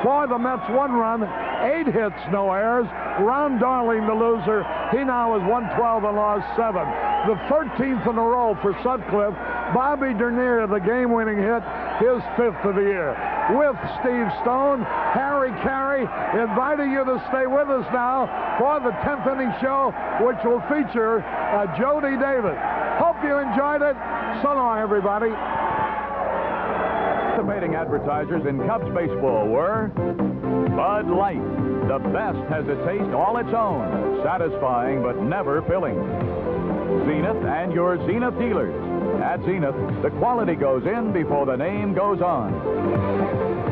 For the Mets, 1 run, 8 hits, no errors. Ron Darling, the loser, he now is 112 and lost 7. The 13th in a row for Sutcliffe. Bobby Denier, the game-winning hit, his 5th of the year. With Steve Stone, Harry Caray, inviting you to stay with us now for the 10th inning show, which will feature Jody Davis. Hope you enjoyed it. So long, everybody. Participating advertisers in Cubs baseball were Bud Light. The best has a taste all its own, satisfying but never filling. Zenith and your Zenith dealers. At Zenith, the quality goes in before the name goes on.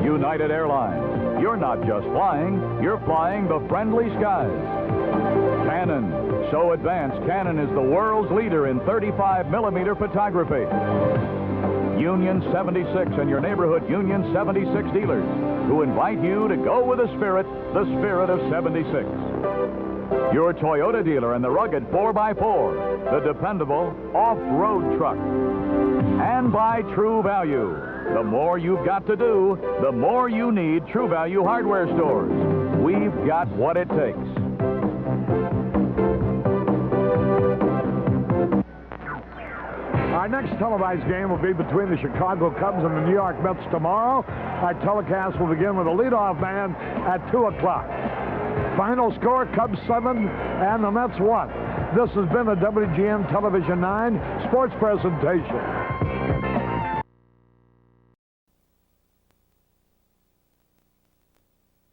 United Airlines. You're not just flying, you're flying the friendly skies. Canon. So advanced, Canon is the world's leader in 35mm photography. Union 76 and your neighborhood Union 76 dealers, who invite you to go with the spirit of 76. Your Toyota dealer and the rugged 4x4, the dependable off-road truck. And by True Value. The more you've got to do, the more you need True Value hardware stores. We've got what it takes. Our next televised game will be between the Chicago Cubs and the New York Mets tomorrow. Our telecast will begin with a leadoff man at 2 o'clock. Final score, Cubs 7 and the Mets 1. This has been a WGN Television 9 sports presentation.